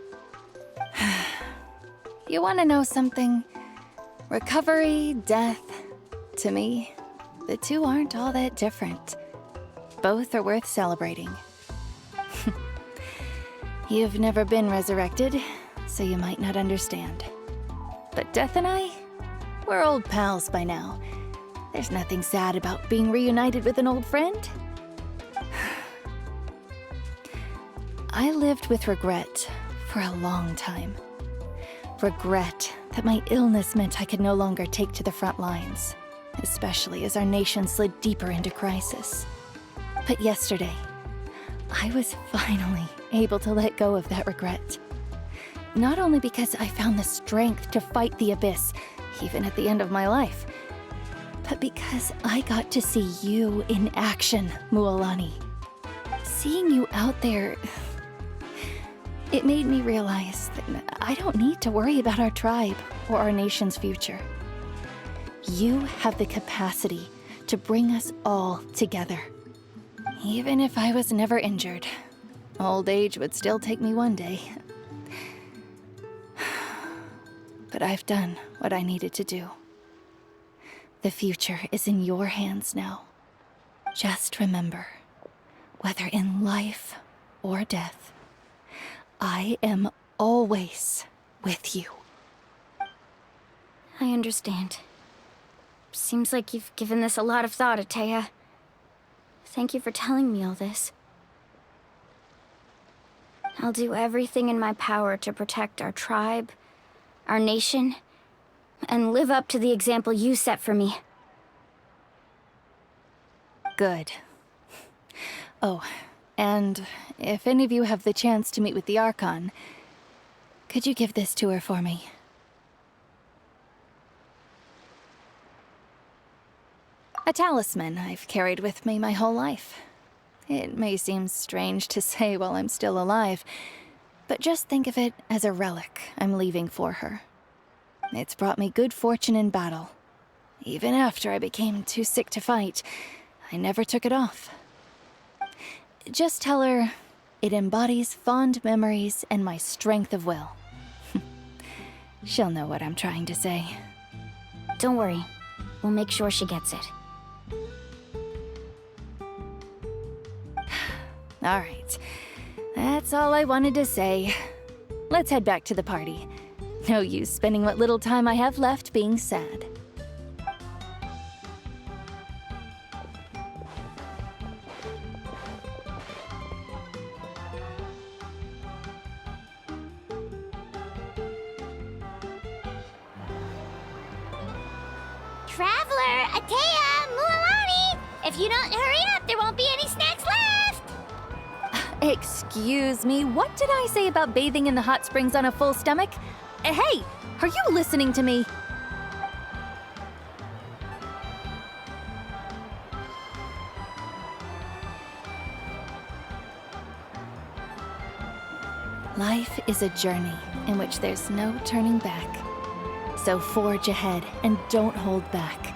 You want to know something? Recovery, death, to me, the two aren't all that different. Both are worth celebrating. You've never been resurrected, so you might not understand. But Death and I, we're old pals by now. There's nothing sad about being reunited with an old friend. I lived with regret for a long time. Regret that my illness meant I could no longer take to the front lines, especially as our nation slid deeper into crisis. But yesterday, I was finally able to let go of that regret. Not only because I found the strength to fight the abyss, even at the end of my life, but because I got to see you in action, Mualani. Seeing you out there, it made me realize that I don't need to worry about our tribe or our nation's future. You have the capacity to bring us all together. Even if I was never injured, old age would still take me one day. But I've done what I needed to do. The future is in your hands now. Just remember, whether in life or death, I am always with you. I understand. Seems like you've given this a lot of thought, Ataya. Thank you for telling me all this. I'll do everything in my power to protect our tribe, our nation, and live up to the example you set for me. Good. Oh, and if any of you have the chance to meet with the Archon, could you give this to her for me? A talisman I've carried with me my whole life. It may seem strange to say while I'm still alive, but just think of it as a relic I'm leaving for her. It's brought me good fortune in battle. Even after I became too sick to fight, I never took it off. Just tell her it embodies fond memories and my strength of will. She'll know what I'm trying to say. Don't worry. We'll make sure she gets it. All right. That's all I wanted to say. Let's head back to the party. No use spending what little time I have left being sad. Traveler, Ataya, Mualani! If you don't hurry up, there won't be any snacks left! Excuse me, what did I say about bathing in the hot springs on a full stomach? Hey, are you listening to me? Life is a journey in which there's no turning back. So forge ahead and don't hold back.